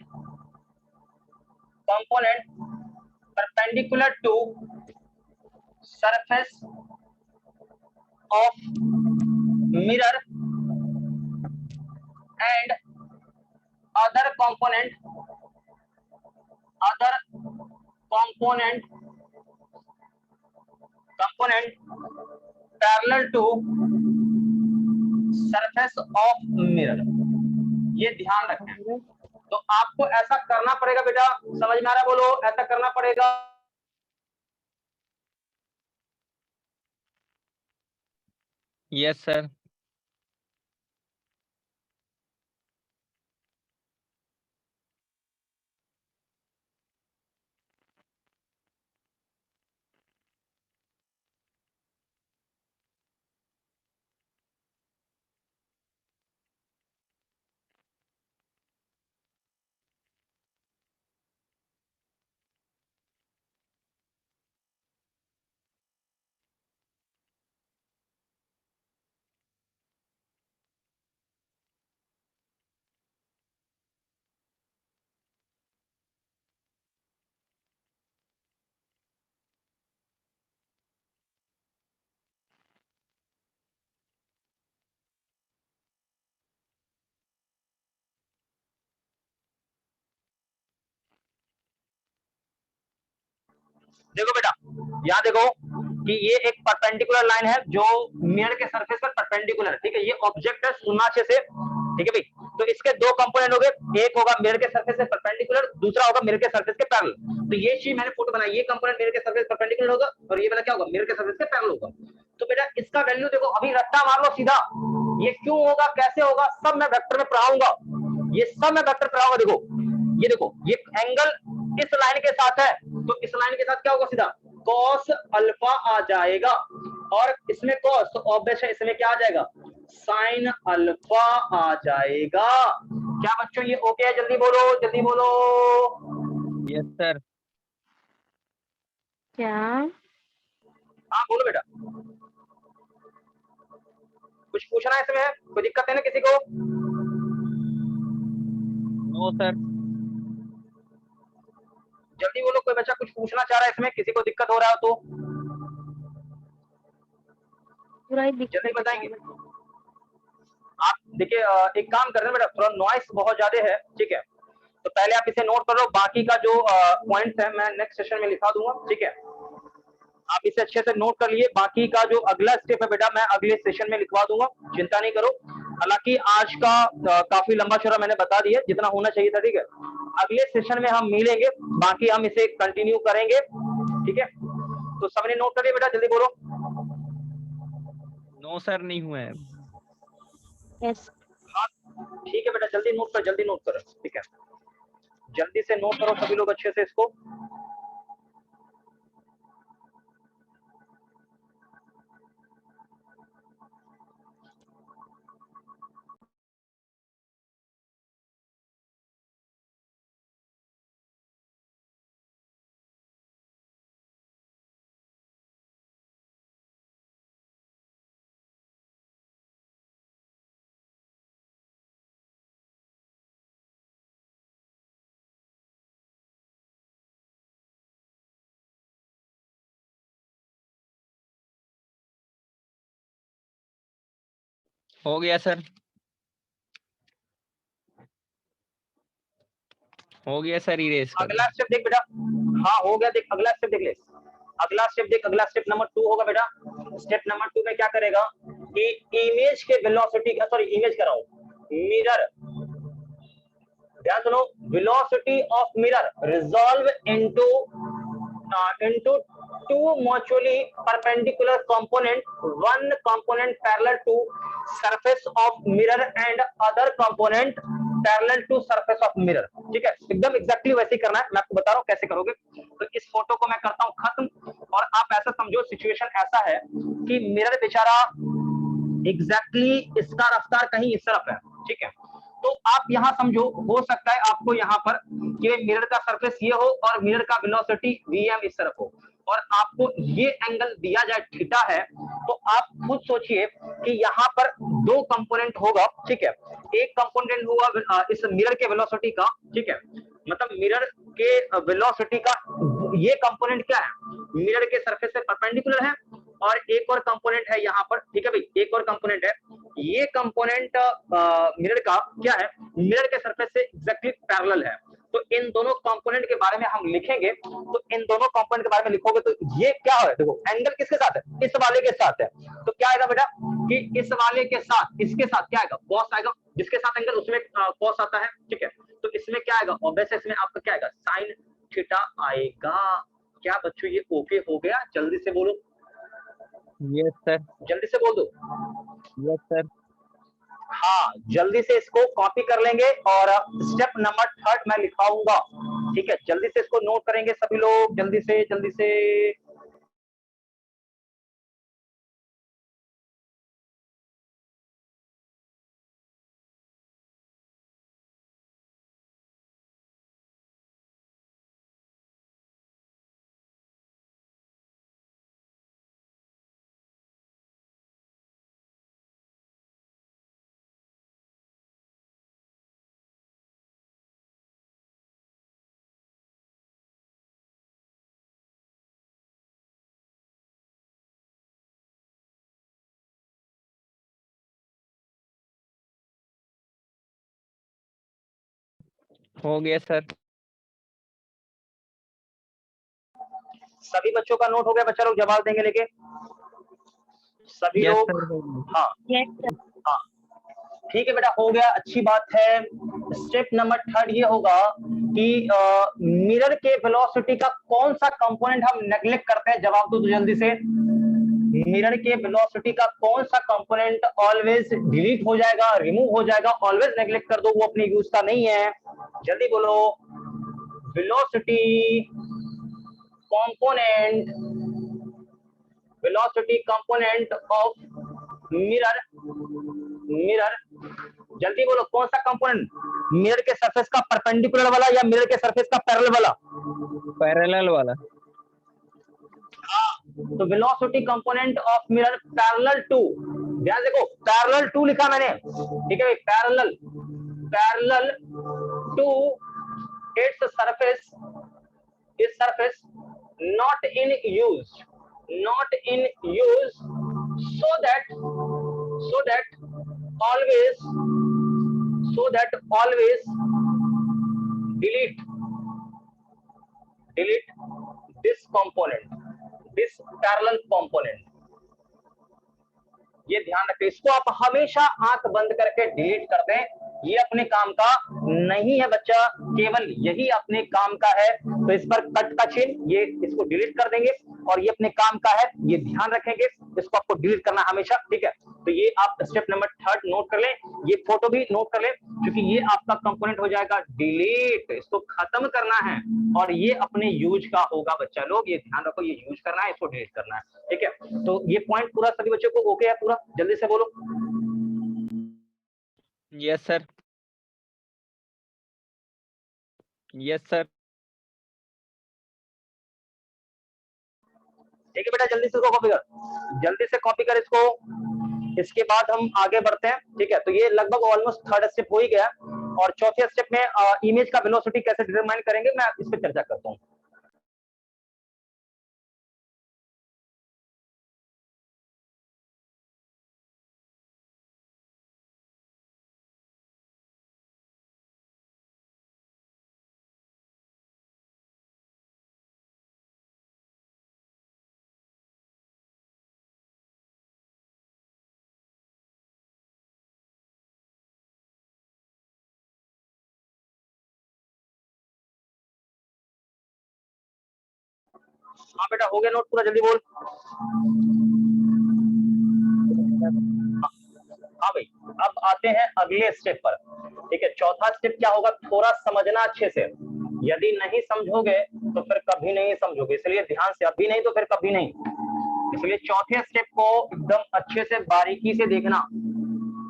perpendicular to surface of mirror and other component parallel to surface of mirror, ये ध्यान रखें। तो आपको ऐसा करना पड़ेगा बेटा, समझ में आ रहा है? बोलो, ऐसा करना पड़ेगा। Yes sir. देखो बेटा, यहाँ देखो कि ये एक परपेंडिकुलर लाइन है जो मिरर के सरफेस पर परपेंडिकुलर, ठीक है, ये ऑब्जेक्ट है 0 से, ठीक है भाई। तो इसके दो कंपोनेंट हो गए, एक होगा मिरर के सरफेस से परपेंडिकुलर, दूसरा होगा मिरर के सरफेस के पैरेलल। तो ये चीज मैंने फोटो बनाई, ये कंपोनेंट मिरर के सरफेस परपेंडिकुलर होगा और ये वाला क्या होगा? मिरर के सरफेस के पैरेलल होगा। तो बेटा इसका वैल्यू देखो, अभी रट्टा मार लो सीधा, ये क्यों होगा, कैसे होगा, सब मैं वेक्टर में पढ़ाऊंगा, ये सब मैं वेक्टर पढ़ाऊंगा। देखो ये, देखो ये एंगल इस लाइन के साथ है, तो इस लाइन के साथ क्या होगा? सीधा cos अल्फा आ जाएगा, और इसमें cos तो ऑब्वियस है, इसमें क्या आ जाएगा? sin अल्फा आ जाएगा। क्या बच्चों ये ओके है? जल्दी बोलो, जल्दी बोलो। Yes sir. क्या? हाँ बोलो बेटा, कुछ पूछना है इसमें? कोई दिक्कत है ना किसी को? No sir. जल्दी बोलो, कोई बच्चा कुछ पूछना चाह रहा है इसमें, किसी को दिक्कत हो रहा हो तो पूरा ही जल्दी दिक्कत बताएंगे। है। आप देखिए, एक काम कर रहे हैं बेटा, थोड़ा नॉइस बहुत ज्यादा है, ठीक है, तो पहले आप इसे नोट कर लो, बाकी का जो पॉइंट्स है मैं नेक्स्ट सेशन में लिखा दूंगा, ठीक है, आप इसे अच्छे से नोट कर लिए, बाकी का जो अगला स्टेप है बेटा मैं अगले सेशन में लिखवा दूंगा, चिंता नहीं करो। हालांकि आज का काफी लंबा चौड़ा मैंने बता दिया जितना होना चाहिए था, ठीक है, अगले सेशन में हम मिलेंगे, बाकी हम इसे कंटिन्यू करेंगे, ठीक है। तो सबने नोट कर लिया बेटा? जल्दी बोलो। नो सर, नहीं हुआ है। यस। हाँ ठीक है बेटा, जल्दी नोट कर, जल्दी नोट करो, ठीक है, जल्दी से नोट करो सभी लोग अच्छे से इसको। हो गया सर, हो गया सर इरेज कर अगला स्टेप देख बेटा, हाँ हो गया, देख अगला स्टेप देख ले, अगला स्टेप देख, अगला स्टेप नंबर 2 होगा बेटा। स्टेप नंबर 2 में क्या करेगा कि इमेज के वेलोसिटी का, सॉरी इमेज कर रहा हूं, मिरर, ध्यान सुनो, velocity of mirror resolve into two mutually perpendicular component, one component parallel to surface of mirror and other component parallel to surface of mirror. ठीक है, एकदम एग्जैक्टली वैसे ही करना है, मैं आपको बता रहा हूं कैसे करोगे। तो इस फोटो को मैं करता हूं खत्म, और आप ऐसा समझो सिचुएशन ऐसा है कि मिरर बेचारा एग्जैक्टली इसका रफ्तार कहीं इस तरफ है। ठीक है, तो आप यहां समझो, हो सकता है आपको यहां पर कि मिरर का सरफेस ये हो और मिरर का वेलोसिटी vm इस तरफ हो, और आपको ये एंगल दिया जाए थीटा है, तो आप खुद सोचिए कि यहाँ पर दो कंपोनेंट होगा। ठीक है, एक कंपोनेंट हुआ इस मिरर के वेलोसिटी का, ठीक है, मतलब मिरर के वेलोसिटी का ये कंपोनेंट क्या है, मिरर के सरफेस से परपेंडिकुलर है, और एक और कंपोनेंट है यहाँ पर। ठीक है भाई, एक और कंपोनेंट है, ये कंपोनेंट मिरर का क्या है, मिरर के सरफेस से एग्जैक्टली पैरेलल है। तो इन दोनों कंपोनेंट के बारे में हम लिखेंगे, तो इन दोनों कंपोनेंट के बारे में लिखोगे तो ये क्या है, देखो एंगल किसके साथ है, इस वाले के साथ है। तो क्या आएगा बेटा कि इस वाले के साथ, इसके साथ क्या आएगा, कॉस आएगा, जिसके साथ एंगल उसमें कॉस आता है। ठीक है, तो इसमें क्या आएगा, ऑब्वियस इसमें आपका क्या आएगा, साइन थीटा आएगा। क्या बच्चों ये ओके हो गया, जल्दी से बोलो, यस सर, जल्दी से बोल दो। यस सर, हाँ, जल्दी से इसको कॉपी कर लेंगे, और स्टेप नंबर 3 मैं लिखाऊंगा। ठीक है, जल्दी से इसको नोट करेंगे सभी लोग, जल्दी से जल्दी से। हो गया सर, सभी बच्चों का नोट हो गया, बच्चा लोग जवाब देंगे लेके, सभी यस लोग। सर, हो गया, हाँ हाँ, ठीक है बेटा, हो गया, अच्छी बात है। स्टेप नंबर 3 ये होगा कि मिरर के वेलोसिटी का कौन सा कंपोनेंट हम नेग्लेक्ट करते हैं, जवाब दो तो जल्दी से। मिरर के वेलोसिटी का कौन सा कंपोनेंट ऑलवेज डिलीट हो जाएगा, रिमूव हो जाएगा, ऑलवेज नेग्लेक्ट कर दो, वो अपने यूज का नहीं है, जल्दी बोलो। Velocity component, velocity component of mirror, mirror, जल्दी बोलो कौन सा कंपोनेंट, मिरर के सरफेस का परपेंडिकुलर वाला या मिरर के सरफेस का पैरेलल वाला। पैरेलल वाला, तो velocity component of mirror parallel to, ध्यान देखो पैरेलल टू लिखा मैंने। ठीक है, parallel, parallel to its surface, इस surface, not in use, not in use, so that always, so that always delete, delete this component, this parallel component। ये ध्यान रखें, इसको आप हमेशा आंख बंद करके डिलीट कर दें, ये अपने काम का नहीं है बच्चा, केवल यही अपने काम का है। तो इस पर कट का चिन्ह, ये इसको डिलीट कर देंगे, और ये अपने काम का है, ये ध्यान रखेंगे, इसको आपको डिलीट करना हमेशा। ठीक है, तो ये आप स्टेप नंबर 3 नोट कर लें, ये फोटो भी नोट कर लें, क्योंकि ये आपका कंपोनेंट हो जाएगा डिलीट, इसको खत्म करना है, और ये अपने यूज का होगा बच्चा लोग, ये ध्यान रखो, ये यूज करना है, इसको डिलीट करना है। ठीक है, तो ये पॉइंट पूरा सभी बच्चों को ओके है पूरा, जल्दी से बोलो। यस सर, यस सर, ठीक है बेटा, जल्दी से इसको कॉपी कर, जल्दी से कॉपी कर इसको, इसके बाद हम आगे बढ़ते हैं। ठीक है, तो ये लगभग ऑलमोस्ट 3rd स्टेप हो ही गया, और चौथे स्टेप में इमेज का वेलोसिटी कैसे डिटरमाइन करेंगे, मैं इस पर चर्चा करता हूँ। हाँ बेटा हो गया नोट पूरा, जल्दी बोल। हाँ भाई, अब आते हैं अगले स्टेप पर। ठीक है, चौथा स्टेप क्या होगा, थोड़ा समझना अच्छे से। यदि नहीं समझोगे तो फिर कभी नहीं समझोगे, इसलिए ध्यान से, अभी नहीं तो फिर कभी नहीं। इसलिए चौथे स्टेप को एकदम अच्छे से बारीकी से देखना,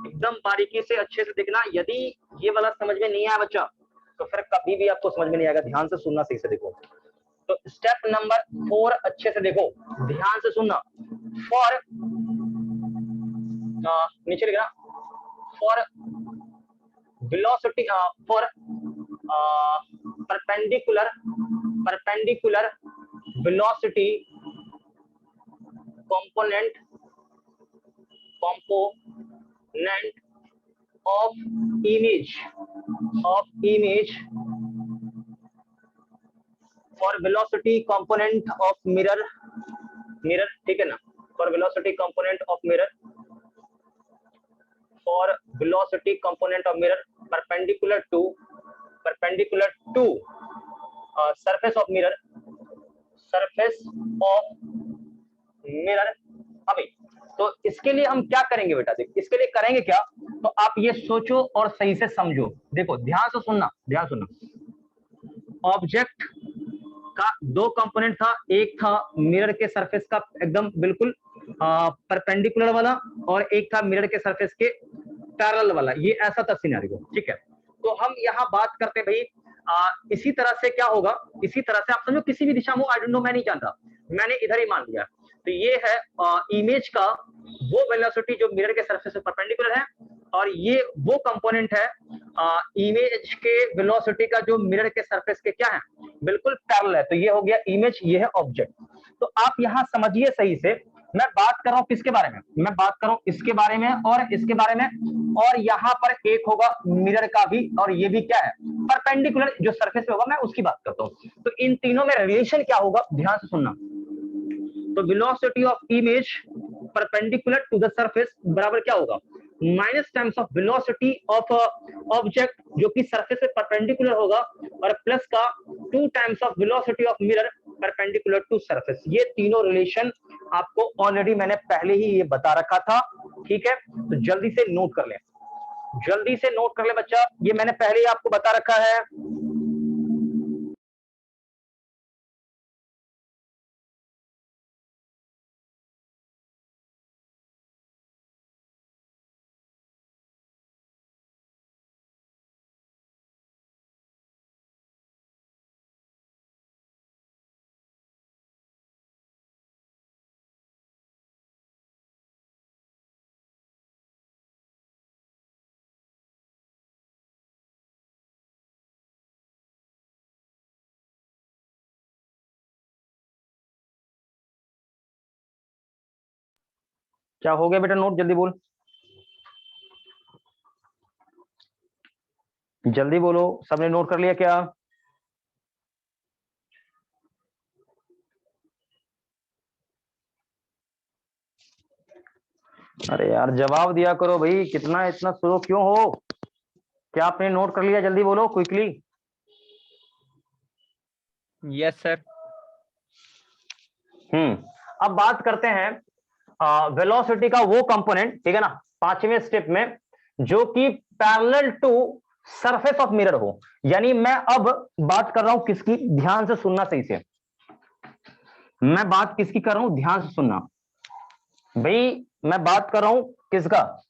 एकदम बारीकी से अच्छे से देखना। यदि ये वाला समझ में नहीं आया बच्चा तो फिर कभी भी आपको समझ में नहीं आएगा। ध्यान से सुनना, सही से देखो। तो स्टेप नंबर 4 अच्छे से देखो, ध्यान से सुनना। फॉर नीचे लिखना, for velocity, for perpendicular velocity component of image for velocity component of mirror, ठीक है ना, for velocity component of mirror perpendicular to surface of mirror। अभी तो इसके लिए हम क्या करेंगे बेटा, देख इसके लिए करेंगे क्या, तो आप ये सोचो और सही से समझो। देखो ध्यान से सुनना, ऑब्जेक्ट का दो कंपोनेंट था, एक था मिरर के सरफेस का एकदम बिल्कुल परपेंडिकुलर वाला, और एक था मिरर के सरफेस के पैरेलल वाला। ये ऐसा था सिनेरियो, ठीक है। तो हम यहाँ बात करते भाई इसी तरह से क्या होगा, इसी तरह से आप समझो, किसी भी दिशा में, आई डोंट नो, मैं नहीं जानता, मैंने इधर ही मान लिया। तो ये है इमेज का वो वेलोसिटी जो मिरर के सरफेस से परपेंडिकुलर है, और ये वो कंपोनेंट है इमेज के वेलोसिटी का जो मिरर के सरफेस के क्या है, बिल्कुल पैरेलल है। तो ये हो गया इमेज, ये है ऑब्जेक्ट। तो आप यहाँ समझिए सही से, मैं बात कर रहा हूँ किसके बारे में, मैं बात कर रहा हूँ इसके बारे में और इसके बारे में, और यहाँ पर एक होगा मिरर का भी, और ये भी क्या है, परपेंडिकुलर जो सरफेस पे होगा, मैं उसकी बात करता हूँ। तो इन तीनों में रिलेशन क्या होगा, ध्यान से सुनना। तो velocity of image perpendicular to the surface बराबर क्या होगा, minus times of velocity of object जो कि सरफेस पे परपेंडिकुलर होगा, और प्लस का 2 times of velocity of mirror perpendicular to surface. ये तीनों रिलेशन आपको ऑलरेडी मैंने पहले ही ये बता रखा था, ठीक है। तो जल्दी से नोट कर ले, जल्दी से नोट कर ले बच्चा, ये मैंने पहले ही आपको बता रखा है। क्या हो गया बेटा, नोट जल्दी बोल, जल्दी बोलो, सबने नोट कर लिया क्या? अरे यार जवाब दिया करो भाई, कितना इतना स्लो क्यों हो? क्या आपने नोट कर लिया, जल्दी बोलो क्विकली। Yes sir. अब बात करते हैं वेलोसिटी का वो कंपोनेंट, ठीक है ना, 5वें स्टेप में, जो कि parallel to surface of mirror हो। यानी मैं अब बात कर रहा हूं किसकी, ध्यान से सुनना सही से, मैं बात किसकी कर रहा हूं, ध्यान से सुनना भाई। मैं बात कर रहा हूं किसका,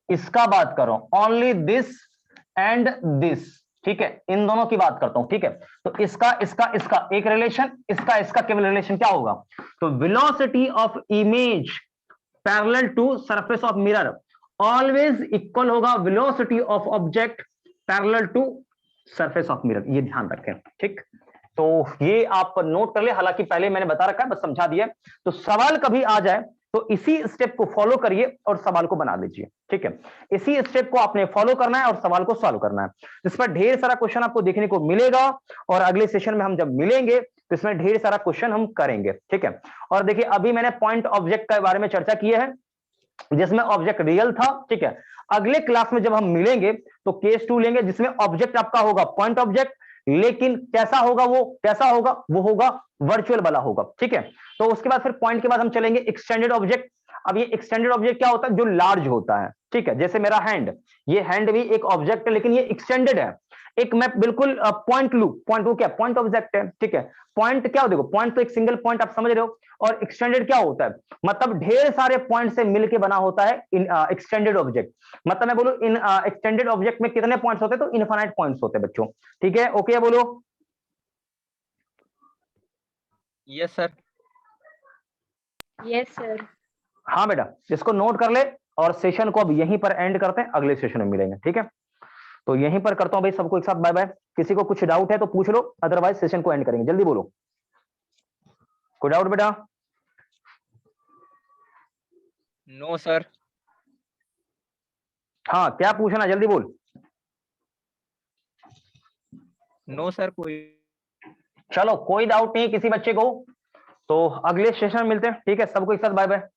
इसका बात कर रहा हूं, ओनली दिस एंड दिस, ठीक है, इन दोनों की बात करता हूं, ठीक है। तो इसका इसका इसका एक रिलेशन, इसका इसका केवल रिलेशन क्या होगा, तो velocity of image parallel to surface of mirror always equal होगा velocity of object parallel to surface of mirror. ये ध्यान रखें, ठीक। तो ये आप नोट कर ले, हालांकि पहले मैंने बता रखा है, बस समझा दिया। तो सवाल कभी आ जाए तो इसी स्टेप को फॉलो करिए और सवाल को बना लीजिए, ठीक है। इसी स्टेप को आपने फॉलो करना है और सवाल को सॉल्व करना है। इस पर ढेर सारा क्वेश्चन आपको देखने को मिलेगा, और अगले सेशन में हम जब मिलेंगे तो इसमें ढेर सारा क्वेश्चन हम करेंगे, ठीक है। और देखिए अभी मैंने पॉइंट ऑब्जेक्ट के बारे में चर्चा की है, जिसमें ऑब्जेक्ट रियल था, ठीक है। अगले क्लास में जब हम मिलेंगे तो केस 2 लेंगे, जिसमें ऑब्जेक्ट आपका होगा पॉइंट ऑब्जेक्ट, लेकिन कैसा होगा वो होगा वर्चुअल वाला होगा, ठीक है। तो उसके बाद फिर पॉइंट के बाद हम चलेंगे एक्सटेंडेड ऑब्जेक्ट। अब ये एक्सटेंडेड ऑब्जेक्ट क्या होता है, जो लार्ज होता है, ठीक है। जैसे मेरा हैंड, ये हैंड भी एक ऑब्जेक्ट है लेकिन ये एक्सटेंडेड है। एक मैं बिल्कुल पॉइंट लू, पॉइंट वो क्या, पॉइंट ऑब्जेक्ट है, ठीक है। पॉइंट क्या हो, देखो पॉइंट तो एक सिंगल पॉइंट, आप समझ रहे हो, और एक्सटेंडेड क्या होता है, मतलब ढेर सारे पॉइंट से मिलके बना होता है एक्सटेंडेड ऑब्जेक्ट। मतलब मैं बोलूं इन एक्सटेंडेड ऑब्जेक्ट में कितने पॉइंट्स होते हैं, तो इनफाइनाइट पॉइंट्स होते हैं बच्चों, ठीक है। ओके बोलो। Yes sir. Yes sir. हाँ बेटा, इसको नोट कर ले, और सेशन को अब यहीं पर एंड करते हैं, अगले सेशन में मिलेंगे, ठीक है। तो यहीं पर करता हूं भाई, सबको एक साथ बाय बाय। किसी को कुछ डाउट है तो पूछ लो, अदरवाइज सेशन को एंड करेंगे। जल्दी बोलो, कोई डाउट बेटा? No sir. हाँ, क्या पूछना, जल्दी बोल। नो सर, कोई। चलो, कोई डाउट नहीं किसी बच्चे को, तो अगले सेशन में मिलते हैं, ठीक है। सबको एक साथ बाय बाय।